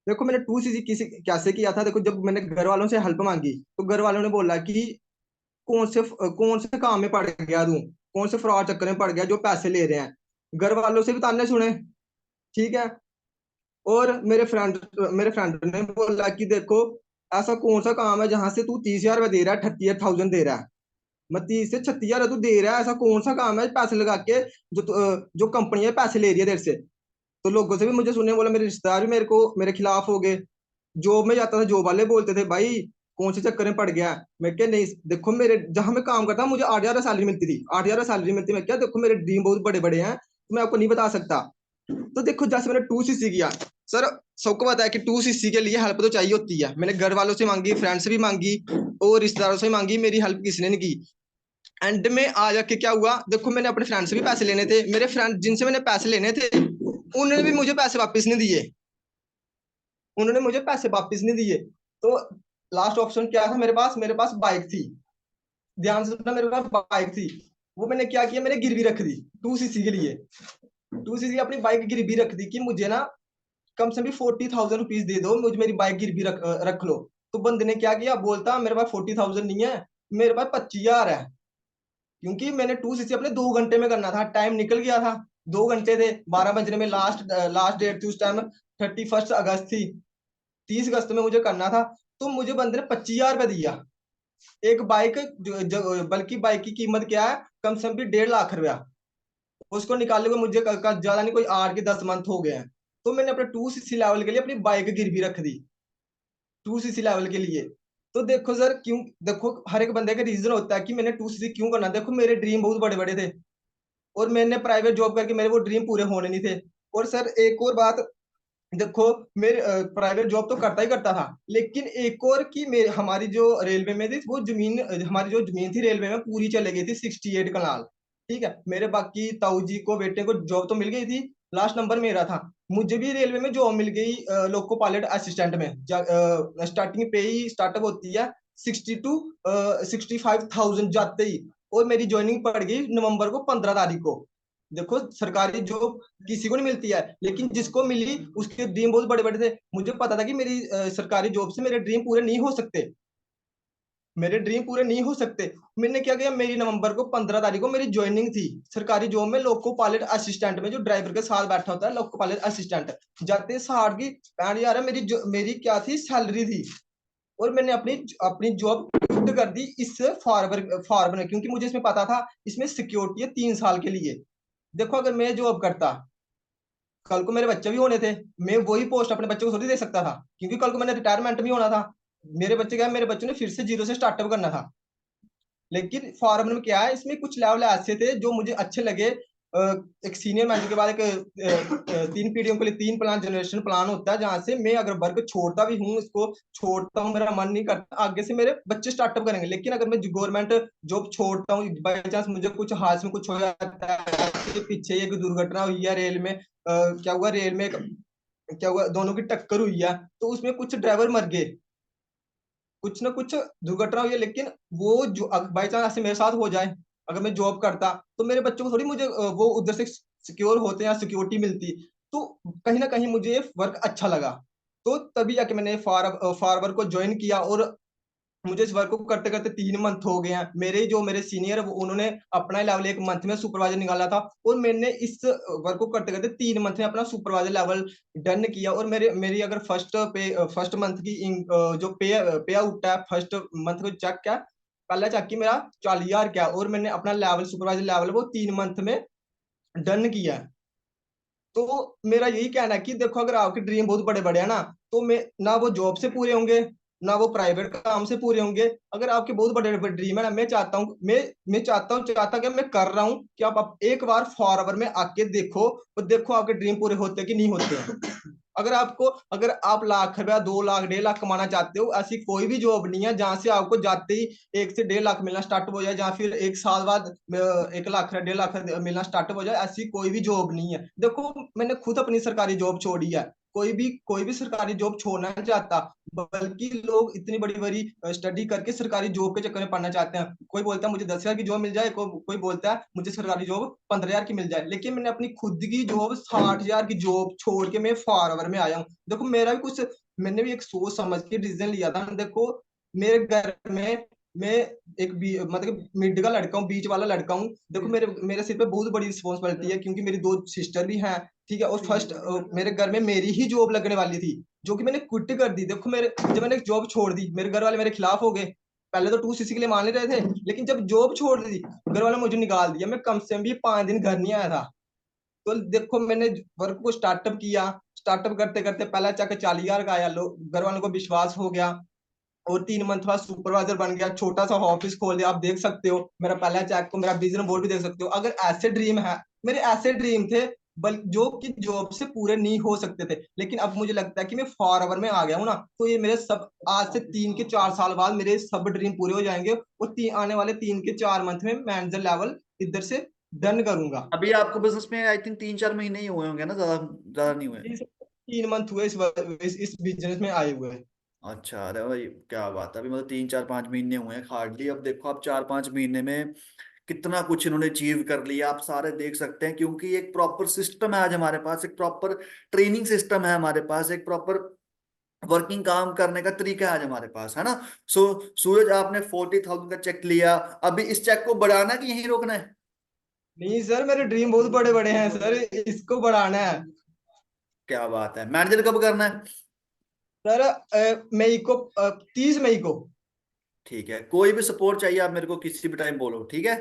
देखो मैंने 2cc किसी कैसे किया था, देखो जब मैंने घर वालों से हेल्प मांगी तो घर वालों ने बोला कि कौन से काम में पड़ गया तू, कौन से फ्रॉड चक्कर में पड़ गया जो पैसे ले रहे हैं। घर वालों से भी ताने सुने। ठीक है। और मेरे फ्रेंड ने बोला कि देखो ऐसा कौन सा काम है जहां से तू 30,000 दे रहा है, 38,000 दे रहा है, मैं 30 से 36,000 तू दे रहा है, ऐसा कौन सा काम है पैसे लगा के जो कंपनी है पैसे ले रही है तेरे से। तो लोगों से भी मुझे सुनने बोला, मेरे रिश्तेदार भी मेरे खिलाफ हो गए। जॉब में जाता था, जॉब वाले बोलते थे भाई कौन से चक्कर में पड़ गया है। मैं क्या, नहीं देखो मेरे जहां मैं काम करता मुझे 8,000 सैलरी मिलती थी, 8,000 सैलरी मिलती। मैं क्या, देखो मेरे ड्रीम बहुत बड़े बड़े हैं, तो मैं आपको नहीं बता सकता। तो देखो जैसे मैंने 2cc किया सर, सबको पता है कि 2cc के लिए हेल्प तो चाहिए होती है। मैंने घर वालों से मांगी, फ्रेंड से भी मांगी और रिश्तेदारों से भी मांगी, मेरी हेल्प किसी ने नहीं की। एंड में आ जाके क्या हुआ, देखो मैंने अपने फ्रेंड से भी पैसे लेने थे, मेरे फ्रेंड जिनसे मैंने पैसे लेने थे उन्होंने भी मुझे पैसे वापस नहीं दिए, उन्होंने मुझे पैसे वापस नहीं दिए। तो लास्ट ऑप्शन क्या था मेरे पास बाइक थी, ध्यान से सुनना, मेरे पास बाइक थी। वो मैंने क्या किया, मैंने गिरवी रख दी 2cc के लिए। 2cc अपनी बाइक गिरवी रख दी कि मुझे ना कम से कम 40,000 रुपीज दे दो, मुझे मेरी बाइक गिरवी रख लो। तो बंदे ने क्या किया, बोलता मेरे पास 40,000 नहीं है, मेरे पास 25,000 है। क्योंकि मैंने 2cc अपने 2 घंटे में करना था, टाइम निकल गया था, 2 घंटे थे, 12 बजने में लास्ट डेट थी उस टाइम, 31 अगस्त थी, 30 अगस्त में मुझे करना था। तो मुझे बंदे ने 25,000 दिया एक बाइक, बल्कि बाइक की कीमत क्या है, कम से कम भी 1.5 लाख रुपया। उसको निकालने को मुझे ज्यादा नहीं, कोई 8 के 10 मंथ हो गए हैं। तो मैंने अपने 2cc लेवल के लिए अपनी बाइक गिरवी रख दी, 2cc लेवल के लिए। तो देखो सर, क्यों, देखो हर एक बंदे का रीजन होता है कि मैंने 2cc क्यों करना। देखो मेरे ड्रीम बहुत बड़े बड़े थे और मैंने प्राइवेट जॉब करके मेरे वो ड्रीम पूरे होने नहीं थे। और सर एक और बात, देखो मेरे प्राइवेट जॉब तो करता ही करता था, लेकिन एक और कि मेरे हमारी जो रेलवे में थी वो जमीन, हमारी जो जमीन थी रेलवे में पूरी चले गई थी 68 कनाल। ठीक है, मेरे बाकी ताऊ जी को, बेटे को जॉब तो मिल गई थी, लास्ट नंबर मेरा था। मुझे भी रेलवे में जॉब मिल गई लोको पायलट असिस्टेंट में। स्टार्टिंग पे ही स्टार्टअप होती है 65,000 जाते ही, और मेरी ज्वाइनिंग पड़ गई नवंबर को 15 तारीख को। देखो सरकारी जॉब किसी को नहीं मिलती है, लेकिन जिसको मिली उसके ड्रीम बहुत बड़े बड़े थे। मुझे पता था कि मेरी सरकारी जॉब से मेरे ड्रीम पूरे नहीं हो सकते, मेरे ड्रीम पूरे नहीं हो सकते। मैंने क्या किया, मेरी नवंबर को 15 तारीख को मेरी ज्वाइनिंग थी सरकारी जॉब में लोको पायलट असिस्टेंट में, जो ड्राइवर के साथ बैठा होता है लोको पायलट असिस्टेंट। जाते 60 की 65,000 मेरी क्या थी, सैलरी थी। और मैंने अपनी अपनी जॉब क्विट कर दी इस फॉरवर्ड में, क्योंकि मुझे इसमें पता था इसमें सिक्योरिटी है 3 साल के लिए। देखो अगर मैं जॉब करता, कल को मेरे बच्चे भी होने थे, मैं वही पोस्ट अपने बच्चे को थोड़ी दे सकता था, क्योंकि कल को मैंने रिटायरमेंट भी होना था। मेरे बच्चे क्या है, मेरे बच्चों ने फिर से जीरो से स्टार्टअप करना था। लेकिन फॉर्मर में क्या है, इसमें कुछ लेवल ऐसे थे जो मुझे अच्छे लगे। एक सीनियर मैनेजर के बाद एक 3 पीढ़ियों के लिए 3 प्लान, जनरेशन प्लान होता है, जहां से मैं अगर वर्क छोड़ता भी हूँ, इसको छोड़ता हूँ, मेरा मन नहीं करता, आगे से मेरे बच्चे स्टार्टअप करेंगे। लेकिन अगर मैं गवर्नमेंट जॉब छोड़ता हूँ, बाई चांस मुझे कुछ हाथ में कुछ हो जाता है, पीछे एक दुर्घटना हुई है रेल में, क्या हुआ रेल में, क्या हुआ, दोनों की टक्कर हुई है, तो उसमें कुछ ड्राइवर मर गए, कुछ ना कुछ दुर्घटना हुई है। लेकिन वो जो बाई चांस ऐसे मेरे साथ हो जाए, अगर मैं जॉब करता, तो मेरे बच्चों को थोड़ी मुझे वो उधर से सिक्योर होते या सिक्योरिटी मिलती। तो कहीं ना कहीं मुझे वर्क अच्छा लगा, तो तभी जाके मैंने फार्वर को ज्वाइन किया। और मुझे इस वर्क को करते करते 3 मंथ हो गए हैं। मेरे सीनियर है, उन्होंने अपना लेवल 1 मंथ में सुपरवाइजर निकाला था, और मैंने इस वर्क को करते करते 3 मंथ में अपना सुपरवाइजर लेवल डन किया। और मेरी अगर फर्स्ट मंथ की जो पे आउट है, फर्स्ट मंथ को चेक किया, पहला चेक की मेरा 40,000 क्या, और मैंने अपना लेवल सुपरवाइजर लेवल वो 3 मंथ में डन किया है। तो मेरा यही कहना है कि देखो अगर आपके ड्रीम बहुत बड़े बड़े हैं ना, तो मैं ना वो जॉब से पूरे होंगे ना वो प्राइवेट काम से पूरे होंगे। अगर आपके बहुत बड़े बड़े ड्रीम है ना, मैं चाहता हूँ चाहता कि मैं कर रहा हूँ कि आप एक बार फॉरवर में आके देखो, और देखो आपके ड्रीम पूरे होते हैं कि नहीं होते हैं। अगर आप लाख रुपया 2 लाख 1.5 लाख कमाना चाहते हो, ऐसी कोई भी जॉब नहीं है जहां से आपको जाते ही 1 से 1.5 लाख मिलना स्टार्ट हो जाए, या फिर 1 साल बाद 1 लाख 1.5 लाख मिलना स्टार्ट हो जाए। ऐसी कोई भी जॉब नहीं है। देखो मैंने खुद अपनी सरकारी जॉब छोड़ी है। कोई भी सरकारी जॉब छोड़ना नहीं चाहता, बल्कि लोग इतनी बड़ी बड़ी स्टडी करके सरकारी जॉब के चक्कर में पढ़ना चाहते हैं। कोई बोलता है मुझे 10 हजार की जॉब मिल जाए, कोई बोलता है मुझे सरकारी जॉब 15 हजार की मिल जाए। लेकिन मैंने अपनी खुद की जॉब 60 हजार की जॉब छोड़ के मैं फॉरवर में आया हूँ। देखो मेरा भी कुछ, मैंने भी एक सोच समझ के डिसीजन लिया था। देखो मेरे घर में मैं मतलब मिड का लड़का हूँ, बीच वाला लड़का हूँ। देखो मेरे मेरे सिर पे बहुत बड़ी रिस्पॉन्सिबिलिटी है, क्योंकि मेरी 2 सिस्टर भी हैं, ठीक है। और फर्स्ट मेरे घर में मेरी ही जॉब लगने वाली थी, जो कि मैंने क्विट कर दी। देखो मेरे जब मैंने जॉब छोड़ दी, मेरे घर वाले मेरे खिलाफ हो गए। पहले तो 2 सीसी के लिए मान ले रहे थे, लेकिन जब जॉब छोड़ दी घर वाले मुझे निकाल दिया। मैं कम से कम भी 5 दिन घर नहीं आया था। तो देखो मैंने वर्क को स्टार्टअप किया। स्टार्टअप करते करते पहला चेक 40 हजार का आया, लोग घर वालों को विश्वास हो गया। और 3 मंथ बाद सुपरवाइजर बन गया, छोटा सा ऑफिस खोल दिया। आप देख सकते हो मेरा पहला चेक को, मेरा विजन बोर्ड भी देख सकते हो। अगर ऐसे ड्रीम है, मेरे ऐसे ड्रीम थे बल्कि जो कि जॉब से पूरे नहीं हो सकते थे, लेकिन अब मुझे लगता है कि मैं फॉरएवर में आ गया हूँ ना, तो ये मेरे सब आज से 3 के 4 साल बाद मेरे सब ड्रीम पूरे हो जाएंगे। और आने वाले 3 के 4 मंथ में मैनेजर लेवल इधर से डन करूंगा। अभी आपको बिजनेस में आई थिंक 3-4 महीने ही हुए होंगे ना, ज्यादा ज्यादा नहीं हुए? 3 मंथ हुए इस बिजनेस में आए हुए। अच्छा, अरे भाई क्या बात है, अभी मतलब 3-4-5 महीने हुए हैं हार्डली। अब देखो आप 4-5 महीने में कितना कुछ इन्होंने अचीव कर लिया, आप सारे देख सकते हैं। क्योंकि एक प्रॉपर सिस्टम है आज हमारे पास, एक प्रॉपर ट्रेनिंग सिस्टम है हमारे पास, एक प्रॉपर वर्किंग काम करने का तरीका है आज हमारे पास, है ना। सो सूरज, आपने 40,000 का चेक लिया, अभी इस चेक को बढ़ाना कि यहीं रोकना है? नहीं सर, मेरे ड्रीम बहुत बड़े बड़े हैं सर, इसको बढ़ाना है। क्या बात है, मैनेजर कब करना है? सर मई को, 30 मई को। ठीक है, कोई भी सपोर्ट चाहिए आप मेरे को किसी भी टाइम बोलो, ठीक है।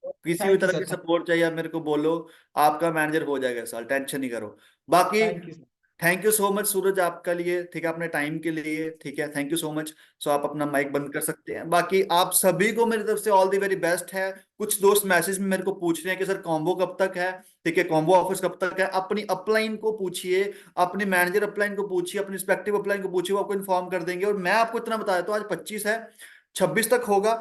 किसी भी थैंक यू तरह सर, की सपोर्ट चाहिए आप मेरे को बोलो, आपका मैनेजर हो जाएगा सर, टेंशन नहीं करो। बाकी thank you sir. Thank you so much Suraj आपका लिए, ठीक है, अपने टाइम के लिए, ठीक है, थैंक यू सो मच। सो आप अपना माइक बंद कर सकते हैं। बाकी आप सभी को मेरी तरफ से ऑल द वेरी बेस्ट है। कुछ दोस्त मैसेज में मेरे को पूछ रहे हैं कि सर कॉम्बो कब तक है, ठीक है, कॉम्बो ऑफर्स कब तक है। अपनी अपलाइन को पूछिए, अपने मैनेजर अपलाइन को पूछिए, अपनी रिस्पेक्टिव अपलाइन को पूछिए, वो आपको इन्फॉर्म कर देंगे। और मैं आपको इतना बता देता हूँ, आज 25 है, 26 तक होगा।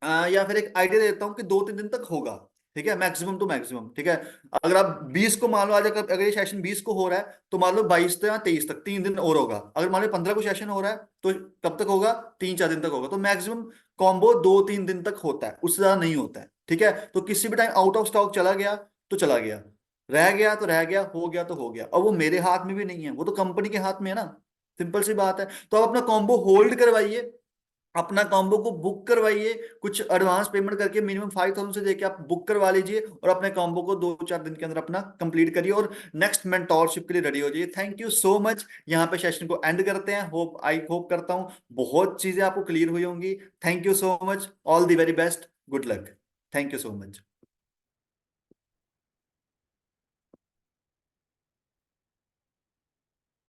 या फिर एक आइडिया देता हूँ कि 2-3 दिन तक होगा, ठीक है, मैक्सिमम टू मैक्सिमम, ठीक है। अगर आप 20 को मान लो आज, अगर ये सेशन 20 को हो रहा है तो मान लो 22 या 23 तक 3 दिन और होगा। अगर मान लो 15 को सेशन हो रहा है तो कब तक होगा? 3-4 दिन तक होगा। तो मैक्सिमम कॉम्बो 2-3 दिन तक होता है, उससे ज्यादा नहीं होता है, ठीक है। तो किसी भी टाइम आउट ऑफ स्टॉक चला गया तो चला गया, रह गया तो रह गया, हो गया तो हो गया। और वो मेरे हाथ में भी नहीं है, वो तो कंपनी के हाथ में है ना, सिंपल सी बात है। तो आप अपना कॉम्बो होल्ड करवाइए, अपना कॉम्बो को बुक करवाइए, कुछ एडवांस पेमेंट करके मिनिमम 5,000 से देके आप बुक करवा लीजिए, और अपने कॉम्बो को 2-4 दिन के अंदर अपना कंप्लीट करिए और नेक्स्ट मेंटोरशिप के लिए रेडी हो जाइए। Thank you so much. यहाँ पे सेशन को एंड करते हैं। होप करता हूँ बहुत चीजें आपको क्लियर हुई होंगी। Thank you so much, all the very best, good luck, thank you so much.